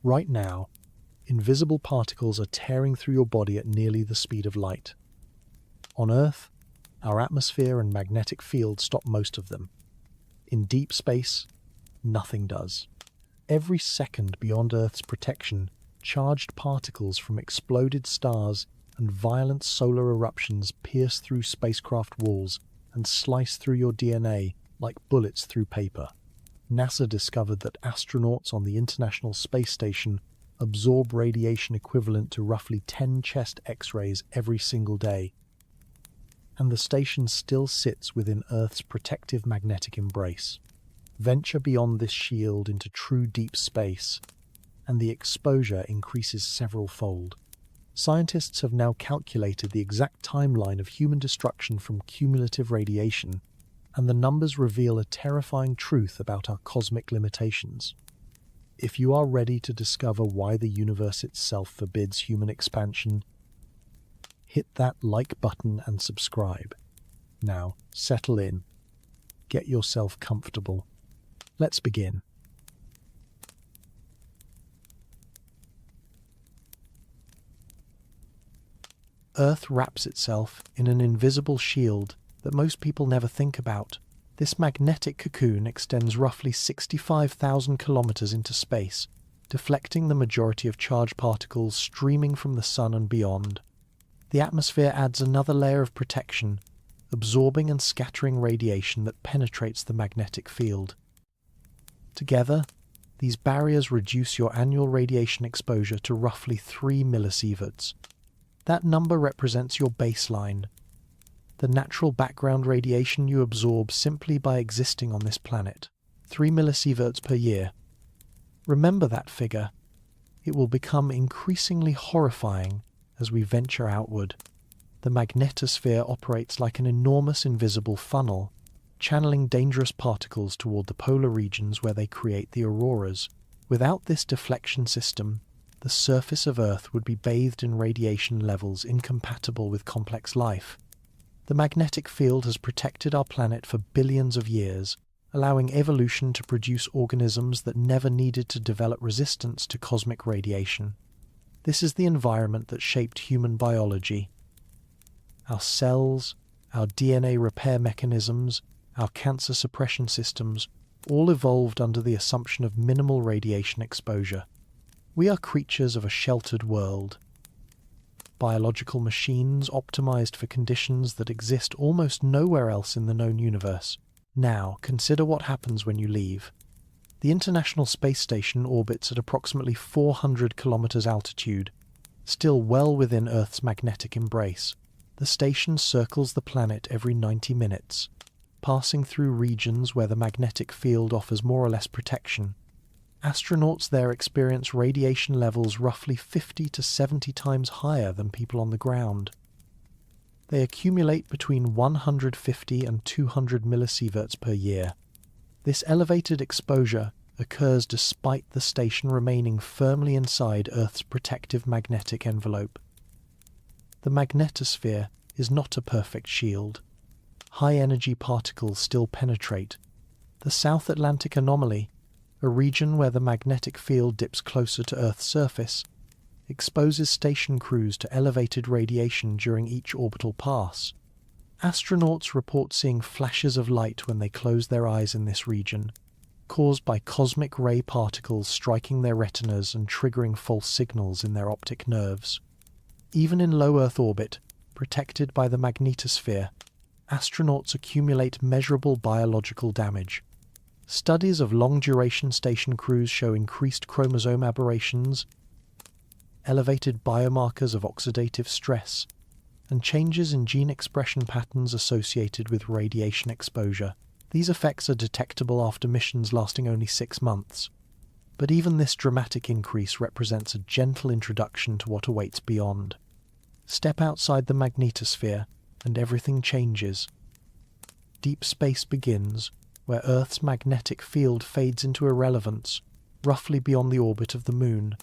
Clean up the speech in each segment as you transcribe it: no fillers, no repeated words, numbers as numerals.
Right now, invisible particles are tearing through your body at nearly the speed of light. On Earth, our atmosphere and magnetic field stop most of them. In deep space, nothing does. Every second beyond Earth's protection, charged particles from exploded stars and violent solar eruptions pierce through spacecraft walls and slice through your DNA like bullets through paper. NASA discovered that astronauts on the International Space Station absorb radiation equivalent to roughly 10 chest X-rays every single day. And the station still sits within Earth's protective magnetic embrace. Venture beyond this shield into true deep space, and the exposure increases several-fold. Scientists have now calculated the exact timeline of human destruction from cumulative radiation, and the numbers reveal a terrifying truth about our cosmic limitations. If you are ready to discover why the universe itself forbids human expansion, hit that like button and subscribe. Now, settle in. Get yourself comfortable. Let's begin. Earth wraps itself in an invisible shield that most people never think about. This magnetic cocoon extends roughly 65,000 kilometers into space, deflecting the majority of charged particles streaming from the sun and beyond. The atmosphere adds another layer of protection, absorbing and scattering radiation that penetrates the magnetic field. Together, these barriers reduce your annual radiation exposure to roughly 3 millisieverts. That number represents your baseline, the natural background radiation you absorb simply by existing on this planet. 3 millisieverts per year. Remember that figure. It will become increasingly horrifying as we venture outward. The magnetosphere operates like an enormous invisible funnel, channeling dangerous particles toward the polar regions where they create the auroras. Without this deflection system, the surface of Earth would be bathed in radiation levels incompatible with complex life. The magnetic field has protected our planet for billions of years, allowing evolution to produce organisms that never needed to develop resistance to cosmic radiation. This is the environment that shaped human biology. Our cells, our DNA repair mechanisms, our cancer suppression systems, all evolved under the assumption of minimal radiation exposure. We are creatures of a sheltered world. Biological machines optimized for conditions that exist almost nowhere else in the known universe. Now, consider what happens when you leave. The International Space Station orbits at approximately 400 kilometers altitude, still well within Earth's magnetic embrace. The station circles the planet every 90 minutes, passing through regions where the magnetic field offers more or less protection. Astronauts there experience radiation levels roughly 50 to 70 times higher than people on the ground. They accumulate between 150 and 200 millisieverts per year. This elevated exposure occurs despite the station remaining firmly inside Earth's protective magnetic envelope. The magnetosphere is not a perfect shield. High-energy particles still penetrate. The South Atlantic anomaly, a region where the magnetic field dips closer to Earth's surface, exposes station crews to elevated radiation during each orbital pass. Astronauts report seeing flashes of light when they close their eyes in this region, caused by cosmic ray particles striking their retinas and triggering false signals in their optic nerves. Even in low Earth orbit, protected by the magnetosphere, astronauts accumulate measurable biological damage. Studies of long-duration station crews show increased chromosome aberrations, elevated biomarkers of oxidative stress, and changes in gene expression patterns associated with radiation exposure. These effects are detectable after missions lasting only 6 months. But even this dramatic increase represents a gentle introduction to what awaits beyond. Step outside the magnetosphere, and everything changes. Deep space begins, where Earth's magnetic field fades into irrelevance, roughly beyond the orbit of the Moon.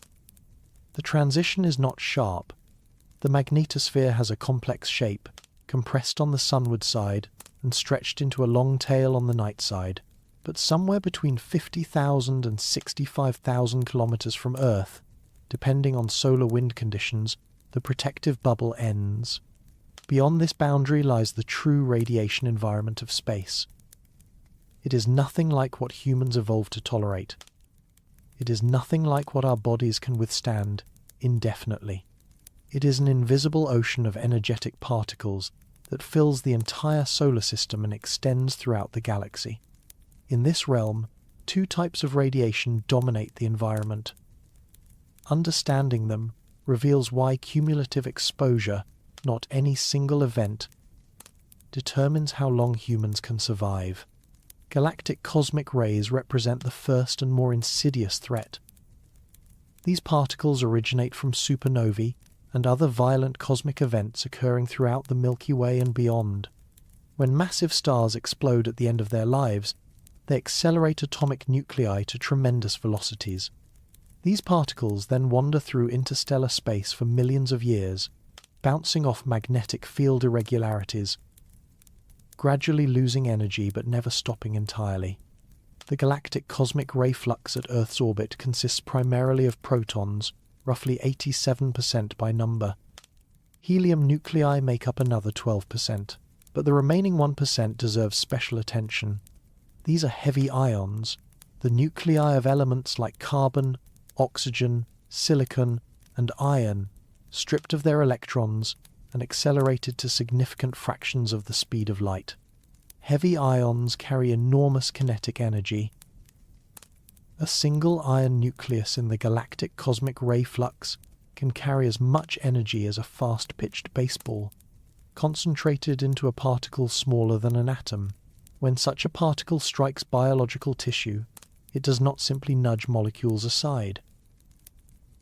The transition is not sharp. The magnetosphere has a complex shape, compressed on the sunward side and stretched into a long tail on the night side. but somewhere between 50,000 and 65,000 kilometers from Earth, depending on solar wind conditions, the protective bubble ends. Beyond this boundary lies the true radiation environment of space. It is nothing like what humans evolved to tolerate. It is nothing like what our bodies can withstand indefinitely. It is an invisible ocean of energetic particles that fills the entire solar system and extends throughout the galaxy. In this realm, two types of radiation dominate the environment. Understanding them reveals why cumulative exposure, not any single event, determines how long humans can survive. Galactic cosmic rays represent the first and more insidious threat. These particles originate from supernovae and other violent cosmic events occurring throughout the Milky Way and beyond. When massive stars explode at the end of their lives, they accelerate atomic nuclei to tremendous velocities. These particles then wander through interstellar space for millions of years, bouncing off magnetic field irregularities, gradually losing energy but never stopping entirely. The galactic cosmic ray flux at Earth's orbit consists primarily of protons, roughly 87% by number. Helium nuclei make up another 12%, but the remaining 1% deserves special attention. These are heavy ions, the nuclei of elements like carbon, oxygen, silicon, and iron, stripped of their electrons and accelerated to significant fractions of the speed of light. Heavy ions carry enormous kinetic energy. A single iron nucleus in the galactic cosmic ray flux can carry as much energy as a fast-pitched baseball, concentrated into a particle smaller than an atom. When such a particle strikes biological tissue, it does not simply nudge molecules aside.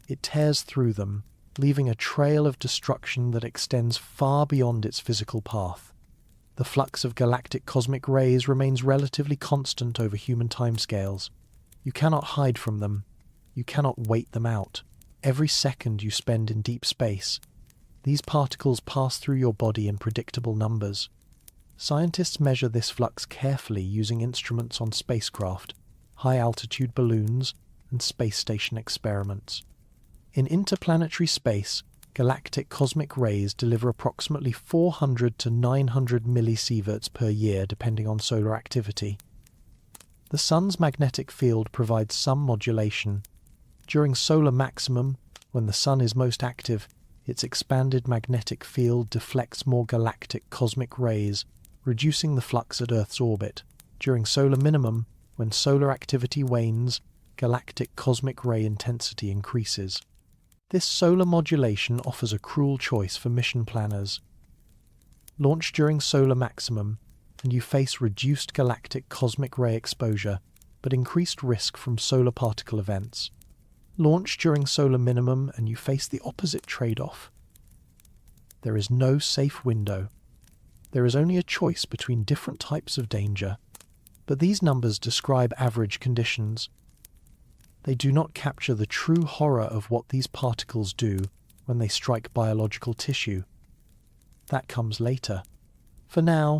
It tears through them, leaving a trail of destruction that extends far beyond its physical path. The flux of galactic cosmic rays remains relatively constant over human timescales. You cannot hide from them. You cannot wait them out. Every second you spend in deep space, these particles pass through your body in predictable numbers. Scientists measure this flux carefully using instruments on spacecraft, high-altitude balloons, and space station experiments. In interplanetary space, galactic cosmic rays deliver approximately 400 to 900 millisieverts per year depending on solar activity. The Sun's magnetic field provides some modulation. During solar maximum, when the Sun is most active, its expanded magnetic field deflects more galactic cosmic rays, reducing the flux at Earth's orbit. During solar minimum, when solar activity wanes, galactic cosmic ray intensity increases. This solar modulation offers a cruel choice for mission planners. Launch during solar maximum, and you face reduced galactic cosmic ray exposure, but increased risk from solar particle events. Launch during solar minimum, and you face the opposite trade-off. There is no safe window. There is only a choice between different types of danger, but these numbers describe average conditions. They do not capture the true horror of what these particles do when they strike biological tissue. That comes later. For now,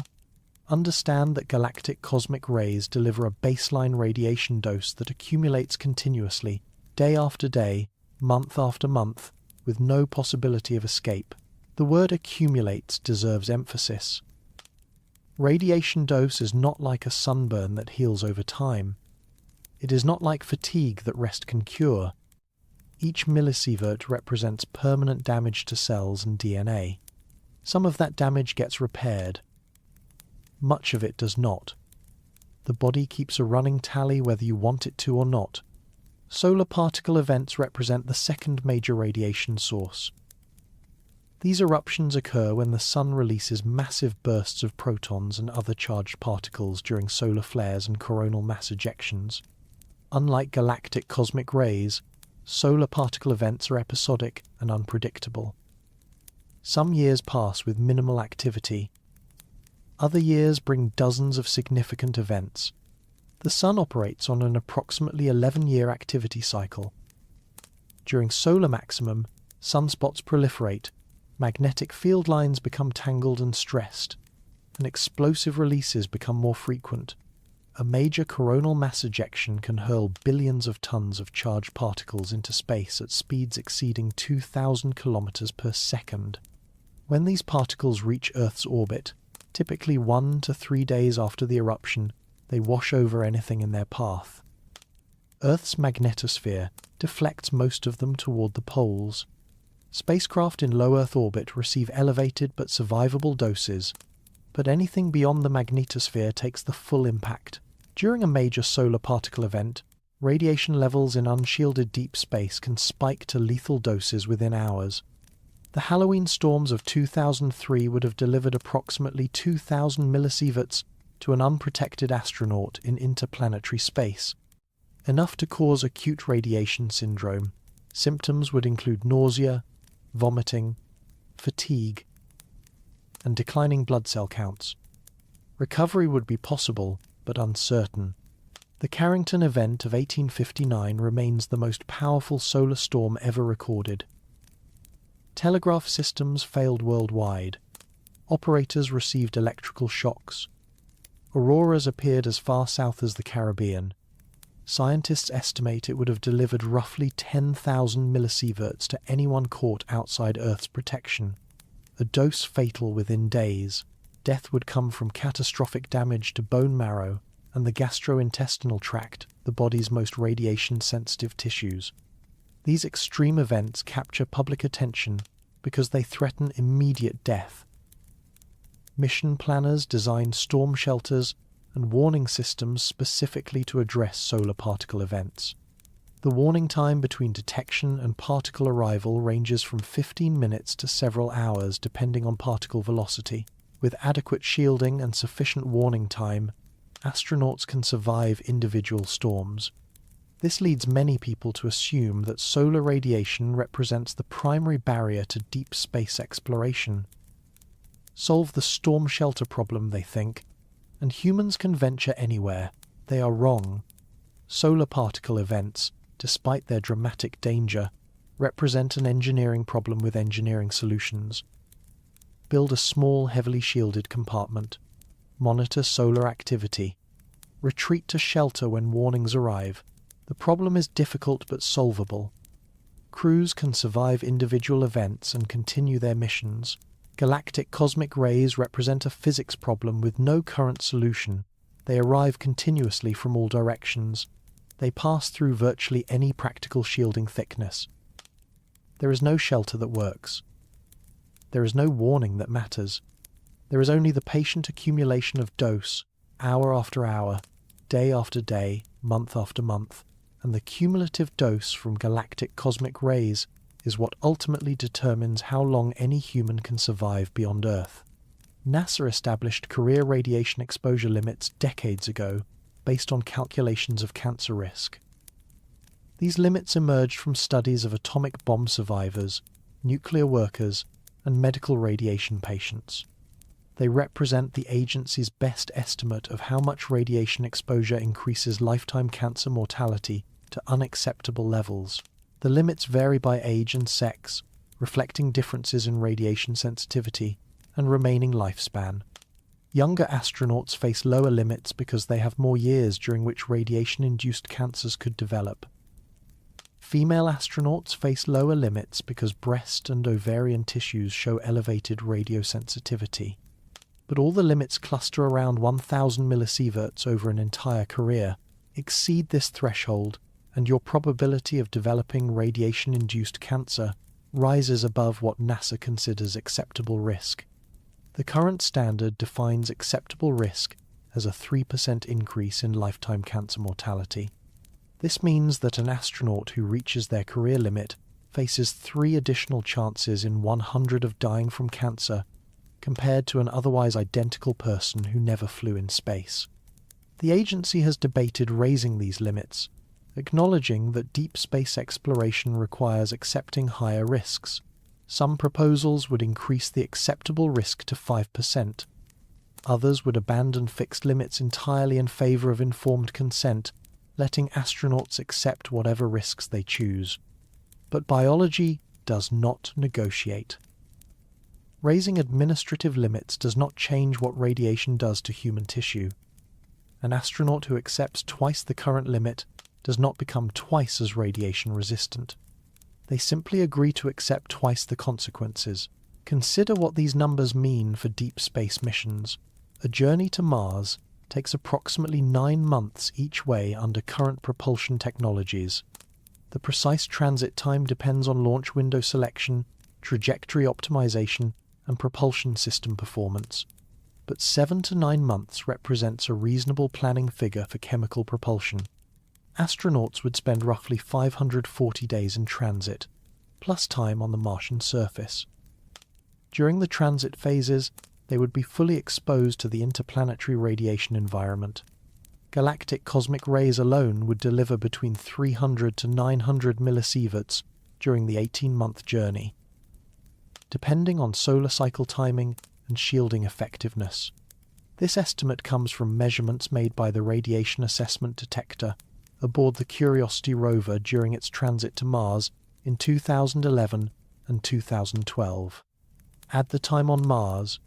understand that galactic cosmic rays deliver a baseline radiation dose that accumulates continuously, day after day, month after month, with no possibility of escape. The word accumulates deserves emphasis. Radiation dose is not like a sunburn that heals over time. It is not like fatigue that rest can cure. Each millisievert represents permanent damage to cells and DNA. Some of that damage gets repaired. Much of it does not. The body keeps a running tally whether you want it to or not. Solar particle events represent the second major radiation source. These eruptions occur when the Sun releases massive bursts of protons and other charged particles during solar flares and coronal mass ejections. Unlike galactic cosmic rays, solar particle events are episodic and unpredictable. Some years pass with minimal activity. Other years bring dozens of significant events. The Sun operates on an approximately 11-year activity cycle. During solar maximum, sunspots proliferate, magnetic field lines become tangled and stressed, and explosive releases become more frequent. A major coronal mass ejection can hurl billions of tons of charged particles into space at speeds exceeding 2,000 kilometers per second. When these particles reach Earth's orbit, typically 1 to 3 days after the eruption, they wash over anything in their path. Earth's magnetosphere deflects most of them toward the poles. Spacecraft in low Earth orbit receive elevated but survivable doses, but anything beyond the magnetosphere takes the full impact. During a major solar particle event, radiation levels in unshielded deep space can spike to lethal doses within hours. The Halloween storms of 2003 would have delivered approximately 2,000 millisieverts to an unprotected astronaut in interplanetary space, enough to cause acute radiation syndrome. Symptoms would include nausea, vomiting, fatigue, and declining blood cell counts. Recovery would be possible, but uncertain. The Carrington event of 1859 remains the most powerful solar storm ever recorded. Telegraph systems failed worldwide. Operators received electrical shocks. Auroras appeared as far south as the Caribbean. Scientists estimate it would have delivered roughly 10,000 millisieverts to anyone caught outside Earth's protection. A dose fatal within days. Death would come from catastrophic damage to bone marrow and the gastrointestinal tract, the body's most radiation-sensitive tissues. These extreme events capture public attention because they threaten immediate death. Mission planners designed storm shelters and warning systems specifically to address solar particle events. The warning time between detection and particle arrival ranges from 15 minutes to several hours depending on particle velocity. With adequate shielding and sufficient warning time, astronauts can survive individual storms. This leads many people to assume that solar radiation represents the primary barrier to deep space exploration. Solve the storm shelter problem, they think, and humans can venture anywhere. They are wrong. Solar particle events, despite their dramatic danger, represent an engineering problem with engineering solutions. Build a small, heavily shielded compartment. Monitor solar activity. Retreat to shelter when warnings arrive. The problem is difficult but solvable. Crews can survive individual events and continue their missions. Galactic cosmic rays represent a physics problem with no current solution. They arrive continuously from all directions. They pass through virtually any practical shielding thickness. There is no shelter that works. There is no warning that matters. There is only the patient accumulation of dose, hour after hour, day after day, month after month, and the cumulative dose from galactic cosmic rays is what ultimately determines how long any human can survive beyond Earth. NASA established career radiation exposure limits decades ago, based on calculations of cancer risk. These limits emerged from studies of atomic bomb survivors, nuclear workers, and medical radiation patients. They represent the agency's best estimate of how much radiation exposure increases lifetime cancer mortality to unacceptable levels. The limits vary by age and sex, reflecting differences in radiation sensitivity and remaining lifespan. Younger astronauts face lower limits because they have more years during which radiation-induced cancers could develop. Female astronauts face lower limits because breast and ovarian tissues show elevated radiosensitivity. But all the limits cluster around 1,000 millisieverts over an entire career. Exceed this threshold, and your probability of developing radiation-induced cancer rises above what NASA considers acceptable risk. The current standard defines acceptable risk as a 3% increase in lifetime cancer mortality. This means that an astronaut who reaches their career limit faces 3 additional chances in 100 of dying from cancer, compared to an otherwise identical person who never flew in space. The agency has debated raising these limits, acknowledging that deep space exploration requires accepting higher risks. Some proposals would increase the acceptable risk to 5%. Others would abandon fixed limits entirely in favor of informed consent, letting astronauts accept whatever risks they choose. But biology does not negotiate. Raising administrative limits does not change what radiation does to human tissue. An astronaut who accepts twice the current limit does not become twice as radiation resistant. They simply agree to accept twice the consequences. Consider what these numbers mean for deep space missions. A journey to Mars takes approximately 9 months each way under current propulsion technologies. The precise transit time depends on launch window selection, trajectory optimization, and propulsion system performance. But 7 to 9 months represents a reasonable planning figure for chemical propulsion. Astronauts would spend roughly 540 days in transit, plus time on the Martian surface. During the transit phases, they would be fully exposed to the interplanetary radiation environment. Galactic cosmic rays alone would deliver between 300 to 900 millisieverts during the 18-month journey, depending on solar cycle timing and shielding effectiveness. This estimate comes from measurements made by the Radiation Assessment Detector aboard the Curiosity rover during its transit to Mars in 2011 and 2012. Add the time on Mars,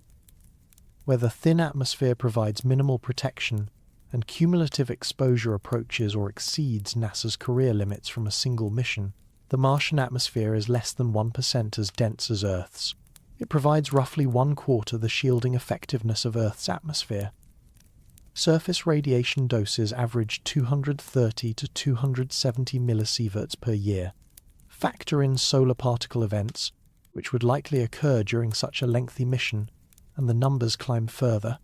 where the thin atmosphere provides minimal protection and cumulative exposure approaches or exceeds NASA's career limits from a single mission. The Martian atmosphere is less than 1% as dense as Earth's. It provides roughly 1/4 the shielding effectiveness of Earth's atmosphere. Surface radiation doses average 230 to 270 millisieverts per year. Factor in solar particle events, which would likely occur during such a lengthy mission, and the numbers climb further.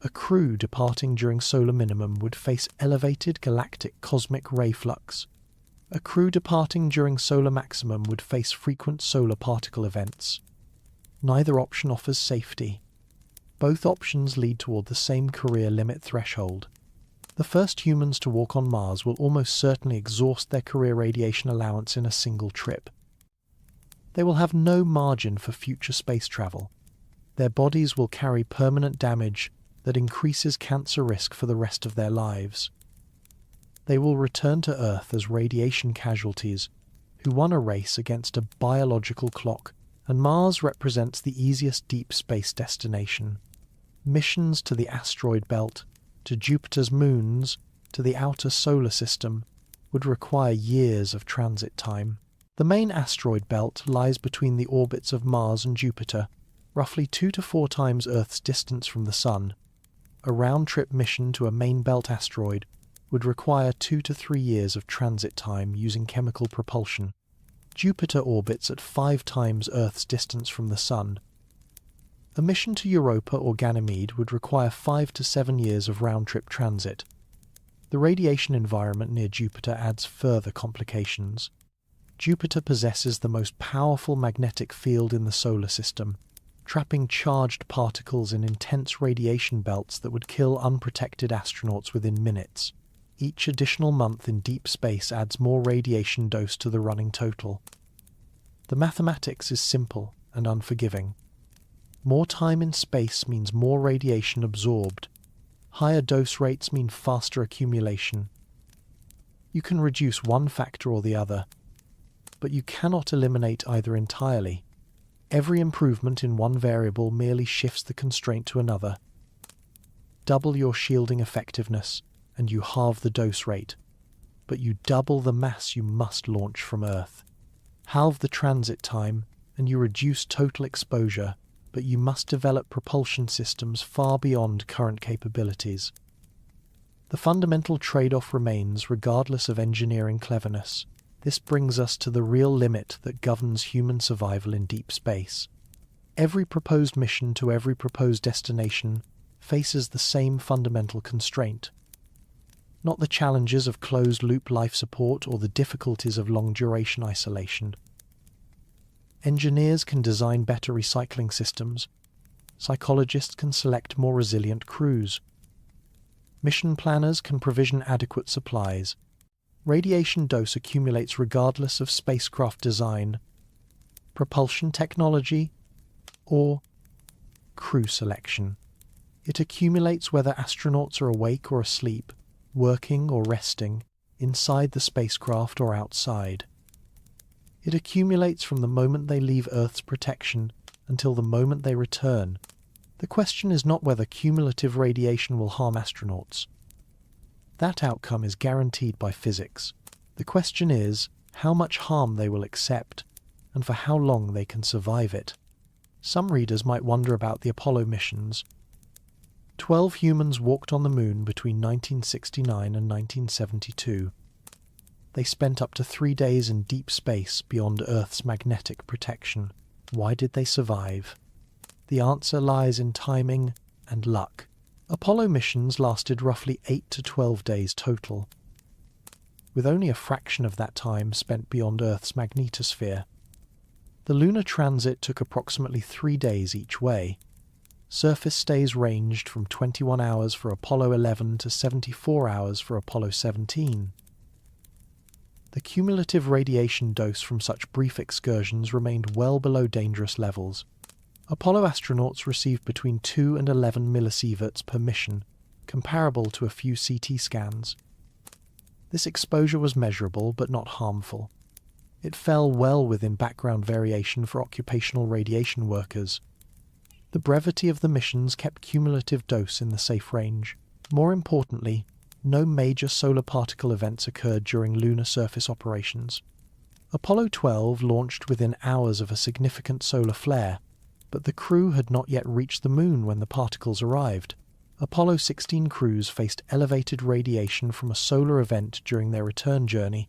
A crew departing during solar minimum would face elevated galactic cosmic ray flux. A crew departing during solar maximum would face frequent solar particle events. Neither option offers safety. Both options lead toward the same career limit threshold. The first humans to walk on Mars will almost certainly exhaust their career radiation allowance in a single trip. They will have no margin for future space travel. Their bodies will carry permanent damage that increases cancer risk for the rest of their lives. They will return to Earth as radiation casualties who won a race against a biological clock, and Mars represents the easiest deep space destination. Missions to the asteroid belt, to Jupiter's moons, to the outer solar system would require years of transit time. The main asteroid belt lies between the orbits of Mars and Jupiter, roughly 2 to 4 times Earth's distance from the Sun. A round-trip mission to a main belt asteroid would require 2 to 3 years of transit time using chemical propulsion. Jupiter orbits at 5 times Earth's distance from the Sun. A mission to Europa or Ganymede would require 5 to 7 years of round-trip transit. The radiation environment near Jupiter adds further complications. Jupiter possesses the most powerful magnetic field in the solar system, trapping charged particles in intense radiation belts that would kill unprotected astronauts within minutes. Each additional month in deep space adds more radiation dose to the running total. The mathematics is simple and unforgiving. More time in space means more radiation absorbed. Higher dose rates mean faster accumulation. You can reduce one factor or the other, but you cannot eliminate either entirely. Every improvement in one variable merely shifts the constraint to another. Double your shielding effectiveness, and you halve the dose rate, but you double the mass you must launch from Earth. Halve the transit time, and you reduce total exposure, but you must develop propulsion systems far beyond current capabilities. The fundamental trade-off remains regardless of engineering cleverness. This brings us to the real limit that governs human survival in deep space. Every proposed mission to every proposed destination faces the same fundamental constraint. Not the challenges of closed-loop life support or the difficulties of long-duration isolation. Engineers can design better recycling systems. Psychologists can select more resilient crews. Mission planners can provision adequate supplies. Radiation dose accumulates regardless of spacecraft design, propulsion technology, or crew selection. It accumulates whether astronauts are awake or asleep, working or resting, inside the spacecraft or outside. It accumulates from the moment they leave Earth's protection until the moment they return, The question is not whether cumulative radiation will harm astronauts. That outcome is guaranteed by physics. The question is how much harm they will accept and for how long they can survive it. Some readers might wonder about the Apollo missions. 12 humans walked on the moon between 1969 and 1972. They spent up to 3 days in deep space beyond Earth's magnetic protection. Why did they survive? The answer lies in timing and luck. Apollo missions lasted roughly 8 to 12 days total, with only a fraction of that time spent beyond Earth's magnetosphere. The lunar transit took approximately 3 days each way. Surface stays ranged from 21 hours for Apollo 11 to 74 hours for Apollo 17. The cumulative radiation dose from such brief excursions remained well below dangerous levels. Apollo astronauts received between 2 and 11 millisieverts per mission, comparable to a few CT scans. This exposure was measurable but not harmful. It fell well within background variation for occupational radiation workers. The brevity of the missions kept cumulative dose in the safe range. More importantly, no major solar particle events occurred during lunar surface operations. Apollo 12 launched within hours of a significant solar flare, but the crew had not yet reached the moon when the particles arrived. Apollo 16 crews faced elevated radiation from a solar event during their return journey,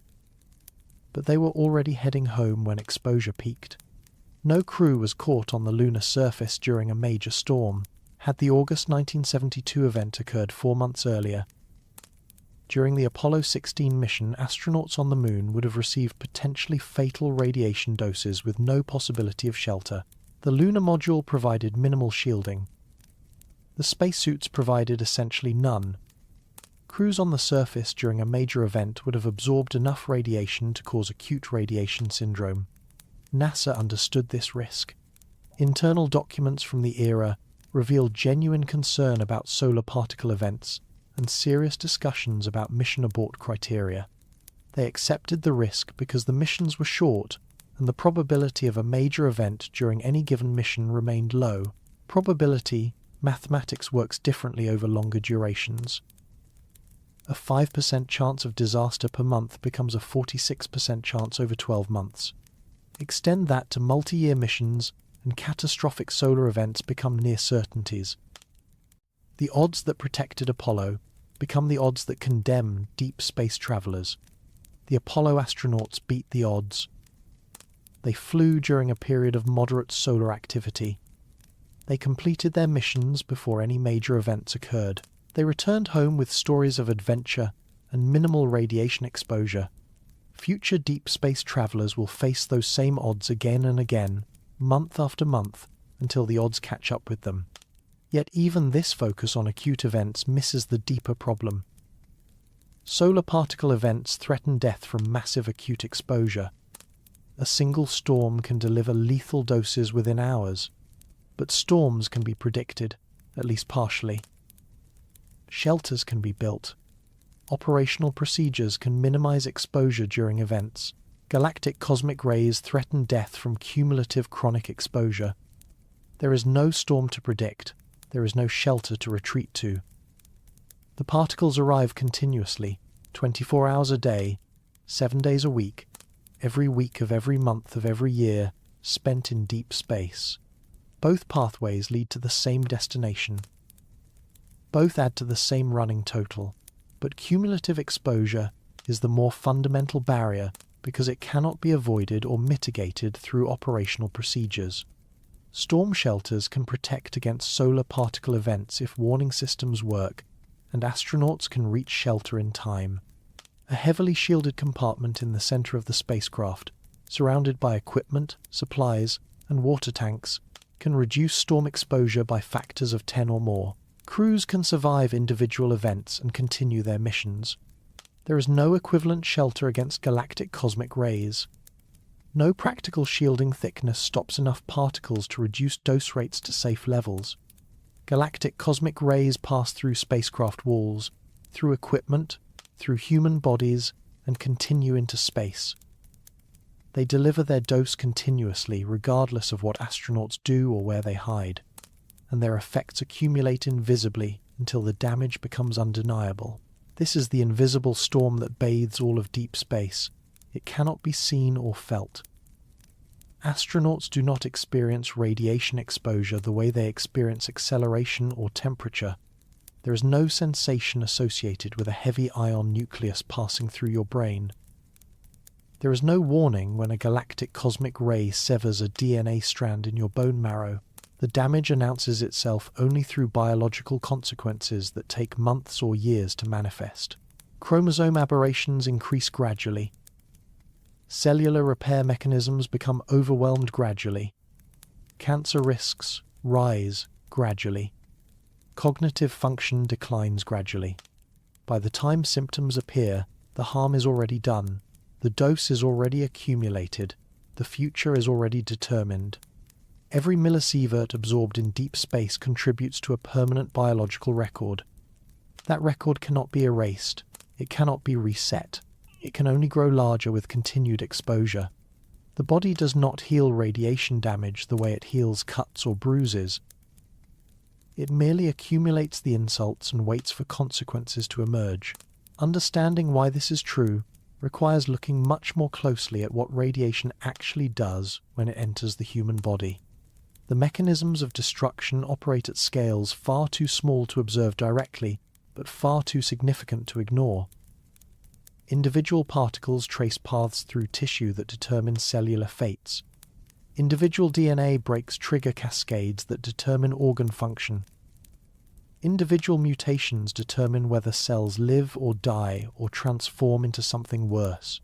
but they were already heading home when exposure peaked. No crew was caught on the lunar surface during a major storm. Had the August 1972 event occurred 4 months earlier, during the Apollo 16 mission, astronauts on the moon would have received potentially fatal radiation doses with no possibility of shelter. The lunar module provided minimal shielding. The spacesuits provided essentially none. Crews on the surface during a major event would have absorbed enough radiation to cause acute radiation syndrome. NASA understood this risk. Internal documents from the era revealed genuine concern about solar particle events and serious discussions about mission abort criteria. They accepted the risk because the missions were short and the probability of a major event during any given mission remained low. Probability, mathematics works differently over longer durations. A 5% chance of disaster per month becomes a 46% chance over 12 months. Extend that to multi-year missions and catastrophic solar events become near certainties. The odds that protected Apollo become the odds that condemn deep space travelers. The Apollo astronauts beat the odds. They flew during a period of moderate solar activity. They completed their missions before any major events occurred. They returned home with stories of adventure and minimal radiation exposure. Future deep space travelers will face those same odds again and again, month after month, until the odds catch up with them. Yet even this focus on acute events misses the deeper problem. Solar particle events threaten death from massive acute exposure. A single storm can deliver lethal doses within hours, but storms can be predicted, at least partially. Shelters can be built. Operational procedures can minimize exposure during events. Galactic cosmic rays threaten death from cumulative chronic exposure. There is no storm to predict. There is no shelter to retreat to. The particles arrive continuously, 24 hours a day, 7 days a week, every week of every month of every year, spent in deep space. Both pathways lead to the same destination. Both add to the same running total, but cumulative exposure is the more fundamental barrier because it cannot be avoided or mitigated through operational procedures. Storm shelters can protect against solar particle events if warning systems work, and astronauts can reach shelter in time. A heavily shielded compartment in the center of the spacecraft, surrounded by equipment, supplies, and water tanks, can reduce storm exposure by factors of 10 or more. Crews can survive individual events and continue their missions. There is no equivalent shelter against galactic cosmic rays. No practical shielding thickness stops enough particles to reduce dose rates to safe levels. Galactic cosmic rays pass through spacecraft walls, through equipment, through human bodies, and continue into space. They deliver their dose continuously, regardless of what astronauts do or where they hide. and their effects accumulate invisibly until the damage becomes undeniable. This is the invisible storm that bathes all of deep space. It cannot be seen or felt. Astronauts do not experience radiation exposure the way they experience acceleration or temperature. There is no sensation associated with a heavy ion nucleus passing through your brain. There is no warning when a galactic cosmic ray severs a DNA strand in your bone marrow. The damage announces itself only through biological consequences that take months or years to manifest. Chromosome aberrations increase gradually. Cellular repair mechanisms become overwhelmed gradually. Cancer risks rise gradually. Cognitive function declines gradually. By the time symptoms appear, the harm is already done. The dose is already accumulated. The future is already determined. Every millisievert absorbed in deep space contributes to a permanent biological record. That record cannot be erased. It cannot be reset. It can only grow larger with continued exposure. The body does not heal radiation damage the way it heals cuts or bruises. It merely accumulates the insults and waits for consequences to emerge. Understanding why this is true requires looking much more closely at what radiation actually does when it enters the human body. The mechanisms of destruction operate at scales far too small to observe directly, but far too significant to ignore. Individual particles trace paths through tissue that determine cellular fates. Individual DNA breaks trigger cascades that determine organ function. Individual mutations determine whether cells live or die or transform into something worse.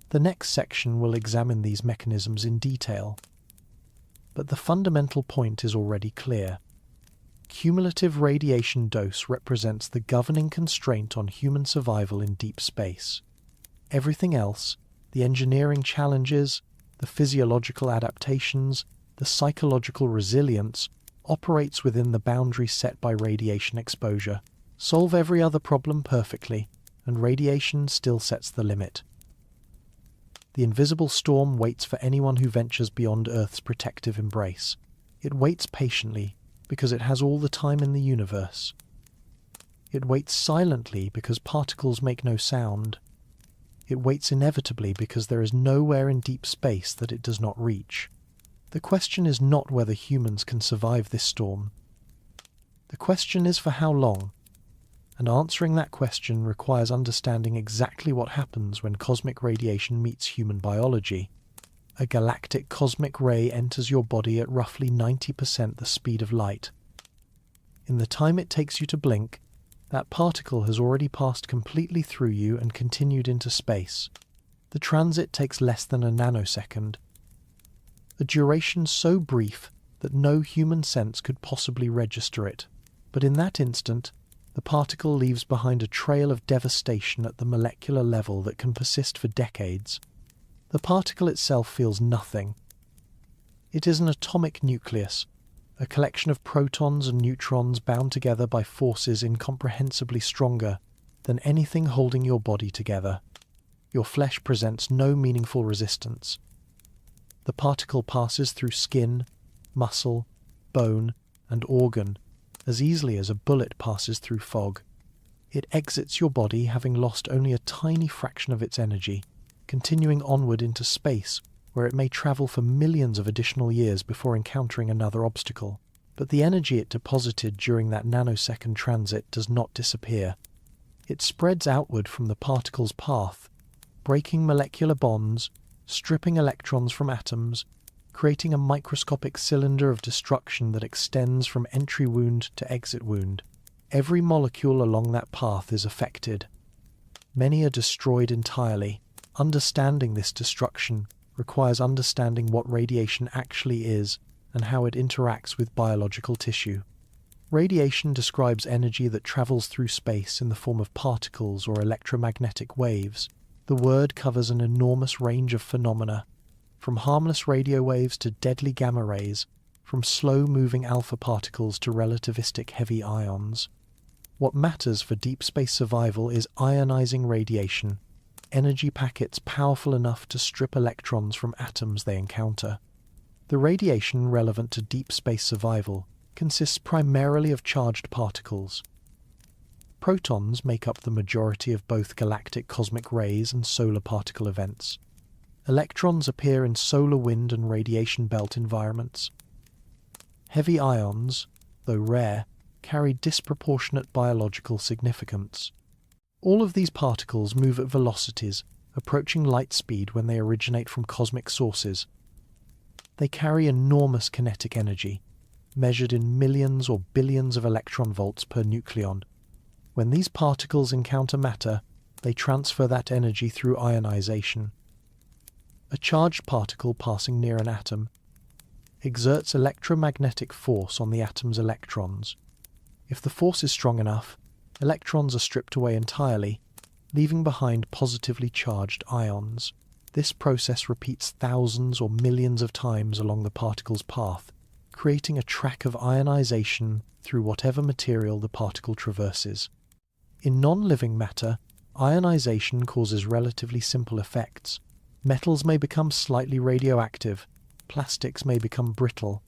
The next section will examine these mechanisms in detail. But the fundamental point is already clear. Cumulative radiation dose represents the governing constraint on human survival in deep space. Everything else, the engineering challenges, the physiological adaptations, the psychological resilience, operates within the boundaries set by radiation exposure. Solve every other problem perfectly, and radiation still sets the limit. The invisible storm waits for anyone who ventures beyond Earth's protective embrace. It waits patiently because it has all the time in the universe. It waits silently because particles make no sound. It waits inevitably because there is nowhere in deep space that it does not reach. The question is not whether humans can survive this storm. The question is for how long, and answering that question requires understanding exactly what happens when cosmic radiation meets human biology. A galactic cosmic ray enters your body at roughly 90% the speed of light. In the time it takes you to blink, that particle has already passed completely through you and continued into space. The transit takes less than a nanosecond, a duration so brief that no human sense could possibly register it. But in that instant, the particle leaves behind a trail of devastation at the molecular level that can persist for decades. The particle itself feels nothing. It is an atomic nucleus, a collection of protons and neutrons bound together by forces incomprehensibly stronger than anything holding your body together. Your flesh presents no meaningful resistance. The particle passes through skin, muscle, bone, and organ as easily as a bullet passes through fog. It exits your body having lost only a tiny fraction of its energy, continuing onward into space, where it may travel for millions of additional years before encountering another obstacle. But the energy it deposited during that nanosecond transit does not disappear. It spreads outward from the particle's path, breaking molecular bonds, stripping electrons from atoms, creating a microscopic cylinder of destruction that extends from entry wound to exit wound. Every molecule along that path is affected. Many are destroyed entirely. Understanding this destruction requires understanding what radiation actually is and how it interacts with biological tissue. Radiation describes energy that travels through space in the form of particles or electromagnetic waves. The word covers an enormous range of phenomena, from harmless radio waves to deadly gamma rays, from slow-moving alpha particles to relativistic heavy ions. What matters for deep space survival is ionizing radiation, energy packets powerful enough to strip electrons from atoms they encounter. The radiation relevant to deep space survival consists primarily of charged particles. Protons make up the majority of both galactic cosmic rays and solar particle events. Electrons appear in solar wind and radiation belt environments. Heavy ions, though rare, carry disproportionate biological significance. All of these particles move at velocities approaching light speed when they originate from cosmic sources. They carry enormous kinetic energy, measured in millions or billions of electron volts per nucleon. When these particles encounter matter, they transfer that energy through ionization. A charged particle passing near an atom exerts electromagnetic force on the atom's electrons. If the force is strong enough, electrons are stripped away entirely, leaving behind positively charged ions. This process repeats thousands or millions of times along the particle's path, creating a track of ionization through whatever material the particle traverses. In non-living matter, ionization causes relatively simple effects. Metals may become slightly radioactive, plastics may become brittle,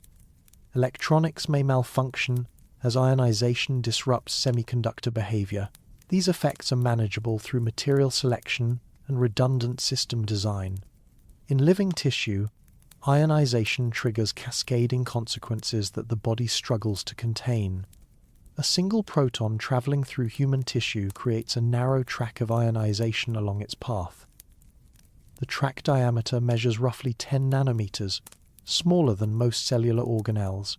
electronics may malfunction as ionization disrupts semiconductor behavior. These effects are manageable through material selection and redundant system design. In living tissue, ionization triggers cascading consequences that the body struggles to contain. A single proton traveling through human tissue creates a narrow track of ionization along its path. The track diameter measures roughly 10 nanometers, smaller than most cellular organelles.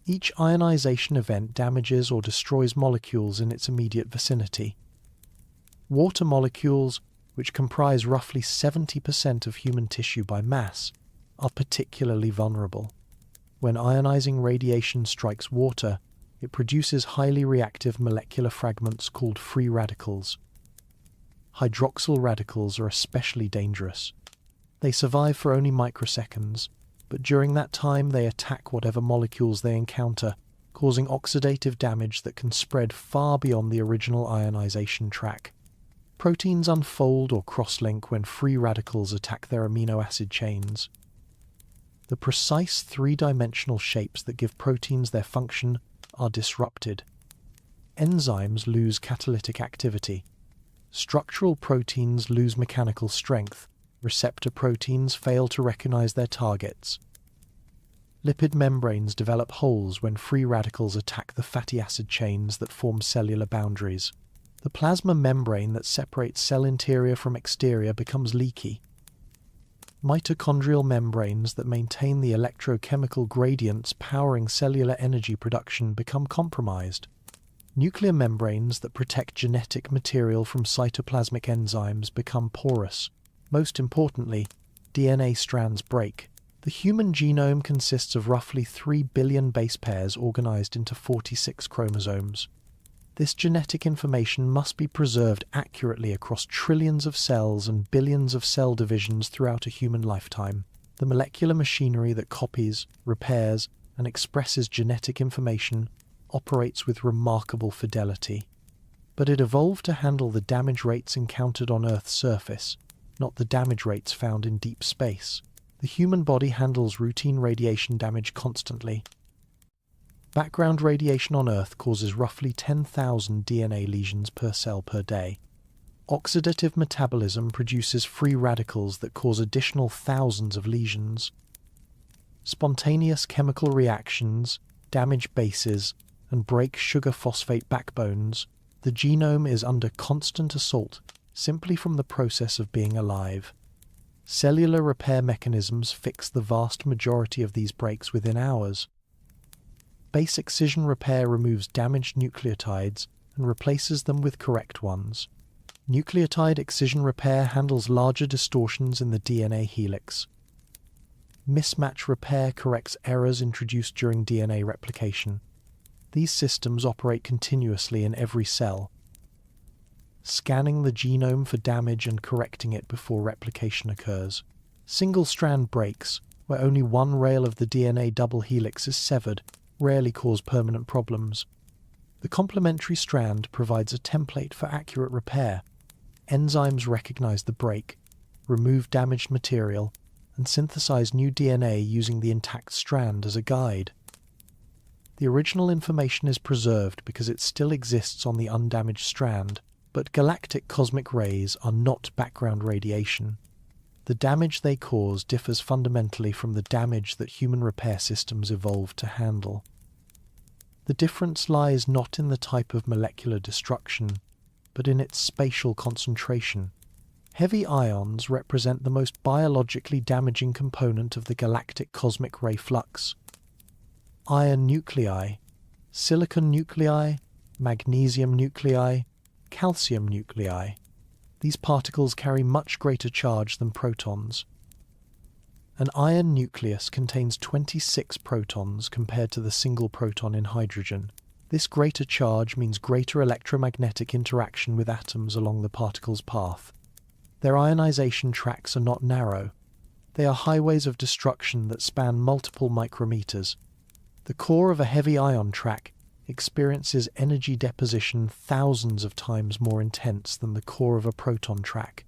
Each ionization event damages or destroys molecules in its immediate vicinity. Water molecules, which comprise roughly 70% of human tissue by mass, are particularly vulnerable. When ionizing radiation strikes water, it produces highly reactive molecular fragments called free radicals. Hydroxyl radicals are especially dangerous. They survive for only microseconds, but during that time they attack whatever molecules they encounter, causing oxidative damage that can spread far beyond the original ionization track. Proteins unfold or cross-link when free radicals attack their amino acid chains. The precise three-dimensional shapes that give proteins their function are disrupted. Enzymes lose catalytic activity. Structural proteins lose mechanical strength. Receptor proteins fail to recognize their targets. Lipid membranes develop holes when free radicals attack the fatty acid chains that form cellular boundaries. The plasma membrane that separates cell interior from exterior becomes leaky. Mitochondrial membranes that maintain the electrochemical gradients powering cellular energy production become compromised. Nuclear membranes that protect genetic material from cytoplasmic enzymes become porous. Most importantly, DNA strands break. The human genome consists of roughly 3 billion base pairs organized into 46 chromosomes. This genetic information must be preserved accurately across trillions of cells and billions of cell divisions throughout a human lifetime. The molecular machinery that copies, repairs, and expresses genetic information operates with remarkable fidelity. But it evolved to handle the damage rates encountered on Earth's surface, not the damage rates found in deep space. The human body handles routine radiation damage constantly. Background radiation on Earth causes roughly 10,000 DNA lesions per cell per day. Oxidative metabolism produces free radicals that cause additional thousands of lesions. Spontaneous chemical reactions damage bases and break sugar-phosphate backbones. The genome is under constant assault simply from the process of being alive. Cellular repair mechanisms fix the vast majority of these breaks within hours. Base excision repair removes damaged nucleotides and replaces them with correct ones. Nucleotide excision repair handles larger distortions in the DNA helix. Mismatch repair corrects errors introduced during DNA replication. These systems operate continuously in every cell, scanning the genome for damage and correcting it before replication occurs. Single-strand breaks, where only one rail of the DNA double helix is severed, rarely cause permanent problems. The complementary strand provides a template for accurate repair. Enzymes recognize the break, remove damaged material, and synthesize new DNA using the intact strand as a guide. The original information is preserved because it still exists on the undamaged strand, but galactic cosmic rays are not background radiation. The damage they cause differs fundamentally from the damage that human repair systems evolved to handle. The difference lies not in the type of molecular destruction, but in its spatial concentration. Heavy ions represent the most biologically damaging component of the galactic cosmic ray flux. Iron nuclei, silicon nuclei, magnesium nuclei, calcium nuclei. These particles carry much greater charge than protons. An iron nucleus contains 26 protons compared to the single proton in hydrogen. This greater charge means greater electromagnetic interaction with atoms along the particle's path. Their ionization tracks are not narrow. They are highways of destruction that span multiple micrometers. The core of a heavy ion track experiences energy deposition thousands of times more intense than the core of a proton track.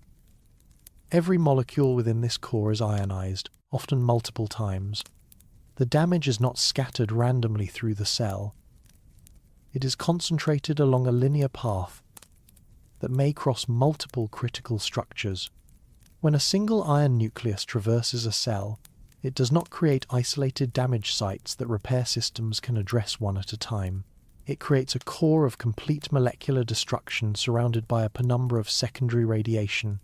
Every molecule within this core is ionized, often multiple times. The damage is not scattered randomly through the cell. It is concentrated along a linear path that may cross multiple critical structures. When a single iron nucleus traverses a cell, it does not create isolated damage sites that repair systems can address one at a time. It creates a core of complete molecular destruction surrounded by a penumbra of secondary radiation.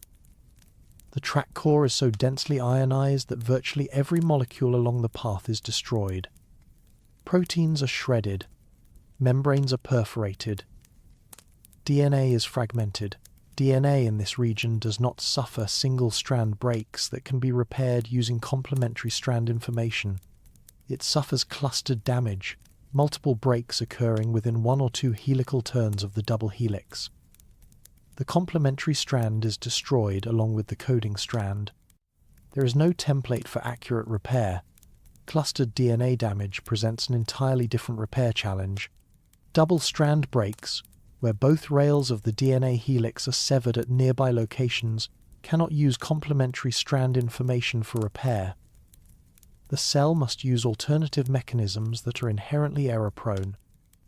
The track core is so densely ionized that virtually every molecule along the path is destroyed. Proteins are shredded. Membranes are perforated. DNA is fragmented. DNA in this region does not suffer single-strand breaks that can be repaired using complementary strand information. It suffers clustered damage, multiple breaks occurring within one or two helical turns of the double helix. The complementary strand is destroyed along with the coding strand. There is no template for accurate repair. Clustered DNA damage presents an entirely different repair challenge. Double strand breaks, where both rails of the DNA helix are severed at nearby locations, cannot use complementary strand information for repair. The cell must use alternative mechanisms that are inherently error-prone.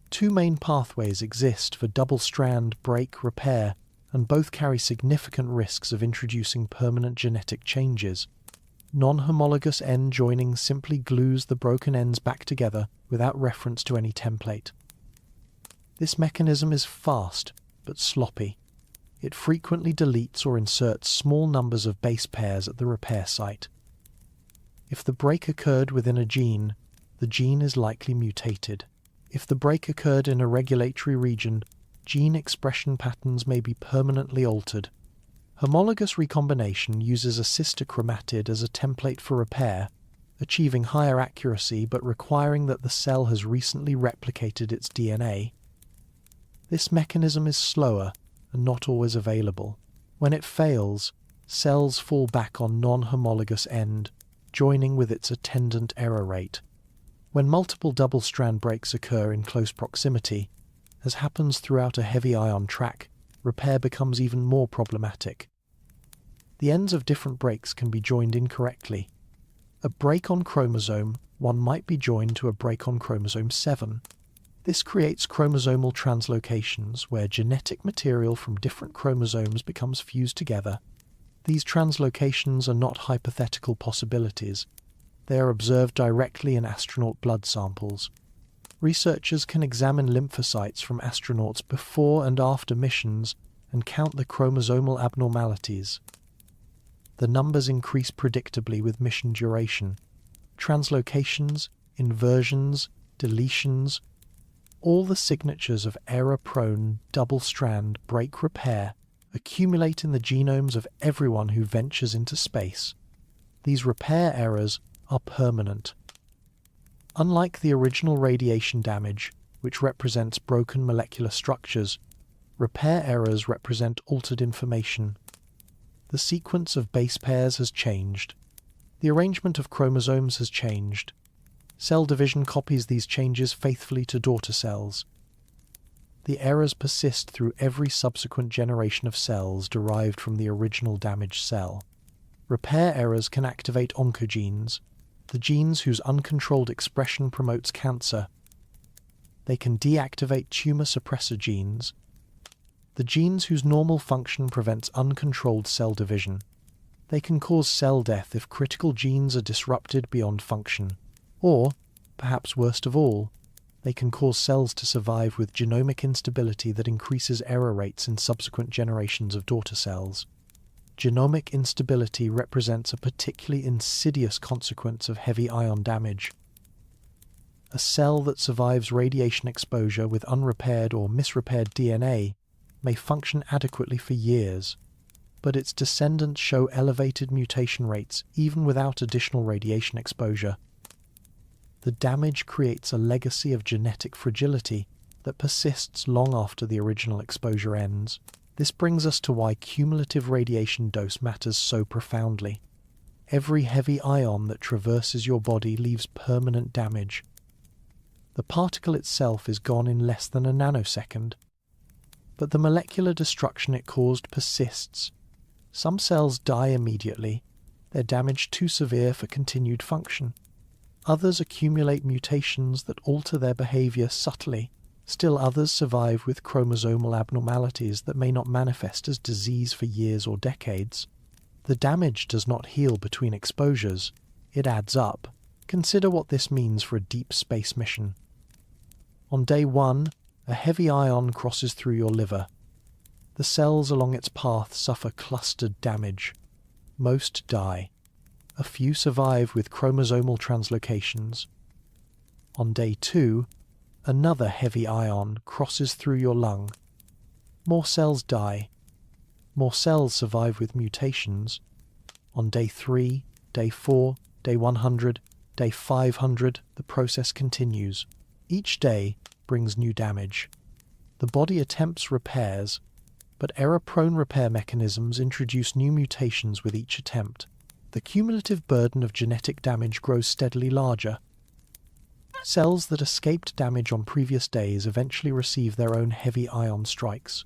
Two main pathways exist for double-strand break repair, and both carry significant risks of introducing permanent genetic changes. Non-homologous end joining simply glues the broken ends back together without reference to any template. This mechanism is fast, but sloppy. It frequently deletes or inserts small numbers of base pairs at the repair site. If the break occurred within a gene, the gene is likely mutated. If the break occurred in a regulatory region, gene expression patterns may be permanently altered. Homologous recombination uses a sister chromatid as a template for repair, achieving higher accuracy but requiring that the cell has recently replicated its DNA. This mechanism is slower and not always available. When it fails, cells fall back on non-homologous end, joining with its attendant error rate. When multiple double-strand breaks occur in close proximity, as happens throughout a heavy ion track, repair becomes even more problematic. The ends of different breaks can be joined incorrectly. A break on chromosome 1 might be joined to a break on chromosome 7. This creates chromosomal translocations where genetic material from different chromosomes becomes fused together. These translocations are not hypothetical possibilities. They are observed directly in astronaut blood samples. Researchers can examine lymphocytes from astronauts before and after missions and count the chromosomal abnormalities. The numbers increase predictably with mission duration. Translocations, inversions, deletions, all the signatures of error-prone double-strand break repair accumulate in the genomes of everyone who ventures into space. These repair errors are permanent. Unlike the original radiation damage, which represents broken molecular structures, repair errors represent altered information. The sequence of base pairs has changed. The arrangement of chromosomes has changed. Cell division copies these changes faithfully to daughter cells. The errors persist through every subsequent generation of cells derived from the original damaged cell. Repair errors can activate oncogenes, the genes whose uncontrolled expression promotes cancer. They can deactivate tumor suppressor genes, the genes whose normal function prevents uncontrolled cell division. They can cause cell death if critical genes are disrupted beyond function. Or, perhaps worst of all, they can cause cells to survive with genomic instability that increases error rates in subsequent generations of daughter cells. Genomic instability represents a particularly insidious consequence of heavy ion damage. A cell that survives radiation exposure with unrepaired or misrepaired DNA may function adequately for years, but its descendants show elevated mutation rates even without additional radiation exposure. The damage creates a legacy of genetic fragility that persists long after the original exposure ends. This brings us to why cumulative radiation dose matters so profoundly. Every heavy ion that traverses your body leaves permanent damage. The particle itself is gone in less than a nanosecond, but the molecular destruction it caused persists. Some cells die immediately, their damage too severe for continued function. Others accumulate mutations that alter their behavior subtly. Still others survive with chromosomal abnormalities that may not manifest as disease for years or decades. The damage does not heal between exposures, it adds up. Consider what this means for a deep space mission. On day 1, a heavy ion crosses through your liver. The cells along its path suffer clustered damage. Most die. A few survive with chromosomal translocations. On day 2, another heavy ion crosses through your lung. More cells die. More cells survive with mutations. On day 3, day 4, day 100, day 500, the process continues. Each day brings new damage. The body attempts repairs, but error-prone repair mechanisms introduce new mutations with each attempt. The cumulative burden of genetic damage grows steadily larger. Cells that escaped damage on previous days eventually receive their own heavy ion strikes.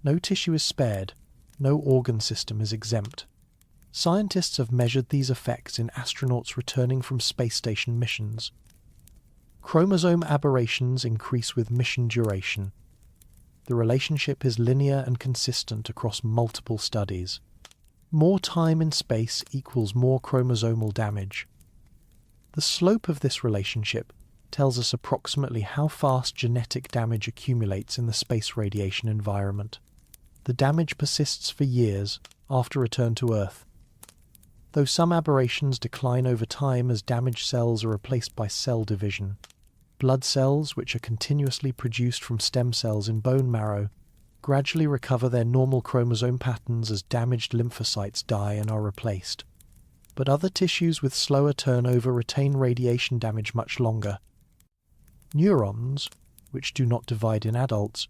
No tissue is spared, no organ system is exempt. Scientists have measured these effects in astronauts returning from space station missions. Chromosome aberrations increase with mission duration. The relationship is linear and consistent across multiple studies. More time in space equals more chromosomal damage. The slope of this relationship tells us approximately how fast genetic damage accumulates in the space radiation environment. The damage persists for years after return to Earth. Though some aberrations decline over time as damaged cells are replaced by cell division. Blood cells, which are continuously produced from stem cells in bone marrow, gradually recover their normal chromosome patterns as damaged lymphocytes die and are replaced. But other tissues with slower turnover retain radiation damage much longer. Neurons, which do not divide in adults,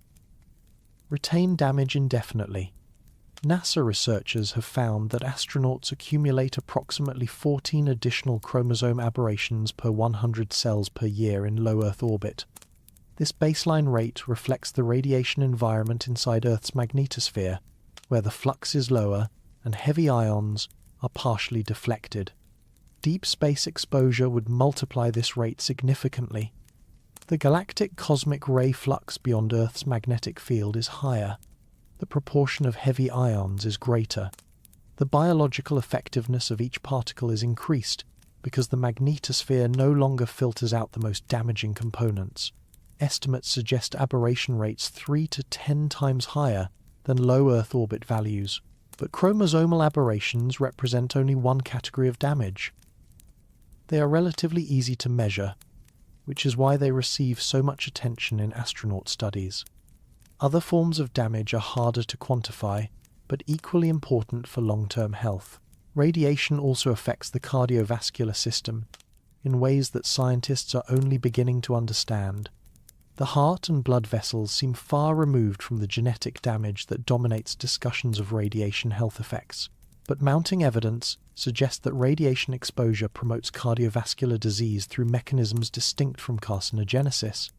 retain damage indefinitely. NASA researchers have found that astronauts accumulate approximately 14 additional chromosome aberrations per 100 cells per year in low Earth orbit. This baseline rate reflects the radiation environment inside Earth's magnetosphere, where the flux is lower and heavy ions are partially deflected. Deep space exposure would multiply this rate significantly. The galactic cosmic ray flux beyond Earth's magnetic field is higher. The proportion of heavy ions is greater. The biological effectiveness of each particle is increased because the magnetosphere no longer filters out the most damaging components. Estimates suggest aberration rates 3 to 10 times higher than low Earth orbit values. But chromosomal aberrations represent only one category of damage. They are relatively easy to measure, which is why they receive so much attention in astronaut studies. Other forms of damage are harder to quantify, but equally important for long-term health. Radiation also affects the cardiovascular system in ways that scientists are only beginning to understand. The heart and blood vessels seem far removed from the genetic damage that dominates discussions of radiation health effects, but mounting evidence suggests that radiation exposure promotes cardiovascular disease through mechanisms distinct from carcinogenesis.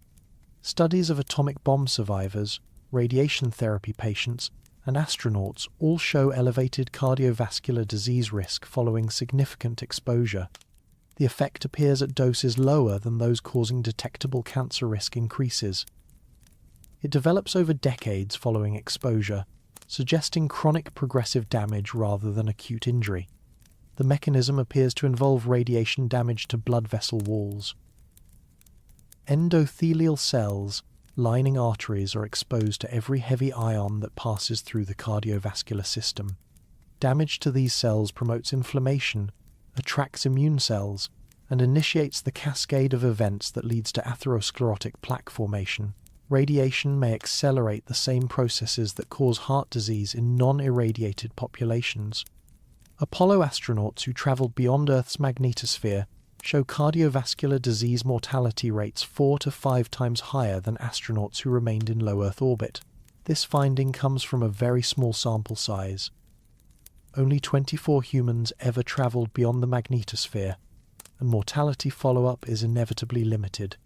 Studies of atomic bomb survivors, radiation therapy patients, and astronauts all show elevated cardiovascular disease risk following significant exposure. The effect appears at doses lower than those causing detectable cancer risk increases. It develops over decades following exposure, suggesting chronic progressive damage rather than acute injury. The mechanism appears to involve radiation damage to blood vessel walls. Endothelial cells lining arteries are exposed to every heavy ion that passes through the cardiovascular system. Damage to these cells promotes inflammation, attracts immune cells, and initiates the cascade of events that leads to atherosclerotic plaque formation. Radiation may accelerate the same processes that cause heart disease in non-irradiated populations. Apollo astronauts who traveled beyond Earth's magnetosphere show cardiovascular disease mortality rates 4 to 5 times higher than astronauts who remained in low Earth orbit. This finding comes from a very small sample size. Only 24 humans ever traveled beyond the magnetosphere, and mortality follow-up is inevitably limited.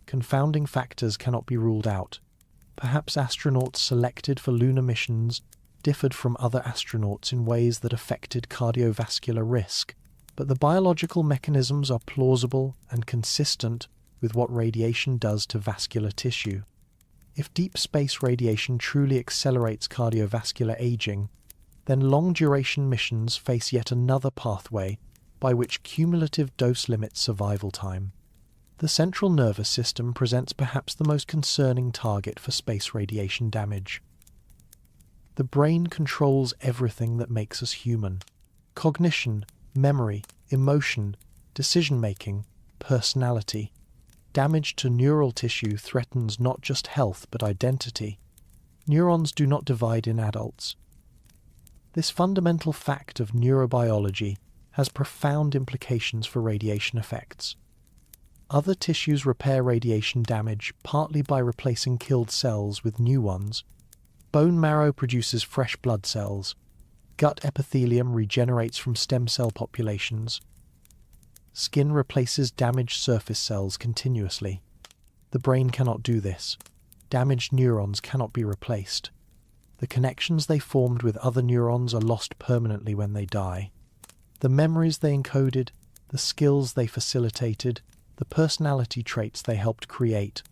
Confounding factors cannot be ruled out. Perhaps astronauts selected for lunar missions differed from other astronauts in ways that affected cardiovascular risk, but the biological mechanisms are plausible and consistent with what radiation does to vascular tissue. If deep space radiation truly accelerates cardiovascular aging, then long-duration missions face yet another pathway by which cumulative dose limits survival time. The central nervous system presents perhaps the most concerning target for space radiation damage. The brain controls everything that makes us human: cognition, memory, emotion, decision-making, personality. Damage to neural tissue threatens not just health but identity. Neurons do not divide in adults. This fundamental fact of neurobiology has profound implications for radiation effects. Other tissues repair radiation damage partly by replacing killed cells with new ones. Bone marrow produces fresh blood cells. Gut epithelium regenerates from stem cell populations. Skin replaces damaged surface cells continuously. The brain cannot do this. Damaged neurons cannot be replaced. The connections they formed with other neurons are lost permanently when they die. The memories they encoded, the skills they facilitated, the personality traits they helped create,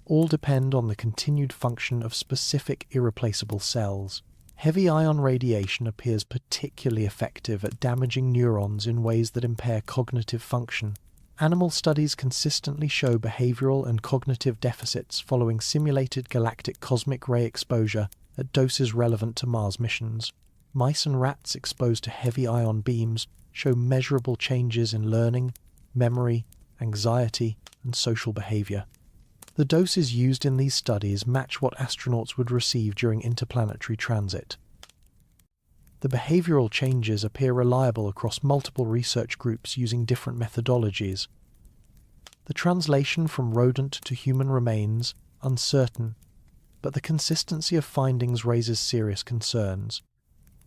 all depend on the continued function of specific irreplaceable cells. Heavy ion radiation appears particularly effective at damaging neurons in ways that impair cognitive function. Animal studies consistently show behavioral and cognitive deficits following simulated galactic cosmic ray exposure at doses relevant to Mars missions. Mice and rats exposed to heavy ion beams show measurable changes in learning, memory, anxiety, and social behavior. The doses used in these studies match what astronauts would receive during interplanetary transit. The behavioral changes appear reliable across multiple research groups using different methodologies. The translation from rodent to human remains uncertain, but the consistency of findings raises serious concerns.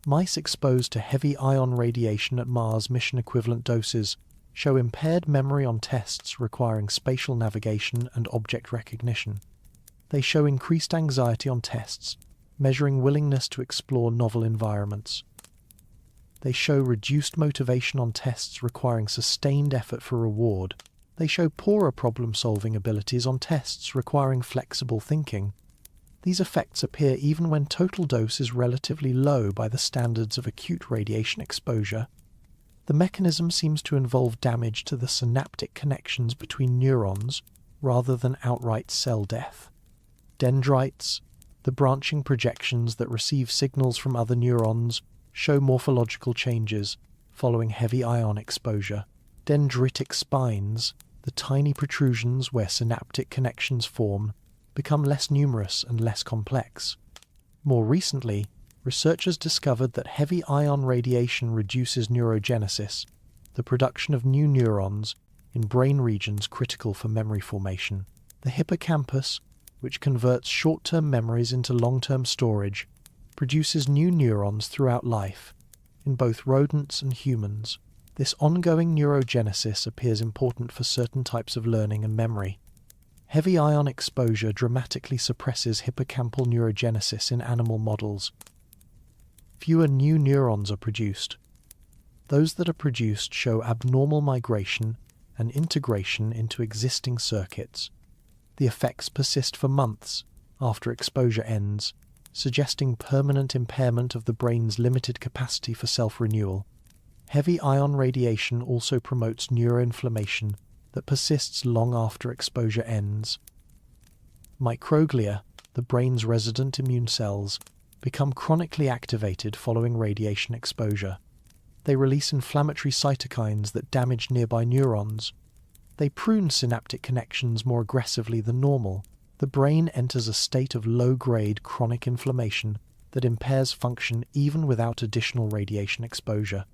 Mice exposed to heavy ion radiation at Mars mission equivalent doses show impaired memory on tests requiring spatial navigation and object recognition. They show increased anxiety on tests, measuring willingness to explore novel environments. They show reduced motivation on tests requiring sustained effort for reward. They show poorer problem-solving abilities on tests requiring flexible thinking. These effects appear even when total dose is relatively low by the standards of acute radiation exposure. The mechanism seems to involve damage to the synaptic connections between neurons rather than outright cell death. Dendrites, the branching projections that receive signals from other neurons, show morphological changes following heavy ion exposure. Dendritic spines, the tiny protrusions where synaptic connections form, become less numerous and less complex. More recently, researchers discovered that heavy ion radiation reduces neurogenesis, the production of new neurons, in brain regions critical for memory formation. The hippocampus, which converts short-term memories into long-term storage, produces new neurons throughout life, in both rodents and humans. This ongoing neurogenesis appears important for certain types of learning and memory. Heavy ion exposure dramatically suppresses hippocampal neurogenesis in animal models. Fewer new neurons are produced. Those that are produced show abnormal migration and integration into existing circuits. The effects persist for months after exposure ends, suggesting permanent impairment of the brain's limited capacity for self-renewal. Heavy ion radiation also promotes neuroinflammation that persists long after exposure ends. Microglia, the brain's resident immune cells, become chronically activated following radiation exposure. They release inflammatory cytokines that damage nearby neurons. They prune synaptic connections more aggressively than normal. The brain enters a state of low-grade chronic inflammation that impairs function even without additional radiation exposure.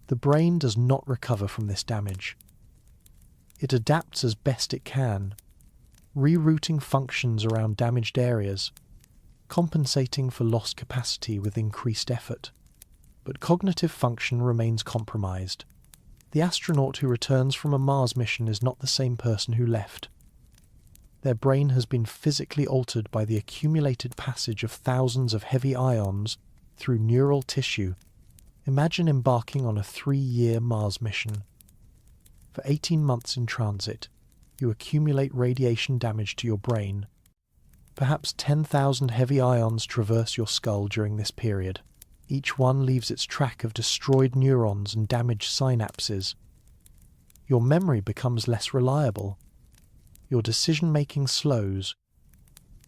The brain does not recover from this damage. It adapts as best it can, rerouting functions around damaged areas, compensating for lost capacity with increased effort. But cognitive function remains compromised. The astronaut who returns from a Mars mission is not the same person who left. Their brain has been physically altered by the accumulated passage of thousands of heavy ions through neural tissue. Imagine embarking on a 3-year Mars mission. For 18 months in transit, you accumulate radiation damage to your brain. Perhaps 10,000 heavy ions traverse your skull during this period. Each one leaves its track of destroyed neurons and damaged synapses. Your memory becomes less reliable. Your decision-making slows.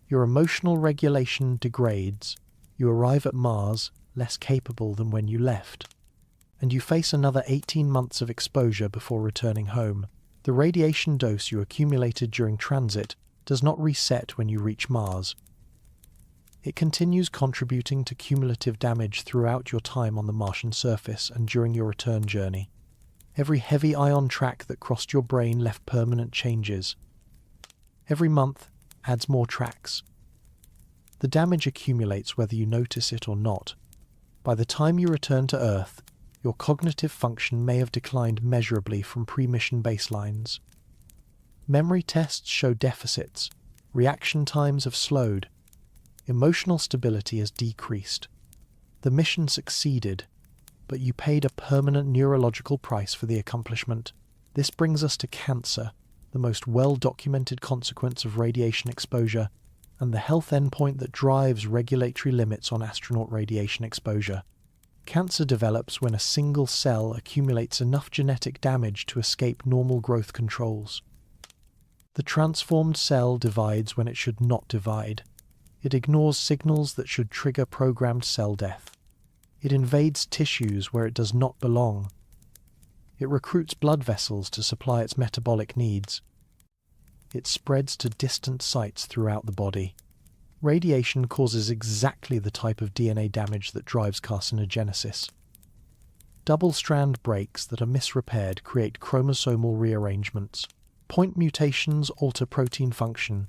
Your emotional regulation degrades. You arrive at Mars less capable than when you left. And you face another 18 months of exposure before returning home. The radiation dose you accumulated during transit does not reset when you reach Mars. It continues contributing to cumulative damage throughout your time on the Martian surface and during your return journey. Every heavy ion track that crossed your brain left permanent changes. Every month adds more tracks. The damage accumulates whether you notice it or not. By the time you return to Earth, your cognitive function may have declined measurably from pre-mission baselines. Memory tests show deficits. Reaction times have slowed. Emotional stability has decreased. The mission succeeded, but you paid a permanent neurological price for the accomplishment. This brings us to cancer, the most well-documented consequence of radiation exposure, and the health endpoint that drives regulatory limits on astronaut radiation exposure. Cancer develops when a single cell accumulates enough genetic damage to escape normal growth controls. The transformed cell divides when it should not divide. It ignores signals that should trigger programmed cell death. It invades tissues where it does not belong. It recruits blood vessels to supply its metabolic needs. It spreads to distant sites throughout the body. Radiation causes exactly the type of DNA damage that drives carcinogenesis. Double-strand breaks that are misrepaired create chromosomal rearrangements. Point mutations alter protein function.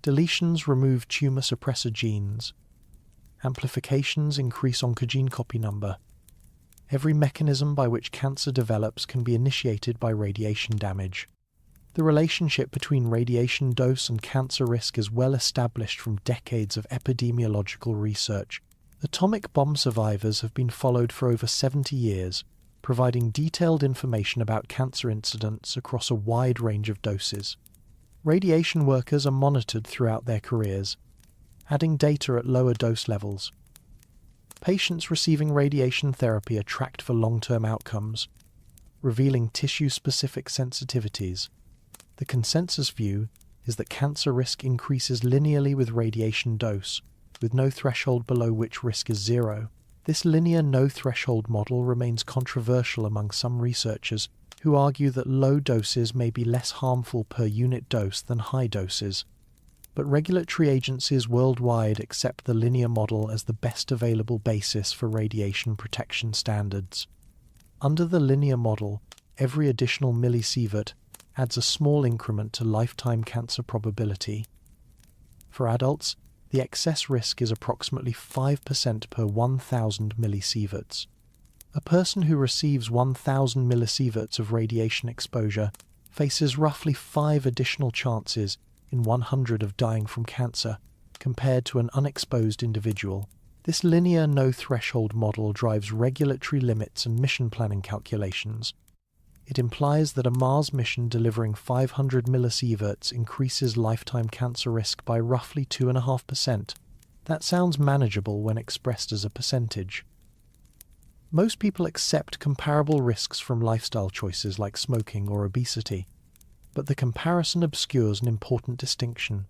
Deletions remove tumor suppressor genes. Amplifications increase oncogene copy number. Every mechanism by which cancer develops can be initiated by radiation damage. The relationship between radiation dose and cancer risk is well established from decades of epidemiological research. Atomic bomb survivors have been followed for over 70 years, providing detailed information about cancer incidents across a wide range of doses. Radiation workers are monitored throughout their careers, adding data at lower dose levels. Patients receiving radiation therapy are tracked for long-term outcomes, revealing tissue-specific sensitivities. The consensus view is that cancer risk increases linearly with radiation dose, with no threshold below which risk is zero. This linear no-threshold model remains controversial among some researchers who argue that low doses may be less harmful per unit dose than high doses. But regulatory agencies worldwide accept the linear model as the best available basis for radiation protection standards. Under the linear model, every additional millisievert adds a small increment to lifetime cancer probability. For adults, the excess risk is approximately 5% per 1,000 millisieverts. A person who receives 1,000 millisieverts of radiation exposure faces roughly 5 additional chances in 100 of dying from cancer, compared to an unexposed individual. This linear no-threshold model drives regulatory limits and mission planning calculations. It implies that a Mars mission delivering 500 millisieverts increases lifetime cancer risk by roughly 2.5%. That sounds manageable when expressed as a percentage. Most people accept comparable risks from lifestyle choices like smoking or obesity, but the comparison obscures an important distinction.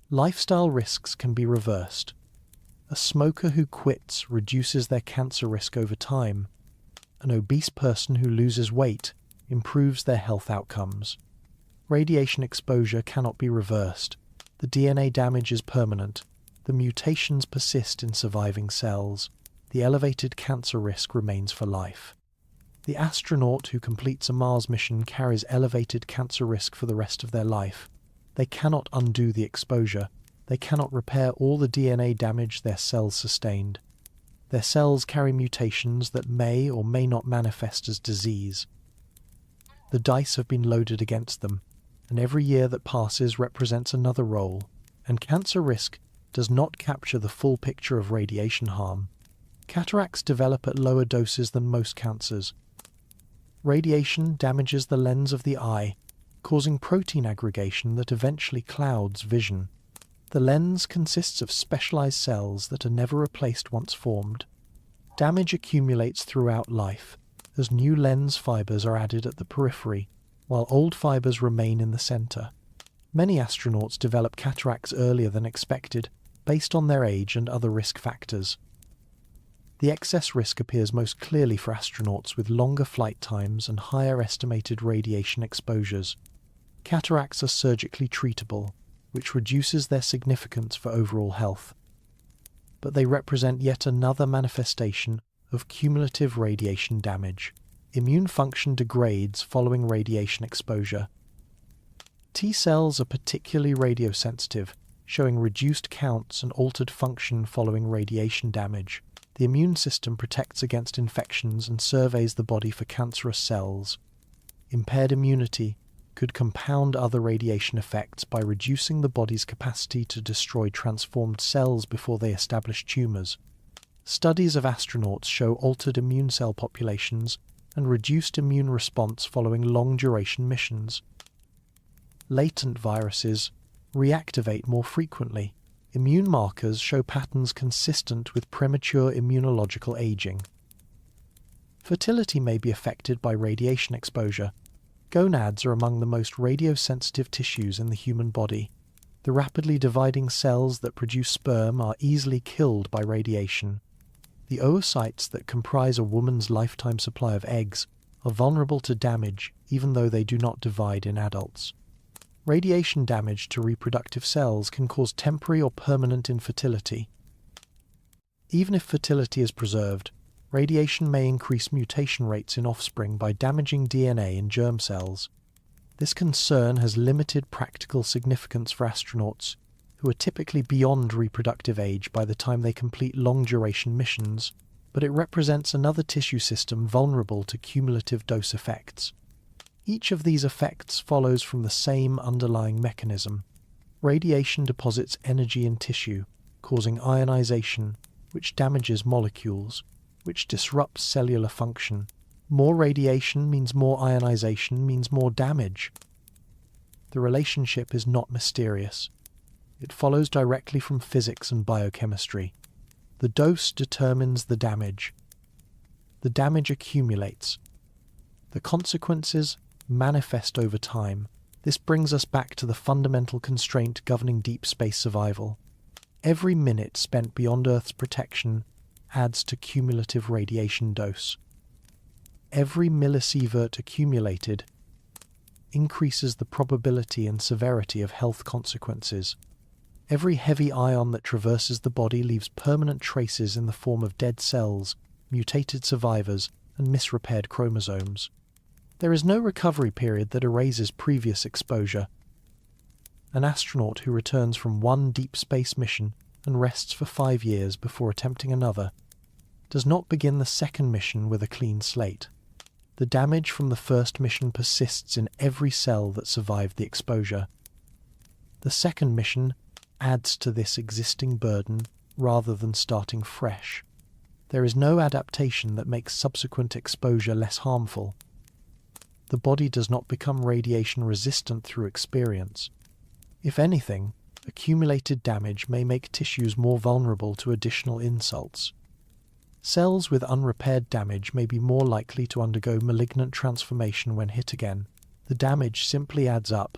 Lifestyle risks can be reversed. A smoker who quits reduces their cancer risk over time. An obese person who loses weight improves their health outcomes. Radiation exposure cannot be reversed. The DNA damage is permanent. The mutations persist in surviving cells. The elevated cancer risk remains for life. The astronaut who completes a Mars mission carries elevated cancer risk for the rest of their life. They cannot undo the exposure. They cannot repair all the DNA damage their cells sustained. Their cells carry mutations that may or may not manifest as disease. The dice have been loaded against them, and every year that passes represents another roll, and cancer risk does not capture the full picture of radiation harm. Cataracts develop at lower doses than most cancers. Radiation damages the lens of the eye, causing protein aggregation that eventually clouds vision. The lens consists of specialized cells that are never replaced once formed. Damage accumulates throughout life, as new lens fibers are added at the periphery, while old fibers remain in the center. Many astronauts develop cataracts earlier than expected, based on their age and other risk factors. The excess risk appears most clearly for astronauts with longer flight times and higher estimated radiation exposures. Cataracts are surgically treatable, which reduces their significance for overall health. But they represent yet another manifestation of cumulative radiation damage. Immune function degrades following radiation exposure. T cells are particularly radiosensitive, showing reduced counts and altered function following radiation damage. The immune system protects against infections and surveys the body for cancerous cells. Impaired immunity could compound other radiation effects by reducing the body's capacity to destroy transformed cells before they establish tumors. Studies of astronauts show altered immune cell populations and reduced immune response following long-duration missions. Latent viruses reactivate more frequently. Immune markers show patterns consistent with premature immunological aging. Fertility may be affected by radiation exposure. Gonads are among the most radiosensitive tissues in the human body. The rapidly dividing cells that produce sperm are easily killed by radiation. The oocytes that comprise a woman's lifetime supply of eggs are vulnerable to damage even though they do not divide in adults. Radiation damage to reproductive cells can cause temporary or permanent infertility. Even if fertility is preserved, radiation may increase mutation rates in offspring by damaging DNA in germ cells. This concern has limited practical significance for astronauts, who are typically beyond reproductive age by the time they complete long-duration missions, but it represents another tissue system vulnerable to cumulative dose effects. Each of these effects follows from the same underlying mechanism. Radiation deposits energy in tissue, causing ionization, which damages molecules, which disrupts cellular function. More radiation means more ionization means more damage. The relationship is not mysterious. It follows directly from physics and biochemistry. The dose determines the damage. The damage accumulates. The consequences manifest over time. This brings us back to the fundamental constraint governing deep space survival. Every minute spent beyond Earth's protection adds to cumulative radiation dose. Every millisievert accumulated increases the probability and severity of health consequences. Every heavy ion that traverses the body leaves permanent traces in the form of dead cells, mutated survivors, and misrepaired chromosomes. There is no recovery period that erases previous exposure. An astronaut who returns from one deep space mission and rests for 5 years before attempting another does not begin the second mission with a clean slate. The damage from the first mission persists in every cell that survived the exposure. The second mission adds to this existing burden rather than starting fresh. There is no adaptation that makes subsequent exposure less harmful. The body does not become radiation resistant through experience. If anything, accumulated damage may make tissues more vulnerable to additional insults. Cells with unrepaired damage may be more likely to undergo malignant transformation when hit again. The damage simply adds up.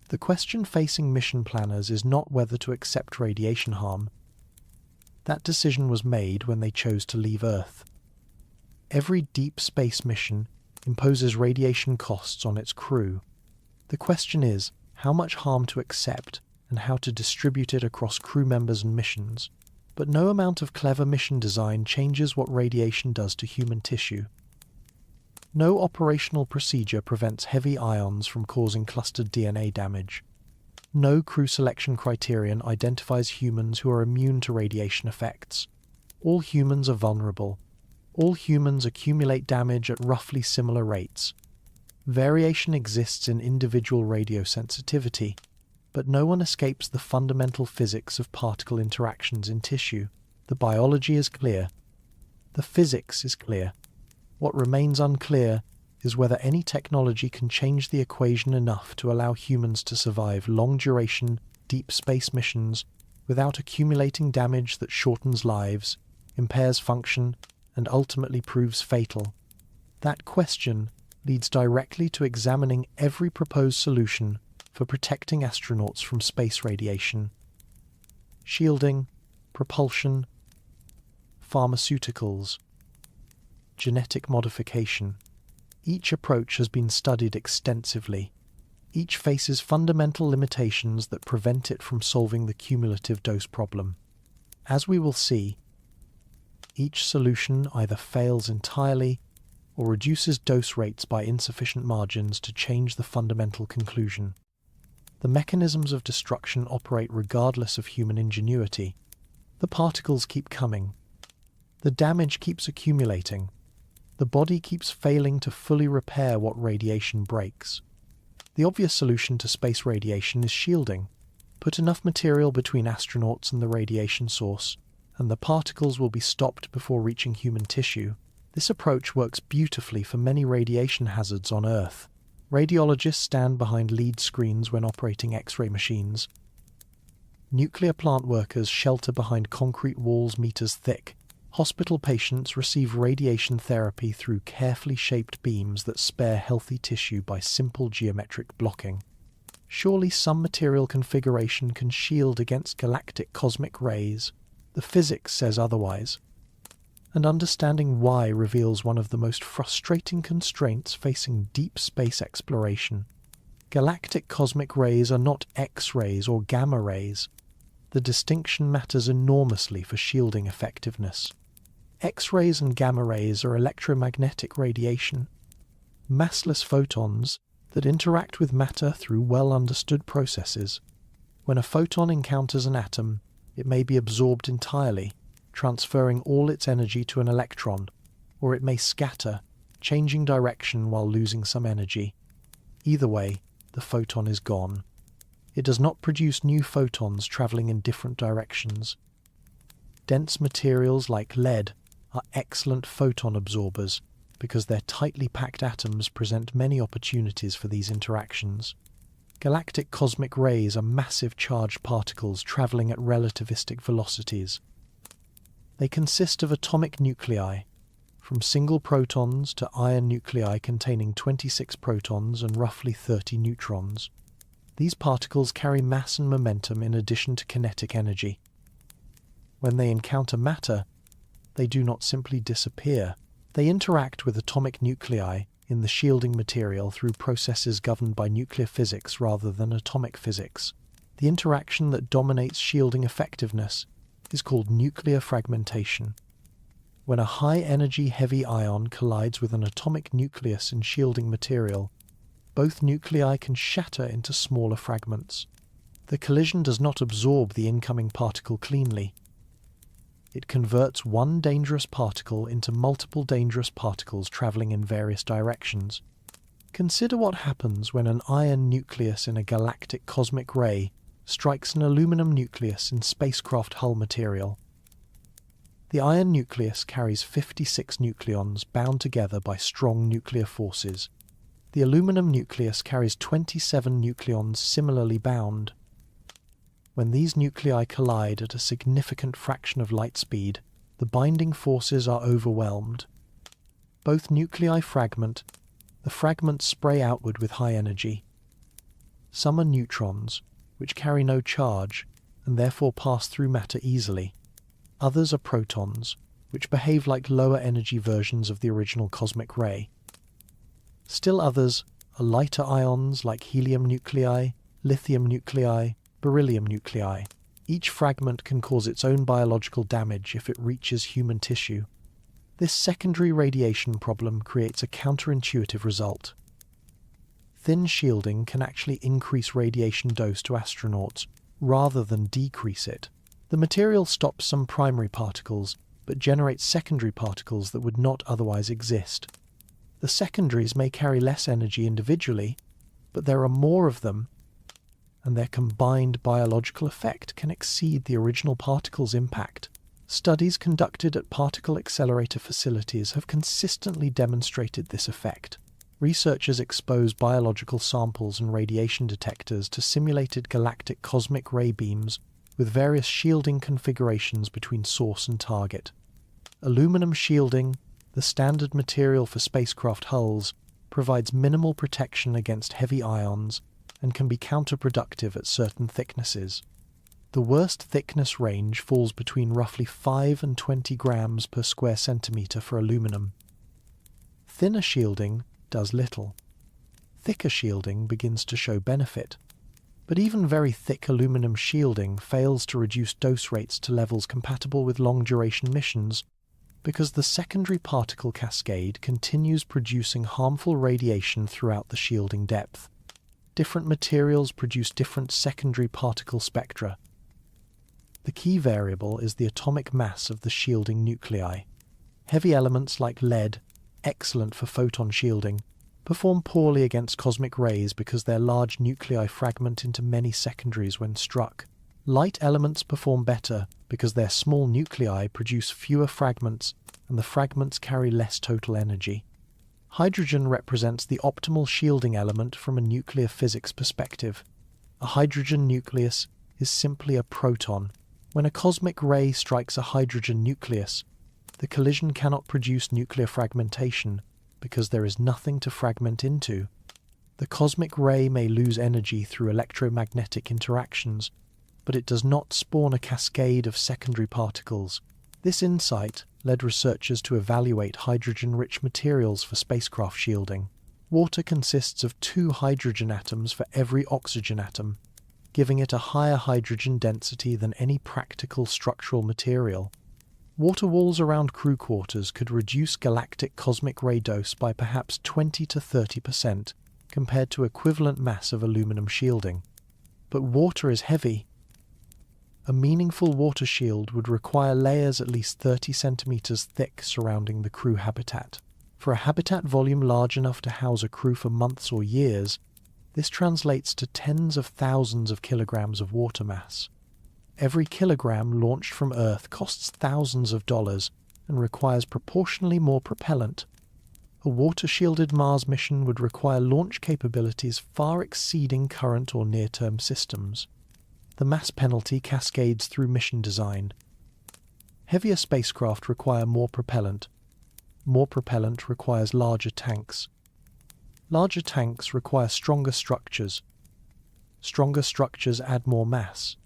The question facing mission planners is not whether to accept radiation harm. That decision was made when they chose to leave Earth. Every deep space mission imposes radiation costs on its crew. The question is how much harm to accept and how to distribute it across crew members and missions. But no amount of clever mission design changes what radiation does to human tissue. No operational procedure prevents heavy ions from causing clustered DNA damage. No crew selection criterion identifies humans who are immune to radiation effects. All humans are vulnerable. All humans accumulate damage at roughly similar rates. Variation exists in individual radiosensitivity, but no one escapes the fundamental physics of particle interactions in tissue. The biology is clear. The physics is clear. What remains unclear is whether any technology can change the equation enough to allow humans to survive long-duration, deep space missions without accumulating damage that shortens lives, impairs function, and ultimately proves fatal. That question leads directly to examining every proposed solution for protecting astronauts from space radiation. Shielding, propulsion, pharmaceuticals, genetic modification. Each approach has been studied extensively. Each faces fundamental limitations that prevent it from solving the cumulative dose problem. As we will see, each solution either fails entirely or reduces dose rates by insufficient margins to change the fundamental conclusion. The mechanisms of destruction operate regardless of human ingenuity. The particles keep coming. The damage keeps accumulating. The body keeps failing to fully repair what radiation breaks. The obvious solution to space radiation is shielding. Put enough material between astronauts and the radiation source, and the particles will be stopped before reaching human tissue. This approach works beautifully for many radiation hazards on Earth. Radiologists stand behind lead screens when operating X-ray machines. Nuclear plant workers shelter behind concrete walls meters thick. Hospital patients receive radiation therapy through carefully shaped beams that spare healthy tissue by simple geometric blocking. Surely some material configuration can shield against galactic cosmic rays. The physics says otherwise. And understanding why reveals one of the most frustrating constraints facing deep space exploration. Galactic cosmic rays are not X-rays or gamma rays. The distinction matters enormously for shielding effectiveness. X-rays and gamma rays are electromagnetic radiation, massless photons that interact with matter through well-understood processes. When a photon encounters an atom, it may be absorbed entirely, transferring all its energy to an electron, or it may scatter, changing direction while losing some energy. Either way, the photon is gone. It does not produce new photons traveling in different directions. Dense materials like lead are excellent photon absorbers because their tightly packed atoms present many opportunities for these interactions. Galactic cosmic rays are massive charged particles traveling at relativistic velocities. They consist of atomic nuclei, from single protons to iron nuclei containing 26 protons and roughly 30 neutrons. These particles carry mass and momentum in addition to kinetic energy. When they encounter matter, they do not simply disappear. They interact with atomic nuclei in the shielding material through processes governed by nuclear physics rather than atomic physics. The interaction that dominates shielding effectiveness is called nuclear fragmentation. When a high-energy heavy ion collides with an atomic nucleus in shielding material, both nuclei can shatter into smaller fragments. The collision does not absorb the incoming particle cleanly. It converts one dangerous particle into multiple dangerous particles traveling in various directions. Consider what happens when an iron nucleus in a galactic cosmic ray strikes an aluminum nucleus in spacecraft hull material. The iron nucleus carries 56 nucleons bound together by strong nuclear forces. The aluminum nucleus carries 27 nucleons similarly bound. When these nuclei collide at a significant fraction of light speed, the binding forces are overwhelmed. Both nuclei fragment. The fragments spray outward with high energy. Some are neutrons, which carry no charge and therefore pass through matter easily. Others are protons, which behave like lower energy versions of the original cosmic ray. Still others are lighter ions like helium nuclei, lithium nuclei, beryllium nuclei. Each fragment can cause its own biological damage if it reaches human tissue. This secondary radiation problem creates a counterintuitive result. Thin shielding can actually increase radiation dose to astronauts rather than decrease it. The material stops some primary particles, but generates secondary particles that would not otherwise exist. The secondaries may carry less energy individually, but there are more of them, and their combined biological effect can exceed the original particle's impact. Studies conducted at particle accelerator facilities have consistently demonstrated this effect. Researchers expose biological samples and radiation detectors to simulated galactic cosmic ray beams with various shielding configurations between source and target. Aluminum shielding, the standard material for spacecraft hulls, provides minimal protection against heavy ions and can be counterproductive at certain thicknesses. The worst thickness range falls between roughly 5 and 20 grams per square centimeter for aluminum. Thinner shielding does little. Thicker shielding begins to show benefit. But even very thick aluminum shielding fails to reduce dose rates to levels compatible with long-duration missions because the secondary particle cascade continues producing harmful radiation throughout the shielding depth. Different materials produce different secondary particle spectra. The key variable is the atomic mass of the shielding nuclei. Heavy elements like lead, excellent for photon shielding, perform poorly against cosmic rays because their large nuclei fragment into many secondaries when struck. Light elements perform better because their small nuclei produce fewer fragments and the fragments carry less total energy. Hydrogen represents the optimal shielding element from a nuclear physics perspective. A hydrogen nucleus is simply a proton. When a cosmic ray strikes a hydrogen nucleus, the collision cannot produce nuclear fragmentation because there is nothing to fragment into. The cosmic ray may lose energy through electromagnetic interactions, but it does not spawn a cascade of secondary particles. This insight led researchers to evaluate hydrogen-rich materials for spacecraft shielding. Water consists of 2 hydrogen atoms for every oxygen atom, giving it a higher hydrogen density than any practical structural material. Water walls around crew quarters could reduce galactic cosmic ray dose by perhaps 20 to 30% compared to equivalent mass of aluminum shielding. But water is heavy. A meaningful water shield would require layers at least 30 centimeters thick surrounding the crew habitat. For a habitat volume large enough to house a crew for months or years, this translates to tens of thousands of kilograms of water mass. Every kilogram launched from Earth costs thousands of dollars and requires proportionally more propellant. A water-shielded Mars mission would require launch capabilities far exceeding current or near-term systems. The mass penalty cascades through mission design. Heavier spacecraft require more propellant. More propellant requires larger tanks. Larger tanks require stronger structures. Stronger structures add more mass.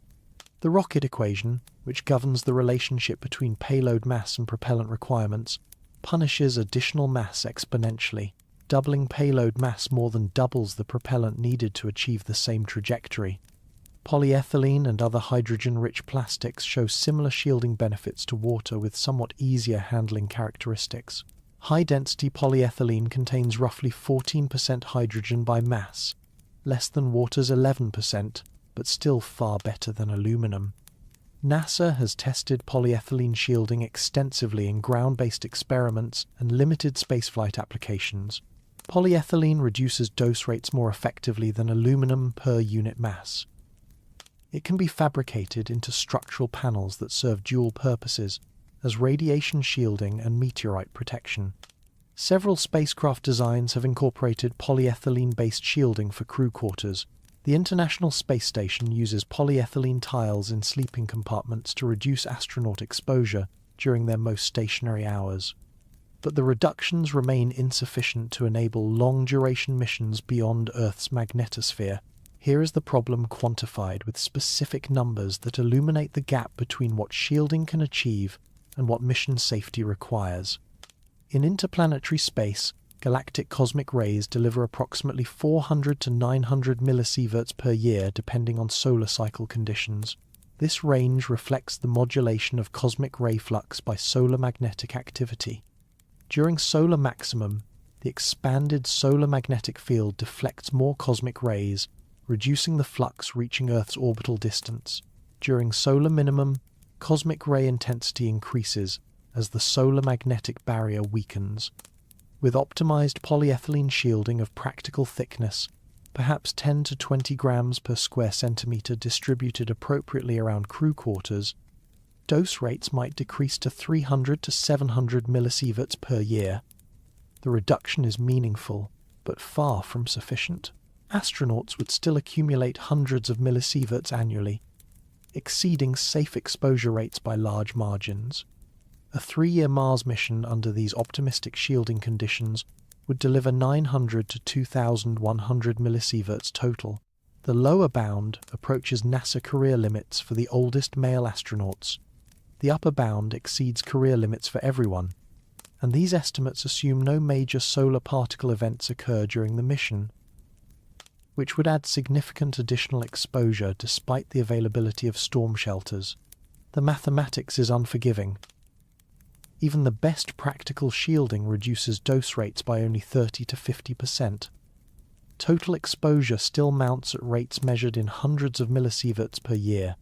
The rocket equation, which governs the relationship between payload mass and propellant requirements, punishes additional mass exponentially. Doubling payload mass more than doubles the propellant needed to achieve the same trajectory. Polyethylene and other hydrogen-rich plastics show similar shielding benefits to water with somewhat easier handling characteristics. High-density polyethylene contains roughly 14% hydrogen by mass, less than water's 11%, but still far better than aluminum. NASA has tested polyethylene shielding extensively in ground-based experiments and limited spaceflight applications. Polyethylene reduces dose rates more effectively than aluminum per unit mass. It can be fabricated into structural panels that serve dual purposes. as radiation shielding and meteorite protection. Several spacecraft designs have incorporated polyethylene-based shielding for crew quarters. The International Space Station uses polyethylene tiles in sleeping compartments to reduce astronaut exposure during their most stationary hours. But the reductions remain insufficient to enable long-duration missions beyond Earth's magnetosphere. Here is the problem quantified with specific numbers that illuminate the gap between what shielding can achieve and what mission safety requires. In interplanetary space, galactic cosmic rays deliver approximately 400 to 900 millisieverts per year depending on solar cycle conditions. This range reflects the modulation of cosmic ray flux by solar magnetic activity. During solar maximum, the expanded solar magnetic field deflects more cosmic rays, reducing the flux reaching Earth's orbital distance. During solar minimum, cosmic ray intensity increases as the solar magnetic barrier weakens. With optimized polyethylene shielding of practical thickness, perhaps 10 to 20 grams per square centimeter distributed appropriately around crew quarters, dose rates might decrease to 300 to 700 millisieverts per year. The reduction is meaningful, but far from sufficient. Astronauts would still accumulate hundreds of millisieverts annually, exceeding safe exposure rates by large margins. A 3-year Mars mission under these optimistic shielding conditions would deliver 900 to 2,100 millisieverts total. The lower bound approaches NASA career limits for the oldest male astronauts. The upper bound exceeds career limits for everyone, and these estimates assume no major solar particle events occur during the mission, which would add significant additional exposure despite the availability of storm shelters. The mathematics is unforgiving. Even the best practical shielding reduces dose rates by only 30 to 50%. Total exposure still mounts at rates measured in hundreds of millisieverts per year.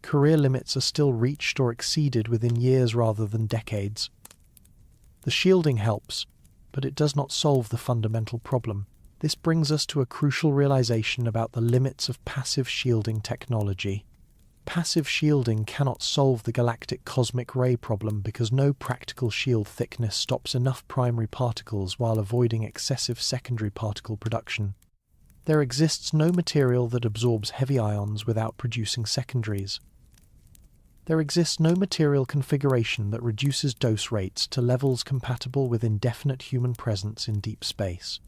Career limits are still reached or exceeded within years rather than decades. The shielding helps, but it does not solve the fundamental problem. This brings us to a crucial realization about the limits of passive shielding technology. Passive shielding cannot solve the galactic cosmic ray problem because no practical shield thickness stops enough primary particles while avoiding excessive secondary particle production. There exists no material that absorbs heavy ions without producing secondaries. There exists no material configuration that reduces dose rates to levels compatible with indefinite human presence in deep space.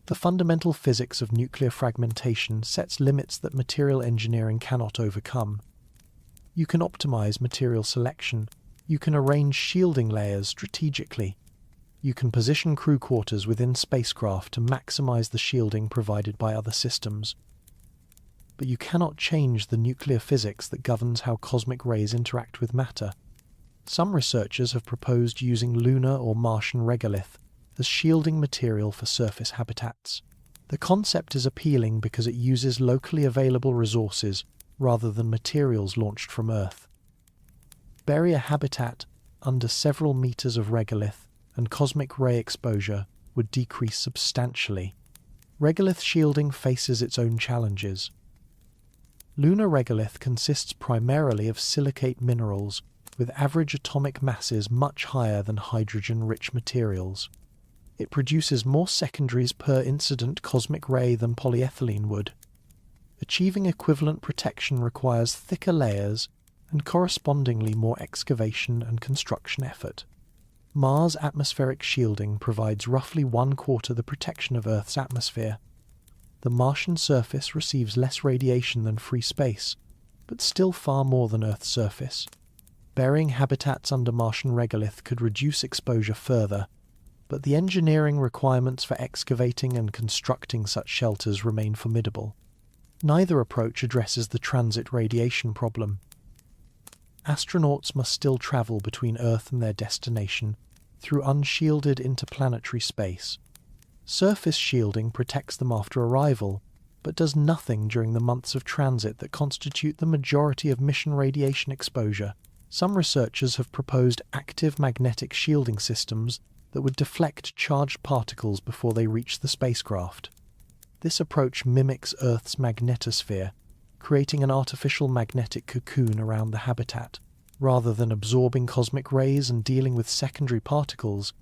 The fundamental physics of nuclear fragmentation sets limits that material engineering cannot overcome. You can optimize material selection. You can arrange shielding layers strategically. You can position crew quarters within spacecraft to maximize the shielding provided by other systems. But you cannot change the nuclear physics that governs how cosmic rays interact with matter. Some researchers have proposed using lunar or Martian regolith as shielding material for surface habitats. The concept is appealing because it uses locally available resources rather than materials launched from Earth. Bury a habitat under several meters of regolith, and cosmic ray exposure would decrease substantially. Regolith shielding faces its own challenges. Lunar regolith consists primarily of silicate minerals with average atomic masses much higher than hydrogen-rich materials. It produces more secondaries per incident cosmic ray than polyethylene would. Achieving equivalent protection requires thicker layers and correspondingly more excavation and construction effort. Mars atmospheric shielding provides roughly 1/4 the protection of Earth's atmosphere. The Martian surface receives less radiation than free space, but still far more than Earth's surface. Burying habitats under Martian regolith could reduce exposure further, but the engineering requirements for excavating and constructing such shelters remain formidable. Neither approach addresses the transit radiation problem. Astronauts must still travel between Earth and their destination through unshielded interplanetary space. Surface shielding protects them after arrival, but does nothing during the months of transit that constitute the majority of mission radiation exposure. Some researchers have proposed active magnetic shielding systems that would deflect charged particles before they reach the spacecraft. This approach mimics Earth's magnetosphere, creating an artificial magnetic cocoon around the habitat. Rather than absorbing cosmic rays and dealing with secondary particles,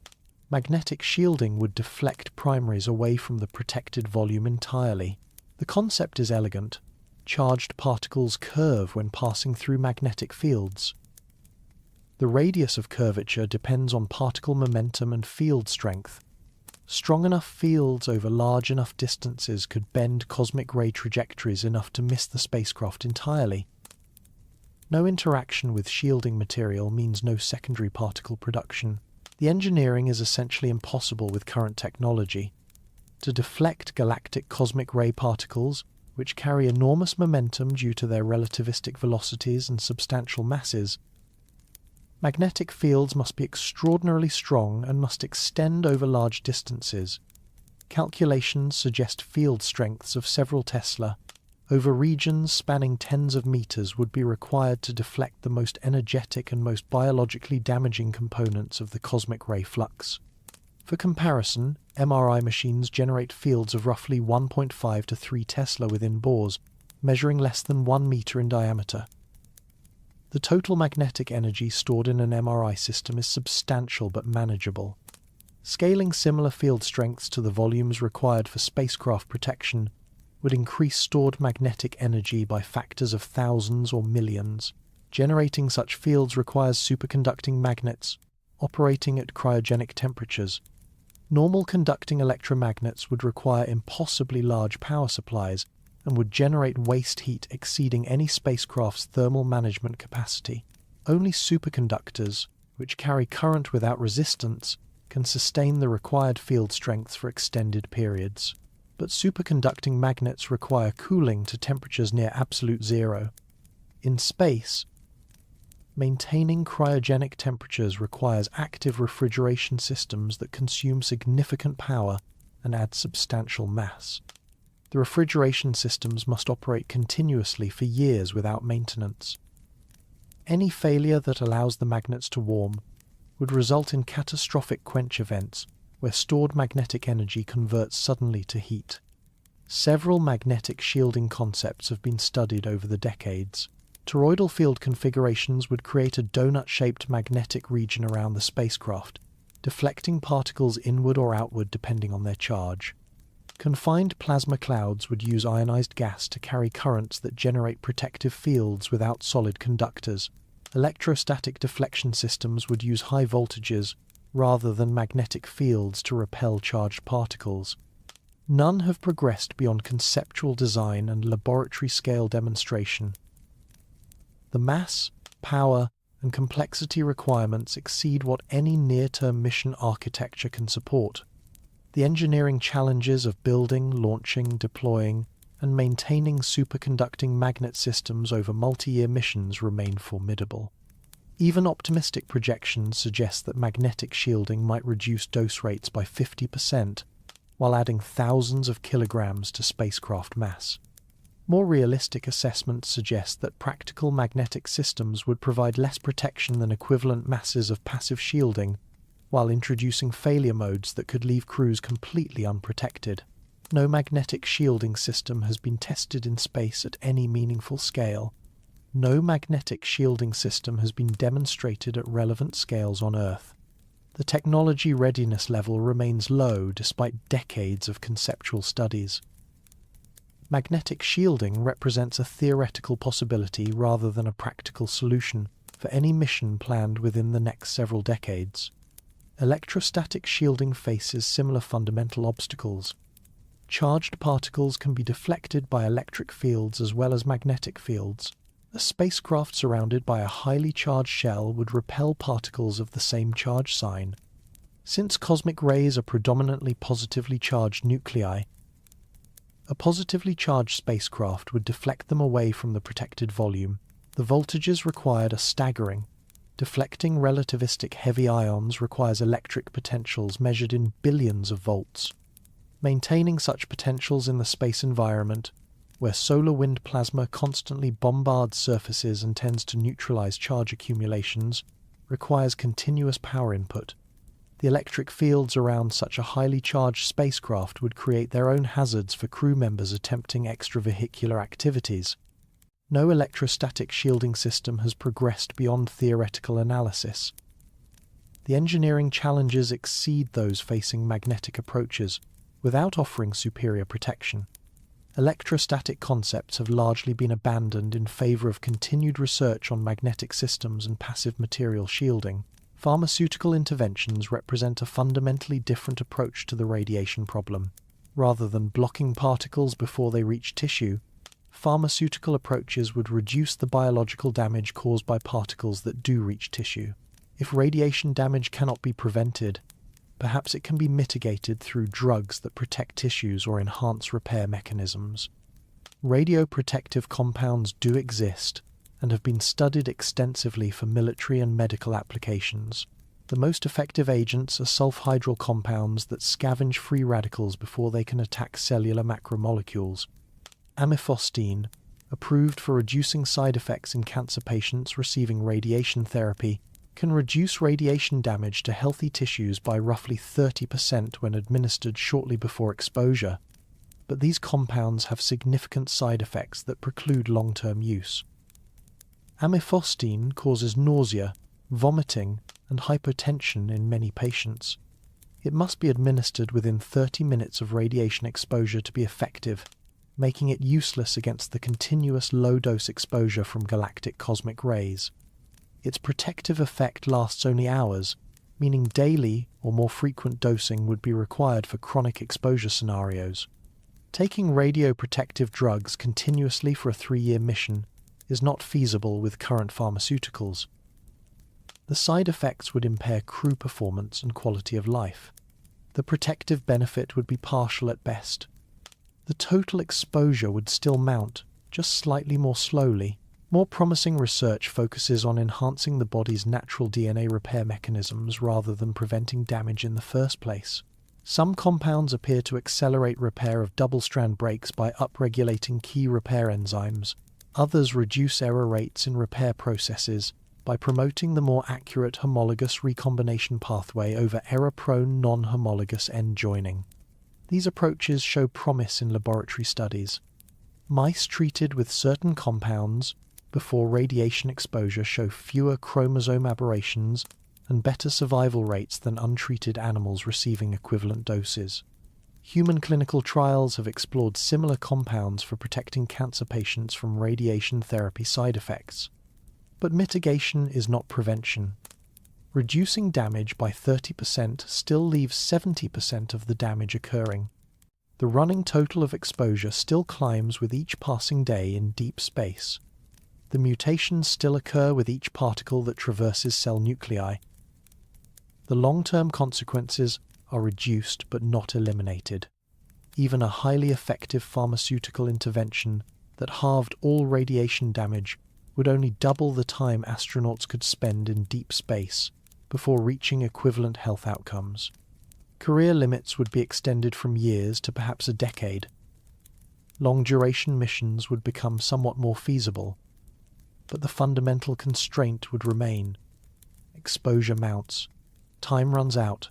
magnetic shielding would deflect primaries away from the protected volume entirely. The concept is elegant. Charged particles curve when passing through magnetic fields. The radius of curvature depends on particle momentum and field strength. Strong enough fields over large enough distances could bend cosmic ray trajectories enough to miss the spacecraft entirely. No interaction with shielding material means no secondary particle production. The engineering is essentially impossible with current technology. To deflect galactic cosmic ray particles, which carry enormous momentum due to their relativistic velocities and substantial masses, magnetic fields must be extraordinarily strong and must extend over large distances. Calculations suggest field strengths of several Tesla. Over regions spanning tens of meters would be required to deflect the most energetic and most biologically damaging components of the cosmic ray flux. For comparison, MRI machines generate fields of roughly 1.5 to 3 Tesla within bores, measuring less than 1 meter in diameter. The total magnetic energy stored in an MRI system is substantial but manageable. Scaling similar field strengths to the volumes required for spacecraft protection would increase stored magnetic energy by factors of thousands or millions. Generating such fields requires superconducting magnets, operating at cryogenic temperatures. Normal conducting electromagnets would require impossibly large power supplies and would generate waste heat exceeding any spacecraft's thermal management capacity. Only superconductors, which carry current without resistance, can sustain the required field strengths for extended periods. But superconducting magnets require cooling to temperatures near absolute zero. In space, maintaining cryogenic temperatures requires active refrigeration systems that consume significant power and add substantial mass. The refrigeration systems must operate continuously for years without maintenance. Any failure that allows the magnets to warm would result in catastrophic quench events where stored magnetic energy converts suddenly to heat. Several magnetic shielding concepts have been studied over the decades. Toroidal field configurations would create a donut-shaped magnetic region around the spacecraft, deflecting particles inward or outward depending on their charge. Confined plasma clouds would use ionized gas to carry currents that generate protective fields without solid conductors. Electrostatic deflection systems would use high voltages rather than magnetic fields to repel charged particles. None have progressed beyond conceptual design and laboratory-scale demonstration. The mass, power, and complexity requirements exceed what any near-term mission architecture can support. The engineering challenges of building, launching, deploying, and maintaining superconducting magnet systems over multi-year missions remain formidable. Even optimistic projections suggest that magnetic shielding might reduce dose rates by 50%, while adding thousands of kilograms to spacecraft mass. More realistic assessments suggest that practical magnetic systems would provide less protection than equivalent masses of passive shielding, while introducing failure modes that could leave crews completely unprotected. No magnetic shielding system has been tested in space at any meaningful scale. No magnetic shielding system has been demonstrated at relevant scales on Earth. The technology readiness level remains low despite decades of conceptual studies. Magnetic shielding represents a theoretical possibility rather than a practical solution for any mission planned within the next several decades. Electrostatic shielding faces similar fundamental obstacles. Charged particles can be deflected by electric fields as well as magnetic fields. A spacecraft surrounded by a highly charged shell would repel particles of the same charge sign. Since cosmic rays are predominantly positively charged nuclei, a positively charged spacecraft would deflect them away from the protected volume. The voltages required are staggering. Deflecting relativistic heavy ions requires electric potentials measured in billions of volts. Maintaining such potentials in the space environment, where solar wind plasma constantly bombards surfaces and tends to neutralize charge accumulations, requires continuous power input. The electric fields around such a highly charged spacecraft would create their own hazards for crew members attempting extravehicular activities. No electrostatic shielding system has progressed beyond theoretical analysis. The engineering challenges exceed those facing magnetic approaches without offering superior protection. Electrostatic concepts have largely been abandoned in favor of continued research on magnetic systems and passive material shielding. Pharmaceutical interventions represent a fundamentally different approach to the radiation problem. Rather than blocking particles before they reach tissue, pharmaceutical approaches would reduce the biological damage caused by particles that do reach tissue. If radiation damage cannot be prevented, perhaps it can be mitigated through drugs that protect tissues or enhance repair mechanisms. Radioprotective compounds do exist and have been studied extensively for military and medical applications. The most effective agents are sulfhydryl compounds that scavenge free radicals before they can attack cellular macromolecules. Amifostine, approved for reducing side effects in cancer patients receiving radiation therapy, can reduce radiation damage to healthy tissues by roughly 30% when administered shortly before exposure, but these compounds have significant side effects that preclude long-term use. Amifostine causes nausea, vomiting, and hypotension in many patients. It must be administered within 30 minutes of radiation exposure to be effective, making it useless against the continuous low-dose exposure from galactic cosmic rays. Its protective effect lasts only hours, meaning daily or more frequent dosing would be required for chronic exposure scenarios. Taking radioprotective drugs continuously for a 3-year mission is not feasible with current pharmaceuticals. The side effects would impair crew performance and quality of life. The protective benefit would be partial at best. The total exposure would still mount, just slightly more slowly. More promising research focuses on enhancing the body's natural DNA repair mechanisms rather than preventing damage in the first place. Some compounds appear to accelerate repair of double-strand breaks by upregulating key repair enzymes. Others reduce error rates in repair processes by promoting the more accurate homologous recombination pathway over error-prone non-homologous end joining. These approaches show promise in laboratory studies. Mice treated with certain compounds before radiation exposure show fewer chromosome aberrations and better survival rates than untreated animals receiving equivalent doses. Human clinical trials have explored similar compounds for protecting cancer patients from radiation therapy side effects. But mitigation is not prevention. Reducing damage by 30% still leaves 70% of the damage occurring. The running total of exposure still climbs with each passing day in deep space. The mutations still occur with each particle that traverses cell nuclei. The long-term consequences are reduced but not eliminated. Even a highly effective pharmaceutical intervention that halved all radiation damage would only double the time astronauts could spend in deep space before reaching equivalent health outcomes. Career limits would be extended from years to perhaps a decade. Long-duration missions would become somewhat more feasible, but the fundamental constraint would remain. Exposure mounts. Time runs out.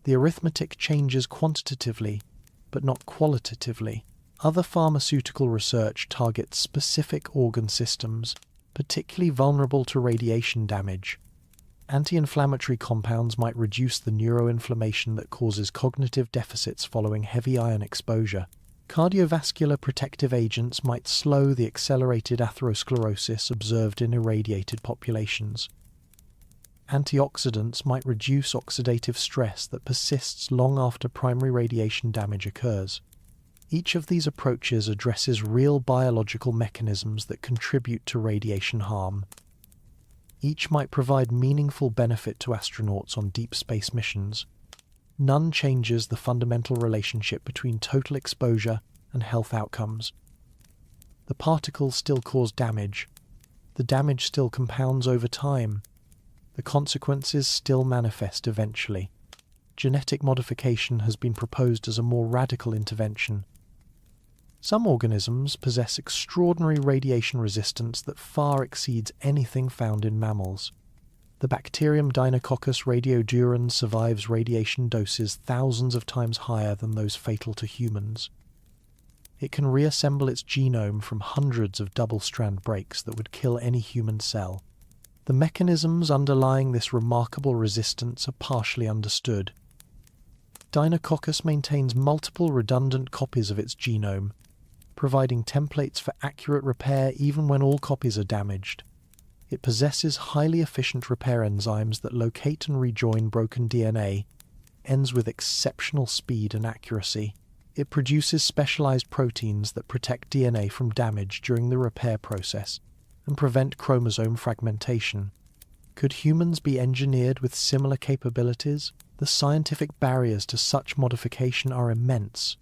The arithmetic changes quantitatively, but not qualitatively. Other pharmaceutical research targets specific organ systems, particularly vulnerable to radiation damage. Anti-inflammatory compounds might reduce the neuroinflammation that causes cognitive deficits following heavy ion exposure. Cardiovascular protective agents might slow the accelerated atherosclerosis observed in irradiated populations. Antioxidants might reduce oxidative stress that persists long after primary radiation damage occurs. Each of these approaches addresses real biological mechanisms that contribute to radiation harm. Each might provide meaningful benefit to astronauts on deep space missions. None changes the fundamental relationship between total exposure and health outcomes. The particles still cause damage. The damage still compounds over time. The consequences still manifest eventually. Genetic modification has been proposed as a more radical intervention. Some organisms possess extraordinary radiation resistance that far exceeds anything found in mammals. The bacterium Deinococcus radiodurans survives radiation doses thousands of times higher than those fatal to humans. It can reassemble its genome from hundreds of double-strand breaks that would kill any human cell. The mechanisms underlying this remarkable resistance are partially understood. Deinococcus maintains multiple redundant copies of its genome, providing templates for accurate repair even when all copies are damaged. It possesses highly efficient repair enzymes that locate and rejoin broken DNA, ends with exceptional speed and accuracy. It produces specialized proteins that protect DNA from damage during the repair process and prevent chromosome fragmentation. Could humans be engineered with similar capabilities? The scientific barriers to such modification are immense.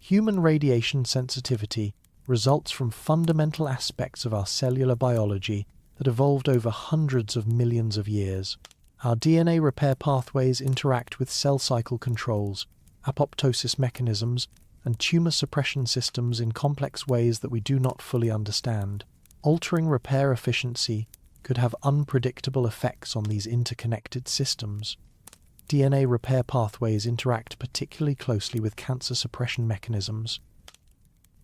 Human radiation sensitivity results from fundamental aspects of our cellular biology that evolved over hundreds of millions of years. Our DNA repair pathways interact with cell cycle controls, apoptosis mechanisms, and tumor suppression systems in complex ways that we do not fully understand. Altering repair efficiency could have unpredictable effects on these interconnected systems. DNA repair pathways interact particularly closely with cancer suppression mechanisms.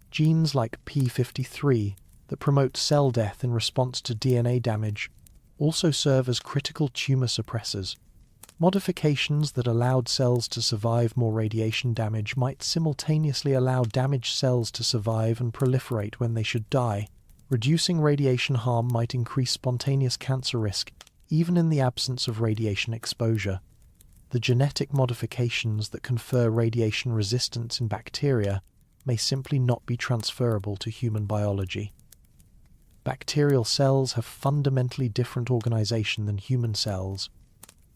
Genes like p53 that promote cell death in response to DNA damage also serve as critical tumor suppressors. Modifications that allowed cells to survive more radiation damage might simultaneously allow damaged cells to survive and proliferate when they should die. Reducing radiation harm might increase spontaneous cancer risk, even in the absence of radiation exposure. The genetic modifications that confer radiation resistance in bacteria may simply not be transferable to human biology. Bacterial cells have fundamentally different organization than human cells.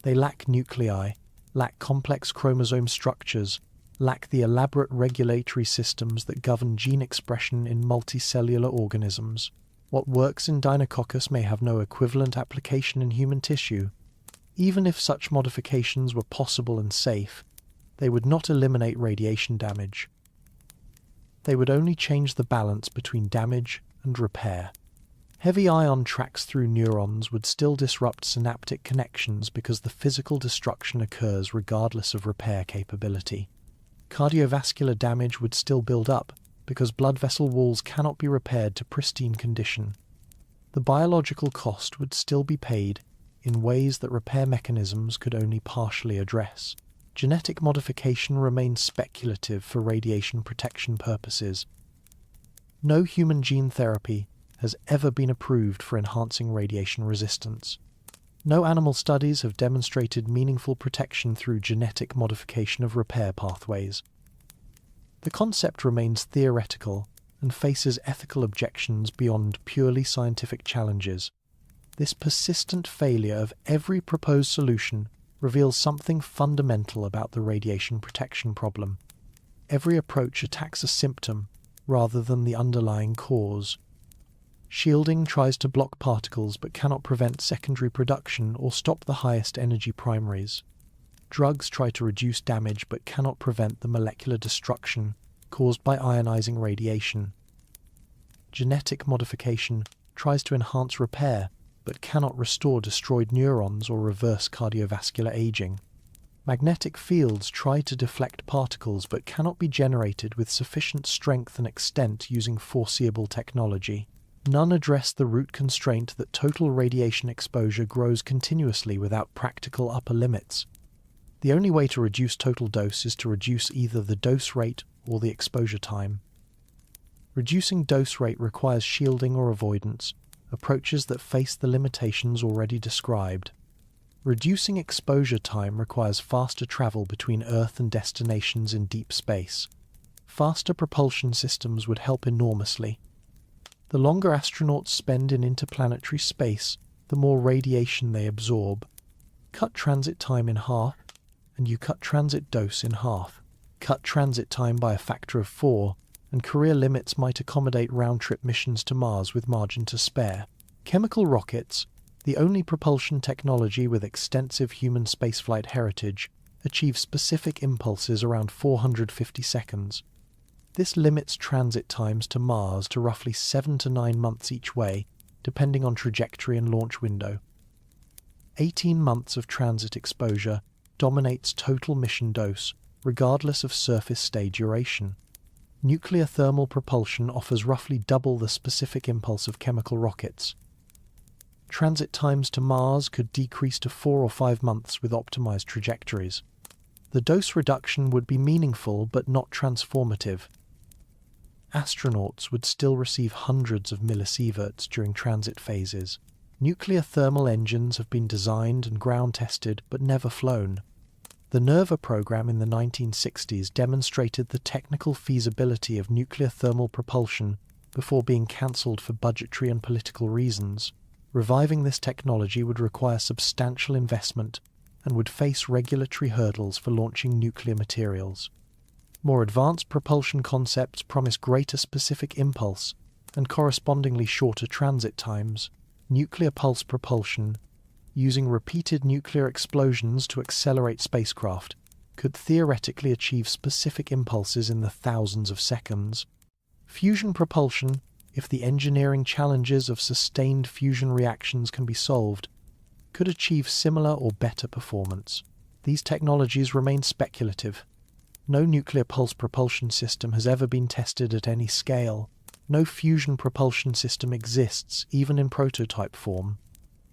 They lack nuclei, lack complex chromosome structures, lack the elaborate regulatory systems that govern gene expression in multicellular organisms. What works in Deinococcus may have no equivalent application in human tissue. Even if such modifications were possible and safe, they would not eliminate radiation damage. They would only change the balance between damage and repair. Heavy ion tracks through neurons would still disrupt synaptic connections because the physical destruction occurs regardless of repair capability. Cardiovascular damage would still build up because blood vessel walls cannot be repaired to pristine condition. The biological cost would still be paid in ways that repair mechanisms could only partially address. Genetic modification remains speculative for radiation protection purposes. No human gene therapy has ever been approved for enhancing radiation resistance. No animal studies have demonstrated meaningful protection through genetic modification of repair pathways. The concept remains theoretical and faces ethical objections beyond purely scientific challenges. This persistent failure of every proposed solution reveals something fundamental about the radiation protection problem. Every approach attacks a symptom rather than the underlying cause. Shielding tries to block particles but cannot prevent secondary production or stop the highest energy primaries. Drugs try to reduce damage but cannot prevent the molecular destruction caused by ionizing radiation. Genetic modification tries to enhance repair but cannot restore destroyed neurons or reverse cardiovascular aging. Magnetic fields try to deflect particles but cannot be generated with sufficient strength and extent using foreseeable technology. None address the root constraint that total radiation exposure grows continuously without practical upper limits. The only way to reduce total dose is to reduce either the dose rate or the exposure time. Reducing dose rate requires shielding or avoidance, approaches that face the limitations already described. Reducing exposure time requires faster travel between Earth and destinations in deep space. Faster propulsion systems would help enormously. The longer astronauts spend in interplanetary space, the more radiation they absorb. Cut transit time in half, and you cut transit dose in half. Cut transit time by a factor of 4, and career limits might accommodate round-trip missions to Mars with margin to spare. Chemical rockets, the only propulsion technology with extensive human spaceflight heritage, achieve specific impulses around 450 seconds. This limits transit times to Mars to roughly 7 to 9 months each way, depending on trajectory and launch window. 18 months of transit exposure dominates total mission dose, regardless of surface stay duration. nuclear thermal propulsion offers roughly double the specific impulse of chemical rockets. Transit times to Mars could decrease to 4 or 5 months with optimized trajectories. The dose reduction would be meaningful but not transformative. Astronauts would still receive hundreds of millisieverts during transit phases. Nuclear thermal engines have been designed and ground-tested but never flown. The NERVA program in the 1960s demonstrated the technical feasibility of nuclear thermal propulsion before being cancelled for budgetary and political reasons. Reviving this technology would require substantial investment and would face regulatory hurdles for launching nuclear materials. More advanced propulsion concepts promise greater specific impulse and correspondingly shorter transit times. Nuclear pulse propulsion, using repeated nuclear explosions to accelerate spacecraft, could theoretically achieve specific impulses in the thousands of seconds. Fusion propulsion, if the engineering challenges of sustained fusion reactions can be solved, could achieve similar or better performance. These technologies remain speculative. No nuclear pulse propulsion system has ever been tested at any scale. No fusion propulsion system exists, even in prototype form.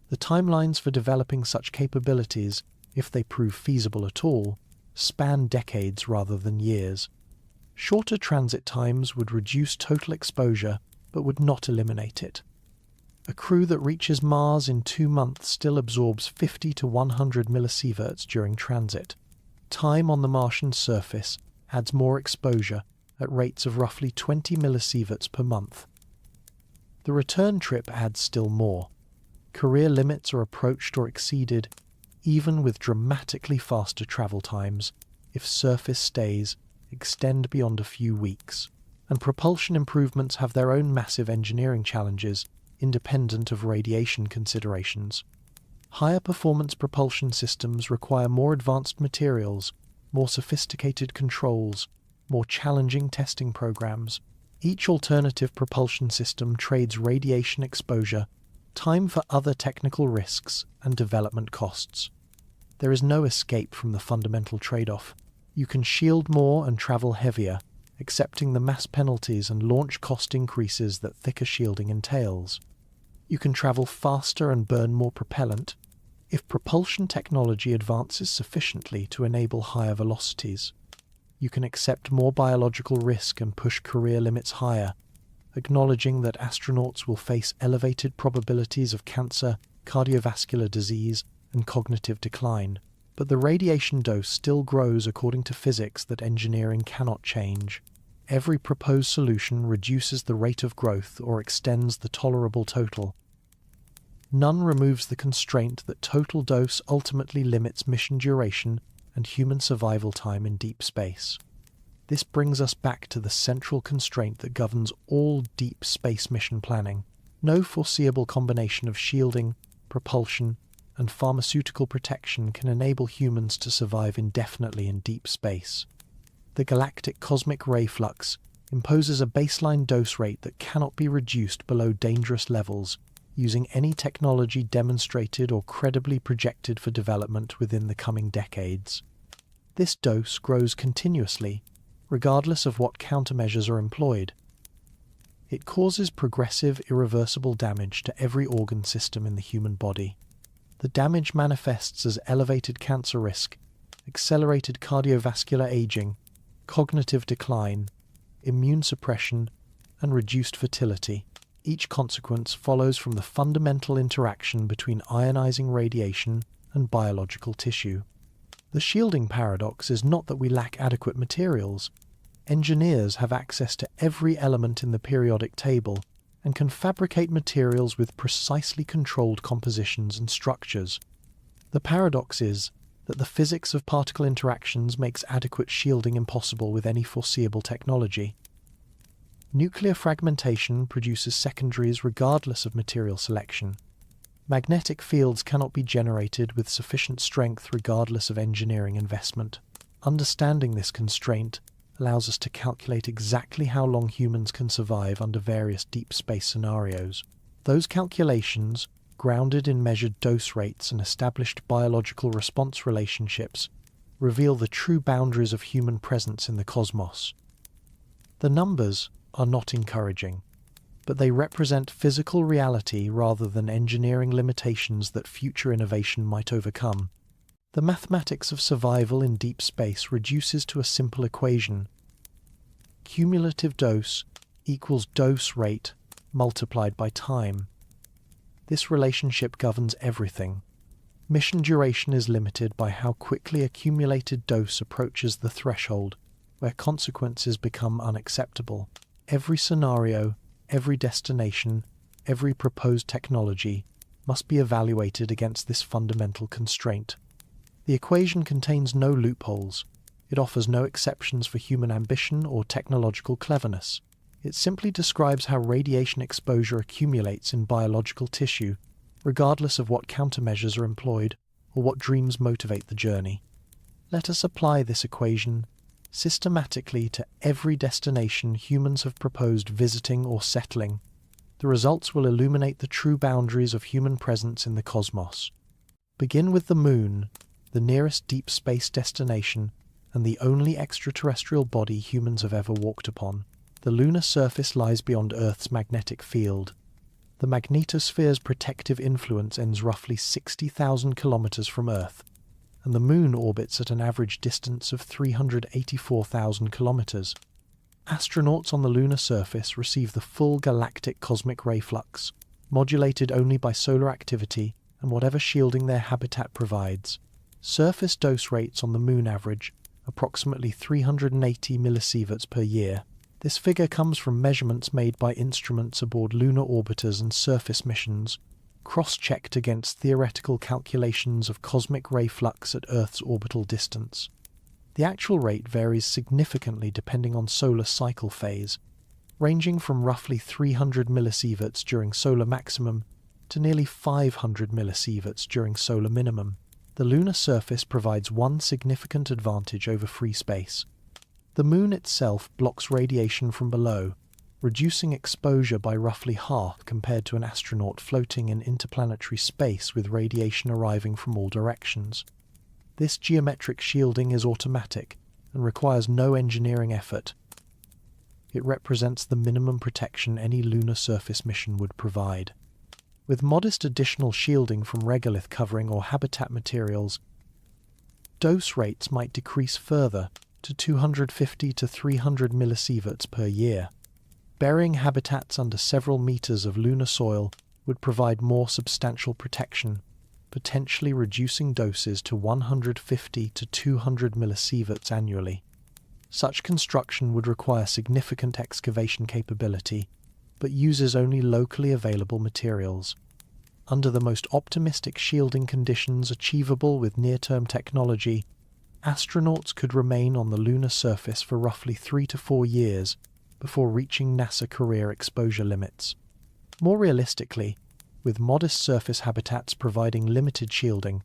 The timelines for developing such capabilities, if they prove feasible at all, span decades rather than years. Shorter transit times would reduce total exposure, but would not eliminate it. A crew that reaches Mars in 2 months still absorbs 50 to 100 millisieverts during transit. Time on the Martian surface adds more exposure at rates of roughly 20 millisieverts per month. The return trip adds still more. Career limits are approached or exceeded, even with dramatically faster travel times, if surface stays extend beyond a few weeks. And propulsion improvements have their own massive engineering challenges, independent of radiation considerations. Higher performance propulsion systems require more advanced materials, more sophisticated controls, more challenging testing programs. Each alternative propulsion system trades radiation exposure, time for other technical risks, and development costs. There is no escape from the fundamental trade-off. You can shield more and travel heavier, accepting the mass penalties and launch cost increases that thicker shielding entails. You can travel faster and burn more propellant, if propulsion technology advances sufficiently to enable higher velocities. You can accept more biological risk and push career limits higher, acknowledging that astronauts will face elevated probabilities of cancer, cardiovascular disease, and cognitive decline. But the radiation dose still grows according to physics that engineering cannot change. Every proposed solution reduces the rate of growth or extends the tolerable total. None removes the constraint that total dose ultimately limits mission duration and human survival time in deep space. This brings us back to the central constraint that governs all deep space mission planning. No foreseeable combination of shielding, propulsion, and pharmaceutical protection can enable humans to survive indefinitely in deep space. The galactic cosmic ray flux imposes a baseline dose rate that cannot be reduced below dangerous levels using any technology demonstrated or credibly projected for development within the coming decades. This dose grows continuously, regardless of what countermeasures are employed. It causes progressive, irreversible damage to every organ system in the human body. The damage manifests as elevated cancer risk, accelerated cardiovascular aging, cognitive decline, immune suppression, and reduced fertility. Each consequence follows from the fundamental interaction between ionizing radiation and biological tissue. The shielding paradox is not that we lack adequate materials. Engineers have access to every element in the periodic table and can fabricate materials with precisely controlled compositions and structures. The paradox is that the physics of particle interactions makes adequate shielding impossible with any foreseeable technology. Nuclear fragmentation produces secondaries regardless of material selection. Magnetic fields cannot be generated with sufficient strength regardless of engineering investment. Understanding this constraint allows us to calculate exactly how long humans can survive under various deep space scenarios. Those calculations, grounded in measured dose rates and established biological response relationships, reveal the true boundaries of human presence in the cosmos. The numbers are not encouraging, but they represent physical reality rather than engineering limitations that future innovation might overcome. The mathematics of survival in deep space reduces to a simple equation. Cumulative dose equals dose rate multiplied by time. This relationship governs everything. Mission duration is limited by how quickly accumulated dose approaches the threshold, where consequences become unacceptable. Every scenario, every destination, every proposed technology must be evaluated against this fundamental constraint. The equation contains no loopholes. It offers no exceptions for human ambition or technological cleverness. It simply describes how radiation exposure accumulates in biological tissue, regardless of what countermeasures are employed or what dreams motivate the journey. Let us apply this equation systematically to every destination humans have proposed visiting or settling. The results will illuminate the true boundaries of human presence in the cosmos. Begin with the Moon, the nearest deep space destination and the only extraterrestrial body humans have ever walked upon. The lunar surface lies beyond Earth's magnetic field. The magnetosphere's protective influence ends roughly 60,000 kilometers from Earth, and the Moon orbits at an average distance of 384,000 kilometers. Astronauts on the lunar surface receive the full galactic cosmic ray flux, modulated only by solar activity and whatever shielding their habitat provides. Surface dose rates on the Moon average approximately 380 millisieverts per year. This figure comes from measurements made by instruments aboard lunar orbiters and surface missions, cross-checked against theoretical calculations of cosmic ray flux at Earth's orbital distance. The actual rate varies significantly depending on solar cycle phase, ranging from roughly 300 millisieverts during solar maximum to nearly 500 millisieverts during solar minimum. The lunar surface provides one significant advantage over free space. The Moon itself blocks radiation from below, reducing exposure by roughly half compared to an astronaut floating in interplanetary space with radiation arriving from all directions. This geometric shielding is automatic and requires no engineering effort. It represents the minimum protection any lunar surface mission would provide. With modest additional shielding from regolith covering or habitat materials, dose rates might decrease further to 250 to 300 millisieverts per year. Burying habitats under several meters of lunar soil would provide more substantial protection, potentially reducing doses to 150 to 200 millisieverts annually. Such construction would require significant excavation capability, but uses only locally available materials. Under the most optimistic shielding conditions achievable with near-term technology, astronauts could remain on the lunar surface for roughly 3 to 4 years before reaching NASA career exposure limits. More realistically, with modest surface habitats providing limited shielding,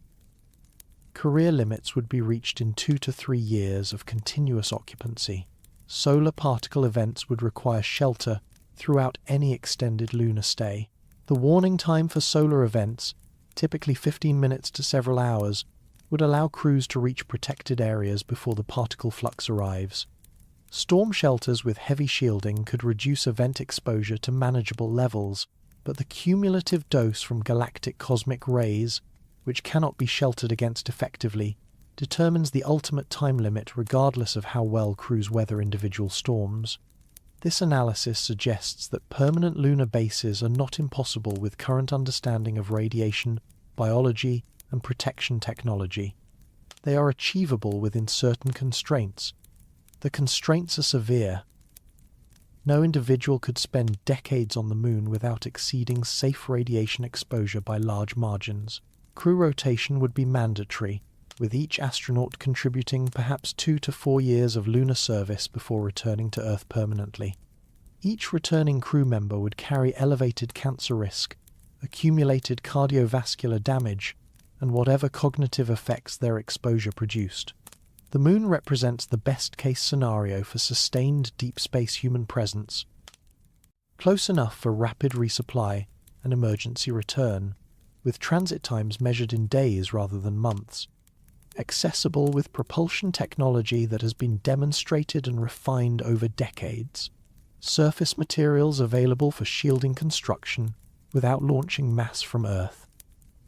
career limits would be reached in 2 to 3 years of continuous occupancy. Solar particle events would require shelter throughout any extended lunar stay. The warning time for solar events, typically 15 minutes to several hours, would allow crews to reach protected areas before the particle flux arrives. Storm shelters with heavy shielding could reduce event exposure to manageable levels, but the cumulative dose from galactic cosmic rays, which cannot be sheltered against effectively, determines the ultimate time limit regardless of how well crews weather individual storms. This analysis suggests that permanent lunar bases are not impossible with current understanding of radiation, biology, and protection technology. They are achievable within certain constraints. The constraints are severe. No individual could spend decades on the Moon without exceeding safe radiation exposure by large margins. Crew rotation would be mandatory, with each astronaut contributing perhaps 2 to 4 years of lunar service before returning to Earth permanently. Each returning crew member would carry elevated cancer risk, accumulated cardiovascular damage, and whatever cognitive effects their exposure produced. The Moon represents the best-case scenario for sustained deep space human presence, close enough for rapid resupply and emergency return, with transit times measured in days rather than months. accessible with propulsion technology that has been demonstrated and refined over decades. Surface materials available for shielding construction without launching mass from Earth.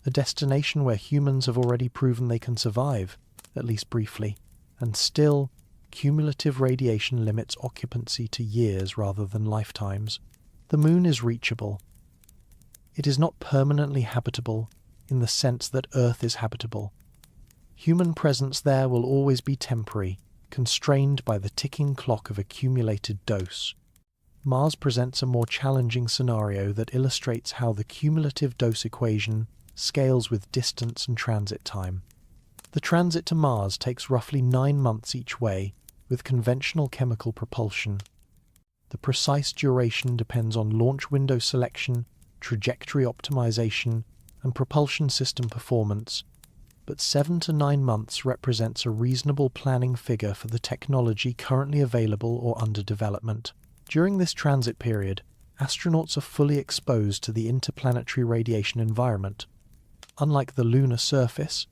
A destination where humans have already proven they can survive, at least briefly, and still, cumulative radiation limits occupancy to years rather than lifetimes. The Moon is reachable. It is not permanently habitable in the sense that Earth is habitable. Human presence there will always be temporary, constrained by the ticking clock of accumulated dose. Mars presents a more challenging scenario that illustrates how the cumulative dose equation scales with distance and transit time. The transit to Mars takes roughly 9 months each way, with conventional chemical propulsion. The precise duration depends on launch window selection, trajectory optimization, and propulsion system performance, but 7 to 9 months represents a reasonable planning figure for the technology currently available or under development. During this transit period, astronauts are fully exposed to the interplanetary radiation environment. Unlike the lunar surface,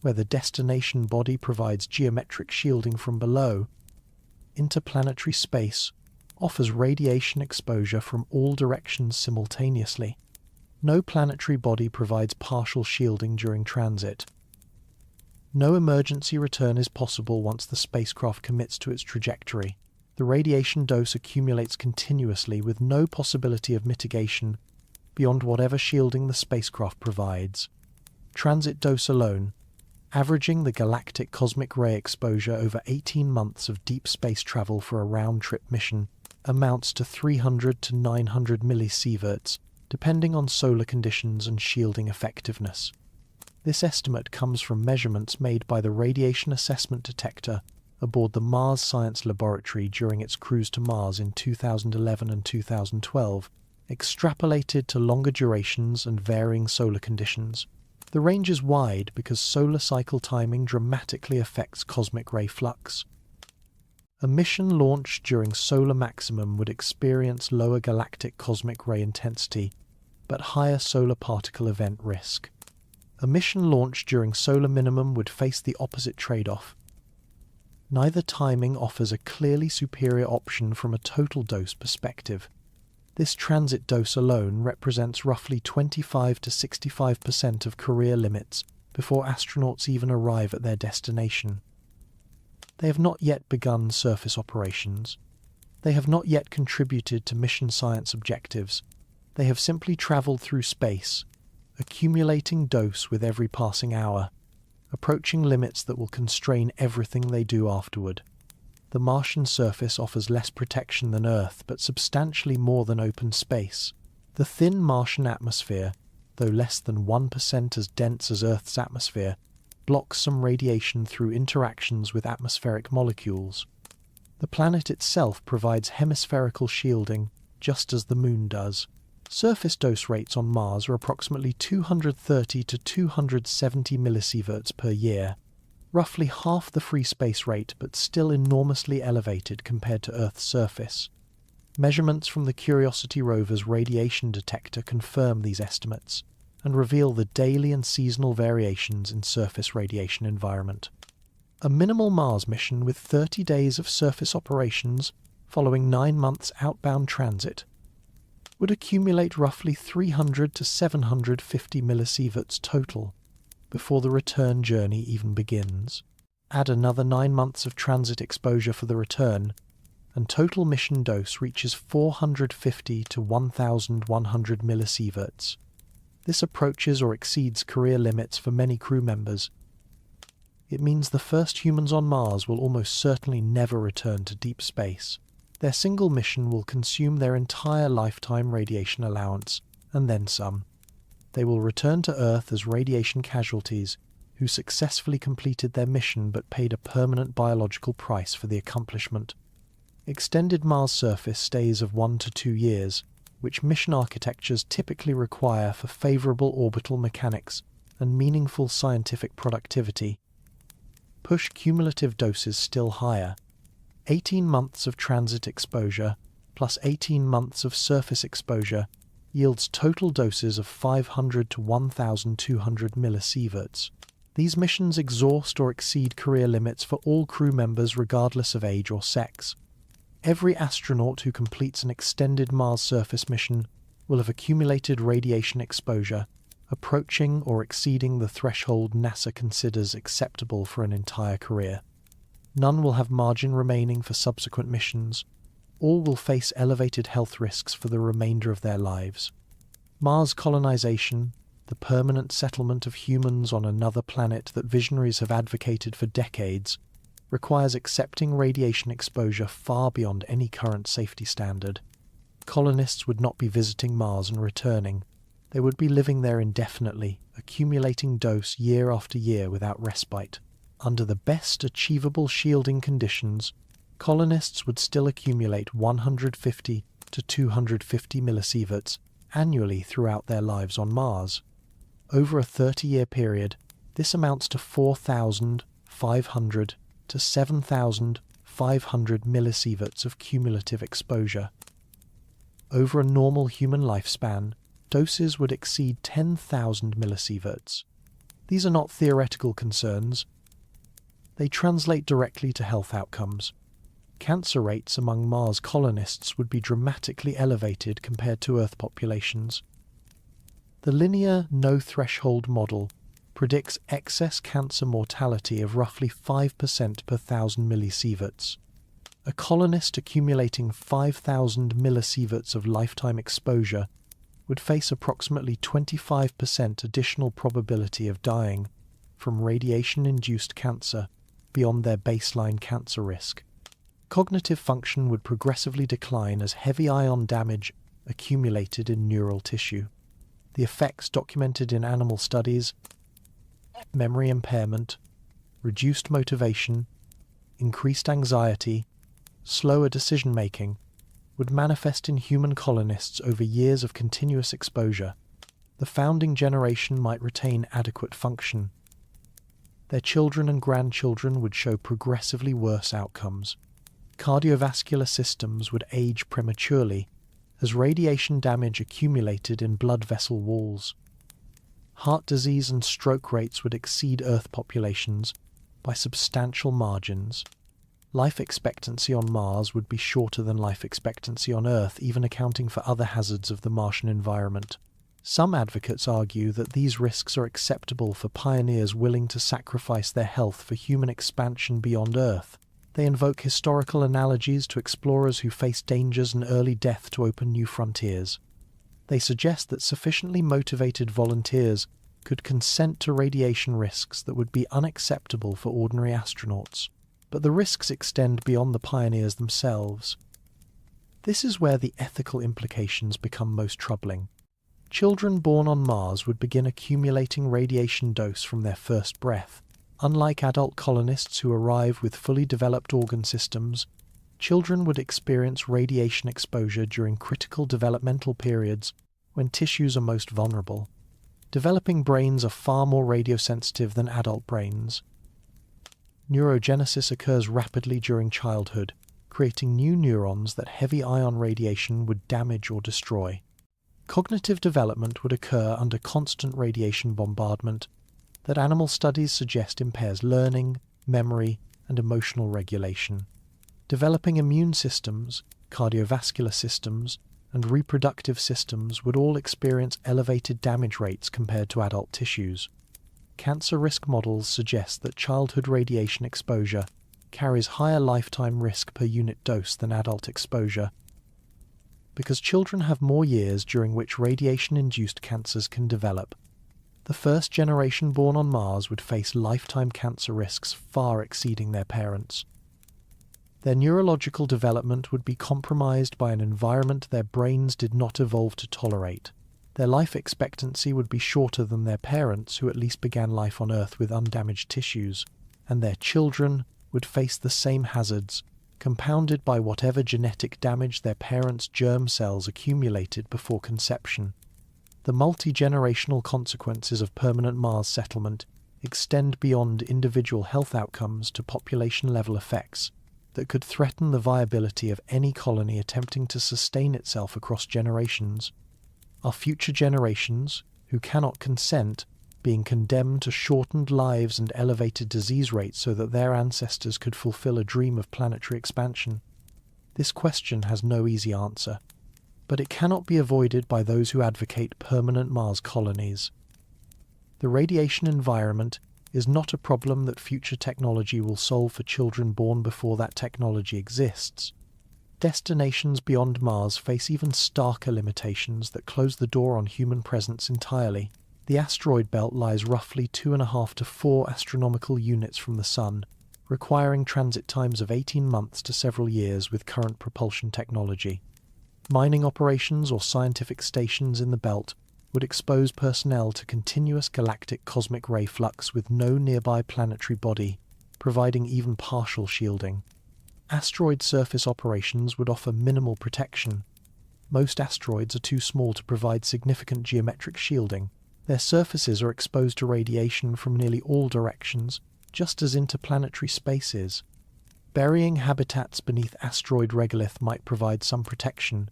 where the destination body provides geometric shielding from below, interplanetary space offers radiation exposure from all directions simultaneously. No planetary body provides partial shielding during transit. No emergency return is possible once the spacecraft commits to its trajectory. The radiation dose accumulates continuously with no possibility of mitigation beyond whatever shielding the spacecraft provides. Transit dose alone, averaging the galactic cosmic ray exposure over 18 months of deep space travel for a round-trip mission, amounts to 300 to 900 millisieverts, depending on solar conditions and shielding effectiveness. This estimate comes from measurements made by the Radiation Assessment Detector aboard the Mars Science Laboratory during its cruise to Mars in 2011 and 2012, extrapolated to longer durations and varying solar conditions. The range is wide because solar cycle timing dramatically affects cosmic ray flux. A mission launched during solar maximum would experience lower galactic cosmic ray intensity, but higher solar particle event risk. A mission launched during solar minimum would face the opposite trade-off. Neither timing offers a clearly superior option from a total dose perspective. This transit dose alone represents roughly 25 to 65% of career limits before astronauts even arrive at their destination. They have not yet begun surface operations. They have not yet contributed to mission science objectives. They have simply traveled through space, accumulating dose with every passing hour, approaching limits that will constrain everything they do afterward. The Martian surface offers less protection than Earth, but substantially more than open space. The thin Martian atmosphere, though less than 1% as dense as Earth's atmosphere, blocks some radiation through interactions with atmospheric molecules. The planet itself provides hemispherical shielding, just as the Moon does. Surface dose rates on Mars are approximately 230 to 270 millisieverts per year, roughly half the free space rate but still enormously elevated compared to Earth's surface. Measurements from the Curiosity rover's radiation detector confirm these estimates and reveal the daily and seasonal variations in surface radiation environment. A minimal Mars mission with 30 days of surface operations following 9 months outbound transit would accumulate roughly 300 to 750 millisieverts total before the return journey even begins. Add another 9 months of transit exposure for the return, and total mission dose reaches 450 to 1,100 millisieverts. This approaches or exceeds career limits for many crew members. It means the first humans on Mars will almost certainly never return to deep space. Their single mission will consume their entire lifetime radiation allowance, and then some. They will return to Earth as radiation casualties who successfully completed their mission but paid a permanent biological price for the accomplishment. Extended Mars surface stays of 1 to 2 years, which mission architectures typically require for favorable orbital mechanics and meaningful scientific productivity, push cumulative doses still higher. 18 months of transit exposure plus 18 months of surface exposure yields total doses of 500 to 1,200 millisieverts. These missions exhaust or exceed career limits for all crew members regardless of age or sex. Every astronaut who completes an extended Mars surface mission will have accumulated radiation exposure, approaching or exceeding the threshold NASA considers acceptable for an entire career. None will have margin remaining for subsequent missions. All will face elevated health risks for the remainder of their lives. Mars colonization, the permanent settlement of humans on another planet that visionaries have advocated for decades, requires accepting radiation exposure far beyond any current safety standard. Colonists would not be visiting Mars and returning. They would be living there indefinitely, accumulating dose year after year without respite. Under the best achievable shielding conditions, colonists would still accumulate 150 to 250 millisieverts annually throughout their lives on Mars. Over a 30-year period, this amounts to 4,500 to 7,500 millisieverts of cumulative exposure. Over a normal human lifespan, doses would exceed 10,000 millisieverts. These are not theoretical concerns. They translate directly to health outcomes. Cancer rates among Mars colonists would be dramatically elevated compared to Earth populations. The linear no-threshold model predicts excess cancer mortality of roughly 5% per 1,000 millisieverts. A colonist accumulating 5,000 millisieverts of lifetime exposure would face approximately 25% additional probability of dying from radiation-induced cancer beyond their baseline cancer risk. Cognitive function would progressively decline as heavy ion damage accumulated in neural tissue. The effects documented in animal studies, memory impairment, reduced motivation, increased anxiety, slower decision-making, would manifest in human colonists over years of continuous exposure. The founding generation might retain adequate function. Their children and grandchildren would show progressively worse outcomes. Cardiovascular systems would age prematurely as radiation damage accumulated in blood vessel walls. Heart disease and stroke rates would exceed Earth populations by substantial margins. Life expectancy on Mars would be shorter than life expectancy on Earth, even accounting for other hazards of the Martian environment. Some advocates argue that these risks are acceptable for pioneers willing to sacrifice their health for human expansion beyond Earth. They invoke historical analogies to explorers who face dangers and early death to open new frontiers. They suggest that sufficiently motivated volunteers could consent to radiation risks that would be unacceptable for ordinary astronauts. But the risks extend beyond the pioneers themselves. This is where the ethical implications become most troubling. Children born on Mars would begin accumulating radiation dose from their first breath. Unlike adult colonists who arrive with fully developed organ systems, children would experience radiation exposure during critical developmental periods when tissues are most vulnerable. Developing brains are far more radiosensitive than adult brains. Neurogenesis occurs rapidly during childhood, creating new neurons that heavy ion radiation would damage or destroy. Cognitive development would occur under constant radiation bombardment that animal studies suggest impairs learning, memory, and emotional regulation. Developing immune systems, cardiovascular systems, and reproductive systems would all experience elevated damage rates compared to adult tissues. Cancer risk models suggest that childhood radiation exposure carries higher lifetime risk per unit dose than adult exposure, because children have more years during which radiation-induced cancers can develop. The first generation born on Mars would face lifetime cancer risks far exceeding their parents. Their neurological development would be compromised by an environment their brains did not evolve to tolerate. Their life expectancy would be shorter than their parents, who at least began life on Earth with undamaged tissues, and their children would face the same hazards, compounded by whatever genetic damage their parents' germ cells accumulated before conception. The multi-generational consequences of permanent Mars settlement extend beyond individual health outcomes to population-level effects that could threaten the viability of any colony attempting to sustain itself across generations. Our future generations, who cannot consent, being condemned to shortened lives and elevated disease rates so that their ancestors could fulfill a dream of planetary expansion? This question has no easy answer, but it cannot be avoided by those who advocate permanent Mars colonies. The radiation environment is not a problem that future technology will solve for children born before that technology exists. Destinations beyond Mars face even starker limitations that close the door on human presence entirely. The asteroid belt lies roughly 2.5 to 4 astronomical units from the Sun, requiring transit times of 18 months to several years with current propulsion technology. Mining operations or scientific stations in the belt would expose personnel to continuous galactic cosmic ray flux with no nearby planetary body, providing even partial shielding. Asteroid surface operations would offer minimal protection. Most asteroids are too small to provide significant geometric shielding. Their surfaces are exposed to radiation from nearly all directions, just as interplanetary space is. Burying habitats beneath asteroid regolith might provide some protection,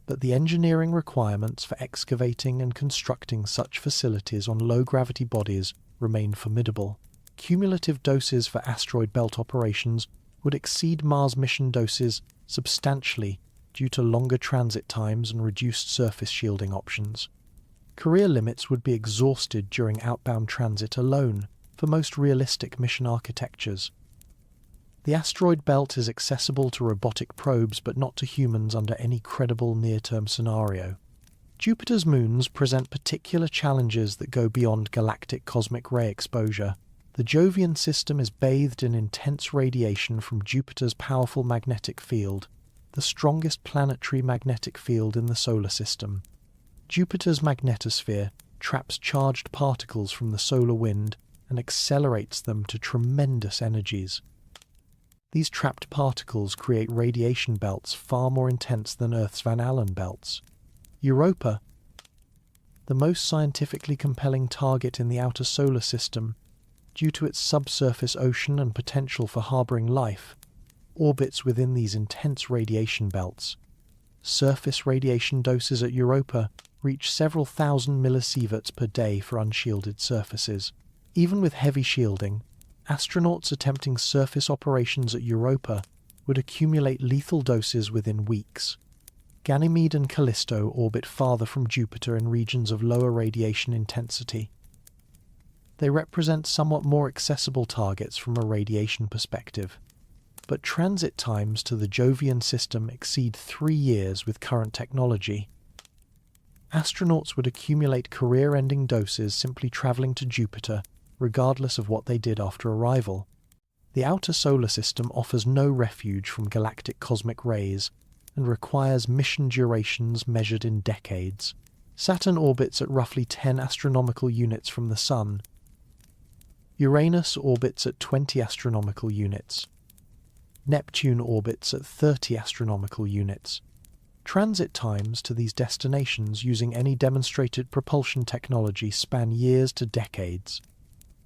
but the engineering requirements for excavating and constructing such facilities on low-gravity bodies remain formidable. Cumulative doses for asteroid belt operations would exceed Mars mission doses substantially due to longer transit times and reduced surface shielding options. Career limits would be exhausted during outbound transit alone for most realistic mission architectures. The asteroid belt is accessible to robotic probes but not to humans under any credible near-term scenario. Jupiter's moons present particular challenges that go beyond galactic cosmic ray exposure. The Jovian system is bathed in intense radiation from Jupiter's powerful magnetic field, the strongest planetary magnetic field in the solar system. Jupiter's magnetosphere traps charged particles from the solar wind and accelerates them to tremendous energies. These trapped particles create radiation belts far more intense than Earth's Van Allen belts. Europa, the most scientifically compelling target in the outer solar system, due to its subsurface ocean and potential for harboring life, orbits within these intense radiation belts. Surface radiation doses at Europa reach several thousand millisieverts per day for unshielded surfaces. Even with heavy shielding, astronauts attempting surface operations at Europa would accumulate lethal doses within weeks. Ganymede and Callisto orbit farther from Jupiter in regions of lower radiation intensity. They represent somewhat more accessible targets from a radiation perspective, but transit times to the Jovian system exceed 3 years with current technology. Astronauts would accumulate career-ending doses simply traveling to Jupiter, regardless of what they did after arrival. The outer solar system offers no refuge from galactic cosmic rays and requires mission durations measured in decades. Saturn orbits at roughly 10 astronomical units from the Sun. Uranus orbits at 20 astronomical units. Neptune orbits at 30 astronomical units. Transit times to these destinations using any demonstrated propulsion technology span years to decades.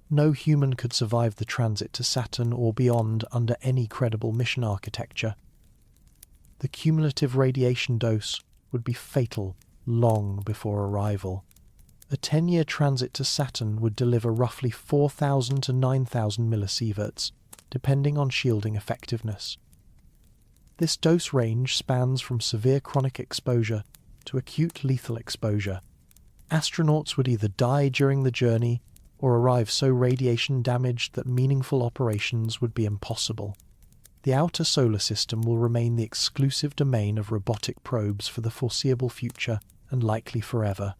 No human could survive the transit to Saturn or beyond under any credible mission architecture. The cumulative radiation dose would be fatal long before arrival. A 10-year transit to Saturn would deliver roughly 4,000 to 9,000 millisieverts, depending on shielding effectiveness. This dose range spans from severe chronic exposure to acute lethal exposure. Astronauts would either die during the journey or arrive so radiation damaged that meaningful operations would be impossible. The outer solar system will remain the exclusive domain of robotic probes for the foreseeable future and likely forever.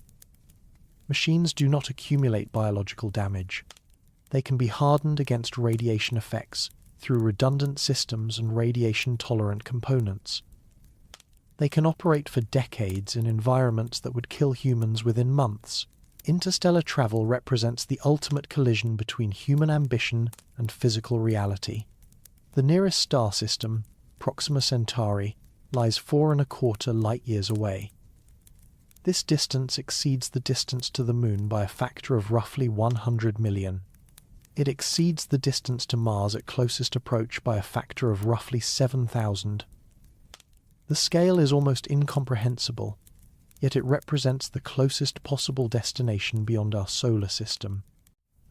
Machines do not accumulate biological damage. They can be hardened against radiation effects through redundant systems and radiation-tolerant components. They can operate for decades in environments that would kill humans within months. Interstellar travel represents the ultimate collision between human ambition and physical reality. The nearest star system, Proxima Centauri, lies 4.25 light-years away. This distance exceeds the distance to the Moon by a factor of roughly 100 million. It exceeds the distance to Mars at closest approach by a factor of roughly 7,000. The scale is almost incomprehensible, yet it represents the closest possible destination beyond our solar system.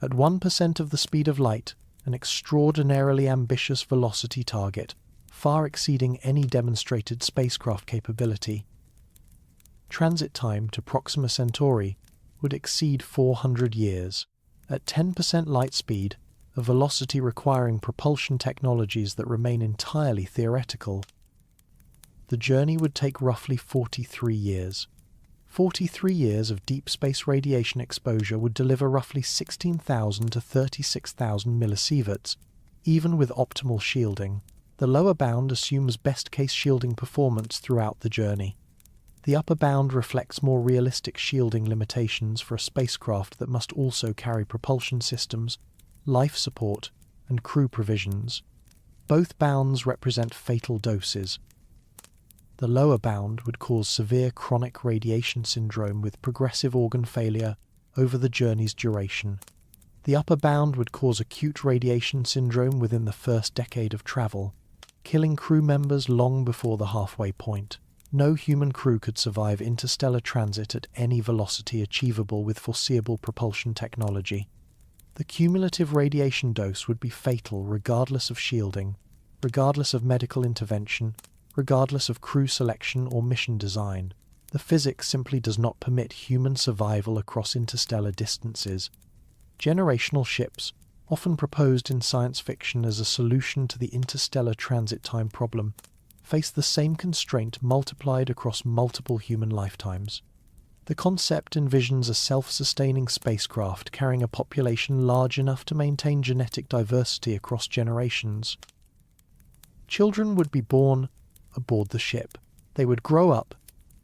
At 1% of the speed of light, an extraordinarily ambitious velocity target, far exceeding any demonstrated spacecraft capability. Transit time to Proxima Centauri would exceed 400 years. At 10% light speed, a velocity requiring propulsion technologies that remain entirely theoretical, the journey would take roughly 43 years. 43 years of deep space radiation exposure would deliver roughly 16,000 to 36,000 millisieverts, even with optimal shielding. The lower bound assumes best-case shielding performance throughout the journey. The upper bound reflects more realistic shielding limitations for a spacecraft that must also carry propulsion systems, life support, and crew provisions. Both bounds represent fatal doses. The lower bound would cause severe chronic radiation syndrome with progressive organ failure over the journey's duration. The upper bound would cause acute radiation syndrome within the first decade of travel, killing crew members long before the halfway point. No human crew could survive interstellar transit at any velocity achievable with foreseeable propulsion technology. The cumulative radiation dose would be fatal regardless of shielding, regardless of medical intervention, regardless of crew selection or mission design. The physics simply does not permit human survival across interstellar distances. Generational ships, often proposed in science fiction as a solution to the interstellar transit time problem, face the same constraint multiplied across multiple human lifetimes. The concept envisions a self-sustaining spacecraft carrying a population large enough to maintain genetic diversity across generations. Children would be born aboard the ship. They would grow up,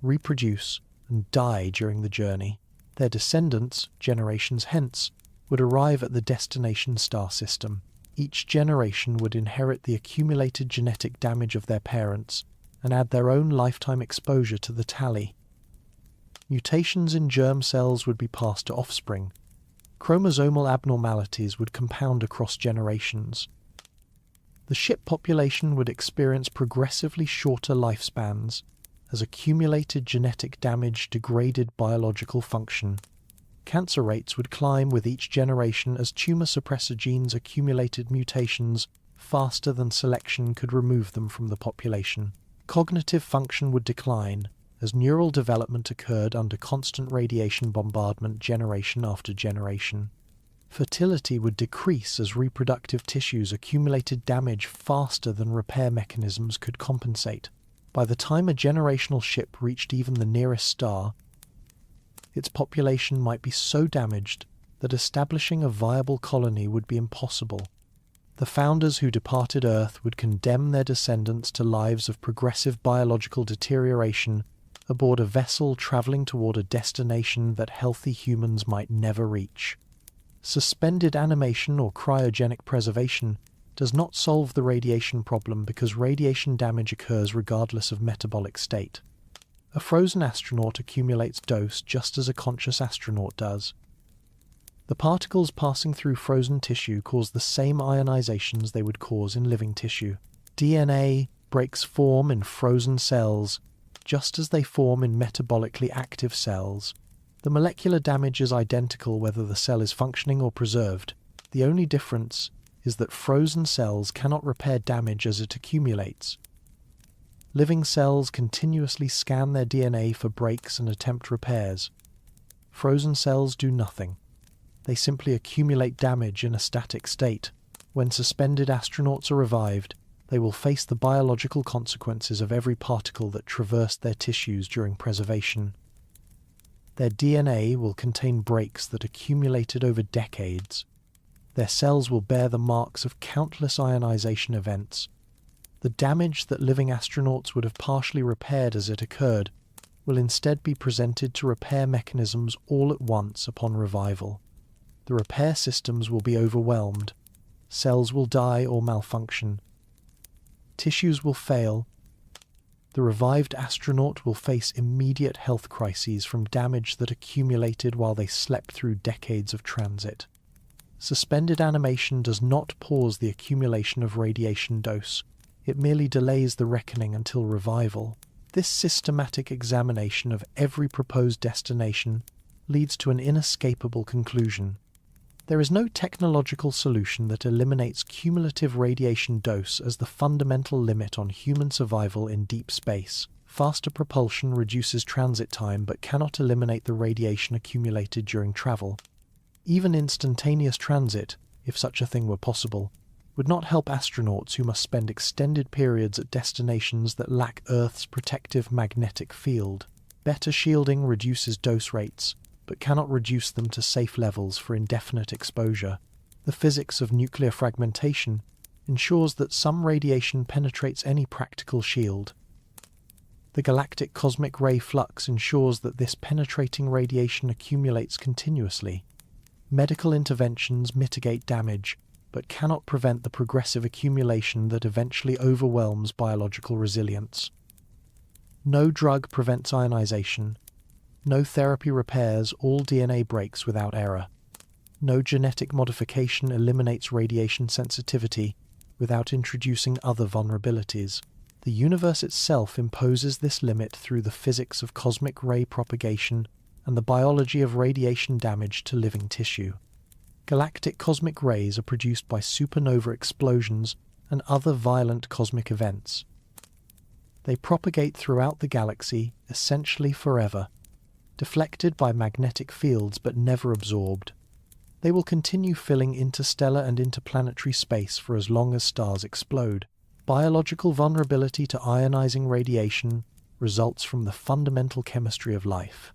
reproduce, and die during the journey. Their descendants, generations hence, would arrive at the destination star system. Each generation would inherit the accumulated genetic damage of their parents and add their own lifetime exposure to the tally. Mutations in germ cells would be passed to offspring. Chromosomal abnormalities would compound across generations. The ship population would experience progressively shorter lifespans as accumulated genetic damage degraded biological function. Cancer rates would climb with each generation as tumor suppressor genes accumulated mutations faster than selection could remove them from the population. Cognitive function would decline as neural development occurred under constant radiation bombardment generation after generation. Fertility would decrease as reproductive tissues accumulated damage faster than repair mechanisms could compensate. By the time a generational ship reached even the nearest star, its population might be so damaged that establishing a viable colony would be impossible. The founders who departed Earth would condemn their descendants to lives of progressive biological deterioration aboard a vessel traveling toward a destination that healthy humans might never reach. Suspended animation or cryogenic preservation does not solve the radiation problem because radiation damage occurs regardless of metabolic state. A frozen astronaut accumulates dose just as a conscious astronaut does. The particles passing through frozen tissue cause the same ionizations they would cause in living tissue. DNA breaks form in frozen cells just as they form in metabolically active cells. The molecular damage is identical whether the cell is functioning or preserved. The only difference is that frozen cells cannot repair damage as it accumulates. Living cells continuously scan their DNA for breaks and attempt repairs. Frozen cells do nothing. They simply accumulate damage in a static state. When suspended astronauts are revived, they will face the biological consequences of every particle that traversed their tissues during preservation. Their DNA will contain breaks that accumulated over decades. Their cells will bear the marks of countless ionization events. The damage that living astronauts would have partially repaired as it occurred will instead be presented to repair mechanisms all at once upon revival. The repair systems will be overwhelmed. Cells will die or malfunction. Tissues will fail. The revived astronaut will face immediate health crises from damage that accumulated while they slept through decades of transit. Suspended animation does not pause the accumulation of radiation dose. It merely delays the reckoning until revival. This systematic examination of every proposed destination leads to an inescapable conclusion. There is no technological solution that eliminates cumulative radiation dose as the fundamental limit on human survival in deep space. Faster propulsion reduces transit time but cannot eliminate the radiation accumulated during travel. Even instantaneous transit, if such a thing were possible, would not help astronauts who must spend extended periods at destinations that lack Earth's protective magnetic field. Better shielding reduces dose rates, but cannot reduce them to safe levels for indefinite exposure. The physics of nuclear fragmentation ensures that some radiation penetrates any practical shield. The galactic cosmic ray flux ensures that this penetrating radiation accumulates continuously. Medical interventions mitigate damage, but cannot prevent the progressive accumulation that eventually overwhelms biological resilience. No drug prevents ionization. No therapy repairs all DNA breaks without error. No genetic modification eliminates radiation sensitivity without introducing other vulnerabilities. The universe itself imposes this limit through the physics of cosmic ray propagation and the biology of radiation damage to living tissue. Galactic cosmic rays are produced by supernova explosions and other violent cosmic events. They propagate throughout the galaxy, essentially forever, deflected by magnetic fields but never absorbed. They will continue filling interstellar and interplanetary space for as long as stars explode. Biological vulnerability to ionizing radiation results from the fundamental chemistry of life.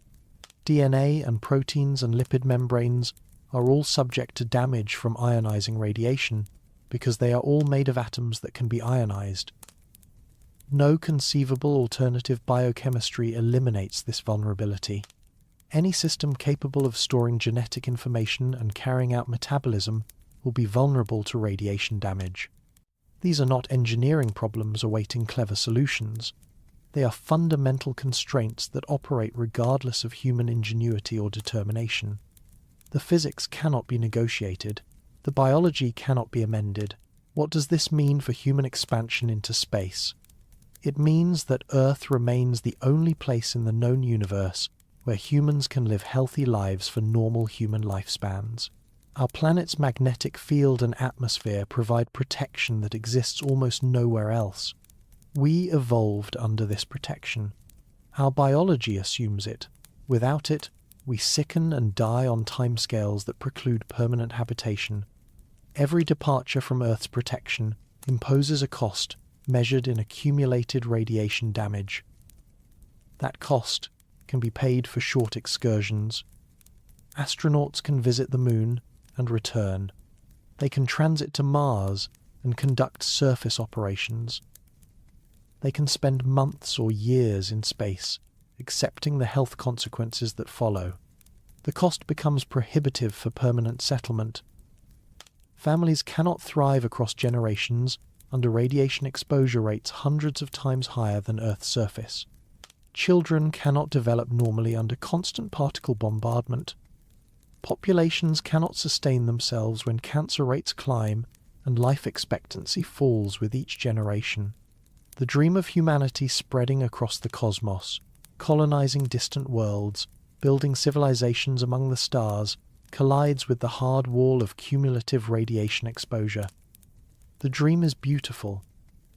DNA and proteins and lipid membranes are all subject to damage from ionizing radiation because they are all made of atoms that can be ionized. No conceivable alternative biochemistry eliminates this vulnerability. Any system capable of storing genetic information and carrying out metabolism will be vulnerable to radiation damage. These are not engineering problems awaiting clever solutions. They are fundamental constraints that operate regardless of human ingenuity or determination. The physics cannot be negotiated. The biology cannot be amended. What does this mean for human expansion into space? It means that Earth remains the only place in the known universe where humans can live healthy lives for normal human lifespans. Our planet's magnetic field and atmosphere provide protection that exists almost nowhere else. We evolved under this protection. Our biology assumes it. Without it, we sicken and die on timescales that preclude permanent habitation. Every departure from Earth's protection imposes a cost measured in accumulated radiation damage. That cost can be paid for short excursions. Astronauts can visit the Moon and return. They can transit to Mars and conduct surface operations. They can spend months or years in space, accepting the health consequences that follow. The cost becomes prohibitive for permanent settlement. Families cannot thrive across generations under radiation exposure rates hundreds of times higher than Earth's surface. Children cannot develop normally under constant particle bombardment. Populations cannot sustain themselves when cancer rates climb and life expectancy falls with each generation. The dream of humanity spreading across the cosmos, colonizing distant worlds, building civilizations among the stars, collides with the hard wall of cumulative radiation exposure. The dream is beautiful.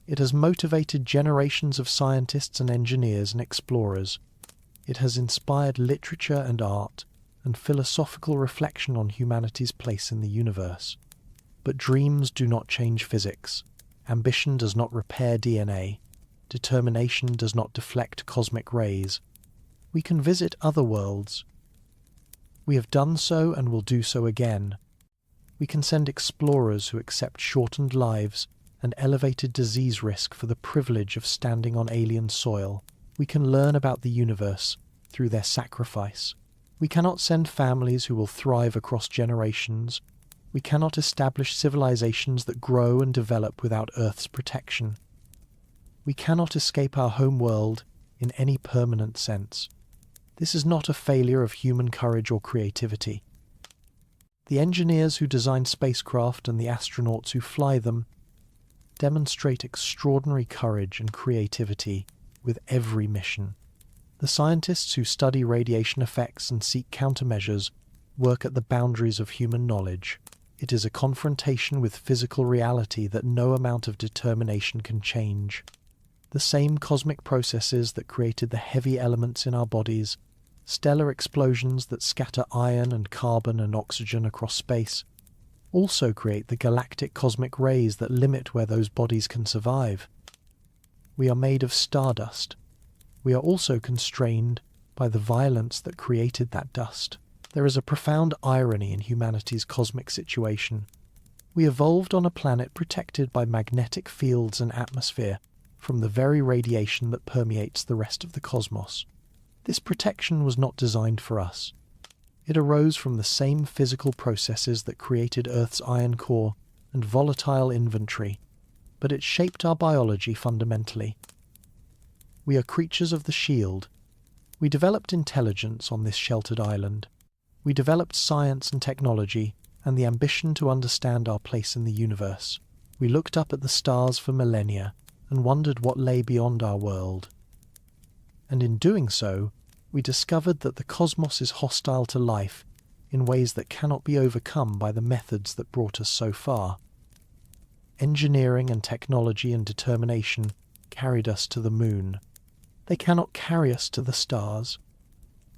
It has motivated generations of scientists and engineers and explorers. It has inspired literature and art and philosophical reflection on humanity's place in the universe. But dreams do not change physics. Ambition does not repair DNA. Determination does not deflect cosmic rays. We can visit other worlds. We have done so and will do so again. We can send explorers who accept shortened lives and elevated disease risk for the privilege of standing on alien soil. We can learn about the universe through their sacrifice. We cannot send families who will thrive across generations. We cannot establish civilizations that grow and develop without Earth's protection. We cannot escape our home world in any permanent sense. This is not a failure of human courage or creativity. The engineers who design spacecraft and the astronauts who fly them demonstrate extraordinary courage and creativity with every mission. The scientists who study radiation effects and seek countermeasures work at the boundaries of human knowledge. It is a confrontation with physical reality that no amount of determination can change. The same cosmic processes that created the heavy elements in our bodies, stellar explosions that scatter iron and carbon and oxygen across space, also create the galactic cosmic rays that limit where those bodies can survive. We are made of stardust. We are also constrained by the violence that created that dust. There is a profound irony in humanity's cosmic situation. We evolved on a planet protected by magnetic fields and atmosphere from the very radiation that permeates the rest of the cosmos. This protection was not designed for us. It arose from the same physical processes that created Earth's iron core and volatile inventory, but it shaped our biology fundamentally. We are creatures of the shield. We developed intelligence on this sheltered island. We developed science and technology and the ambition to understand our place in the universe. We looked up at the stars for millennia and wondered what lay beyond our world. And in doing so, we discovered that the cosmos is hostile to life in ways that cannot be overcome by the methods that brought us so far. Engineering and technology and determination carried us to the moon. They cannot carry us to the stars.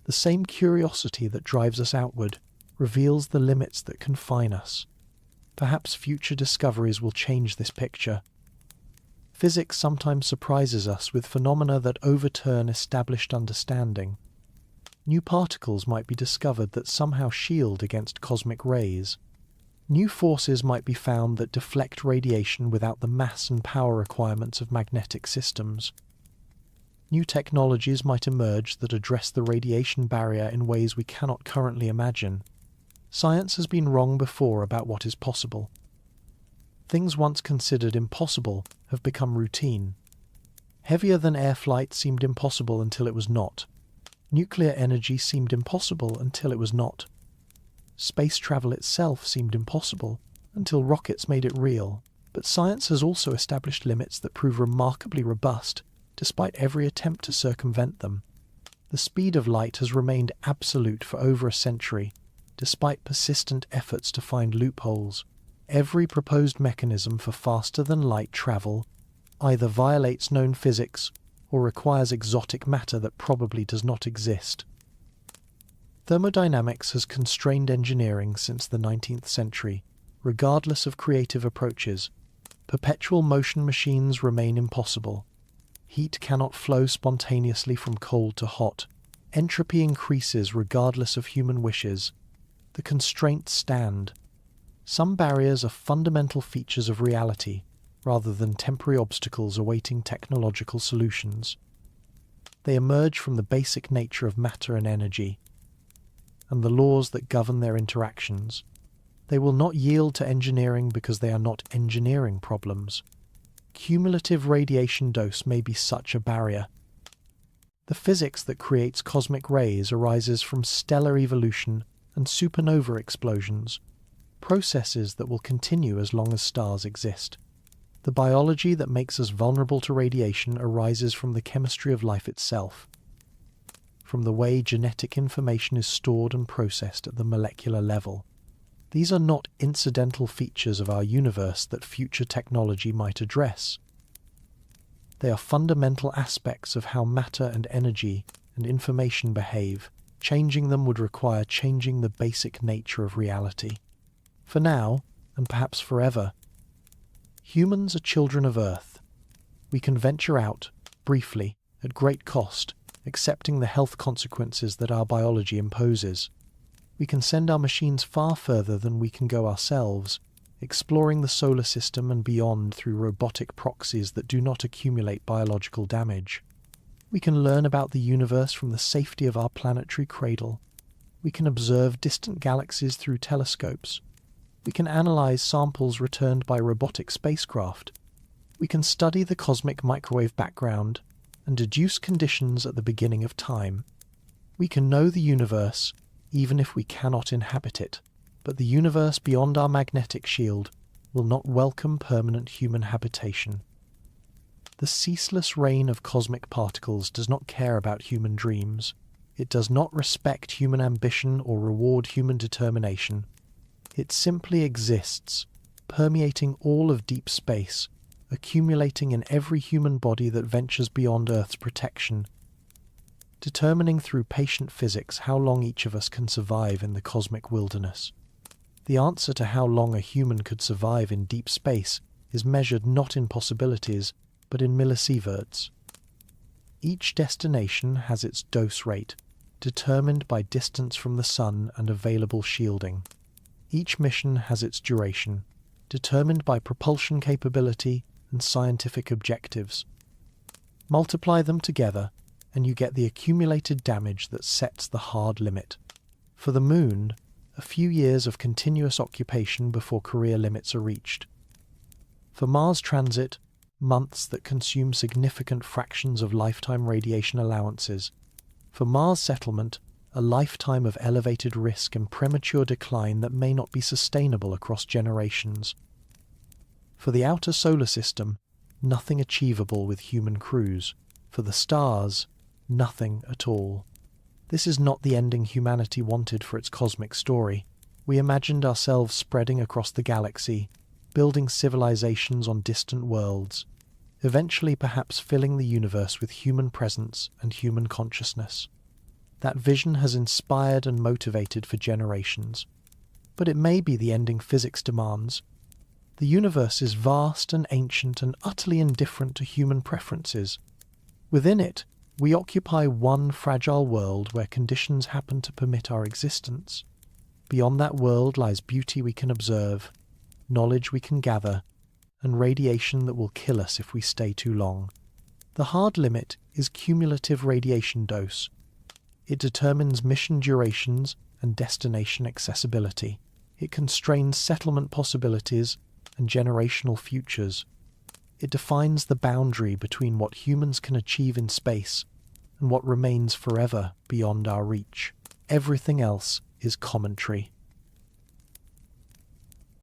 The same curiosity that drives us outward reveals the limits that confine us. Perhaps future discoveries will change this picture. Physics sometimes surprises us with phenomena that overturn established understanding. New particles might be discovered that somehow shield against cosmic rays. New forces might be found that deflect radiation without the mass and power requirements of magnetic systems. New technologies might emerge that address the radiation barrier in ways we cannot currently imagine. Science has been wrong before about what is possible. Things once considered impossible have become routine. Heavier than air flight seemed impossible until it was not. Nuclear energy seemed impossible until it was not. Space travel itself seemed impossible until rockets made it real. But science has also established limits that prove remarkably robust despite every attempt to circumvent them. The speed of light has remained absolute for over a century, despite persistent efforts to find loopholes. Every proposed mechanism for faster-than-light travel either violates known physics or requires exotic matter that probably does not exist. Thermodynamics has constrained engineering since the 19th century, regardless of creative approaches. Perpetual motion machines remain impossible. Heat cannot flow spontaneously from cold to hot. Entropy increases regardless of human wishes. The constraints stand. Some barriers are fundamental features of reality, rather than temporary obstacles awaiting technological solutions. They emerge from the basic nature of matter and energy, and the laws that govern their interactions. They will not yield to engineering because they are not engineering problems. Cumulative radiation dose may be such a barrier. The physics that creates cosmic rays arises from stellar evolution and supernova explosions, processes that will continue as long as stars exist. The biology that makes us vulnerable to radiation arises from the chemistry of life itself, from the way genetic information is stored and processed at the molecular level. These are not incidental features of our universe that future technology might address. They are fundamental aspects of how matter and energy and information behave. Changing them would require changing the basic nature of reality. For now, and perhaps forever, humans are children of Earth. We can venture out, briefly, at great cost, accepting the health consequences that our biology imposes. We can send our machines far further than we can go ourselves, exploring the solar system and beyond through robotic proxies that do not accumulate biological damage. We can learn about the universe from the safety of our planetary cradle. We can observe distant galaxies through telescopes. We can analyze samples returned by robotic spacecraft. We can study the cosmic microwave background and deduce conditions at the beginning of time. We can know the universe, even if we cannot inhabit it. But the universe beyond our magnetic shield will not welcome permanent human habitation. The ceaseless rain of cosmic particles does not care about human dreams. It does not respect human ambition or reward human determination. It simply exists, permeating all of deep space, accumulating in every human body that ventures beyond Earth's protection, determining through patient physics how long each of us can survive in the cosmic wilderness. The answer to how long a human could survive in deep space is measured not in possibilities, but in millisieverts. Each destination has its dose rate, determined by distance from the Sun and available shielding. Each mission has its duration, determined by propulsion capability and scientific objectives. Multiply them together, and you get the accumulated damage that sets the hard limit. For the Moon, a few years of continuous occupation before career limits are reached. For Mars transit, months that consume significant fractions of lifetime radiation allowances. For Mars settlement, a lifetime of elevated risk and premature decline that may not be sustainable across generations. For the outer solar system, nothing achievable with human crews. For the stars, nothing at all. This is not the ending humanity wanted for its cosmic story. We imagined ourselves spreading across the galaxy, building civilizations on distant worlds, eventually perhaps filling the universe with human presence and human consciousness. That vision has inspired and motivated for generations. But it may be the ending physics demands. The universe is vast and ancient and utterly indifferent to human preferences. Within it, we occupy one fragile world where conditions happen to permit our existence. Beyond that world lies beauty we can observe, knowledge we can gather, and radiation that will kill us if we stay too long. The hard limit is cumulative radiation dose. It determines mission durations and destination accessibility. It constrains settlement possibilities and generational futures. It defines the boundary between what humans can achieve in space and what remains forever beyond our reach. Everything else is commentary.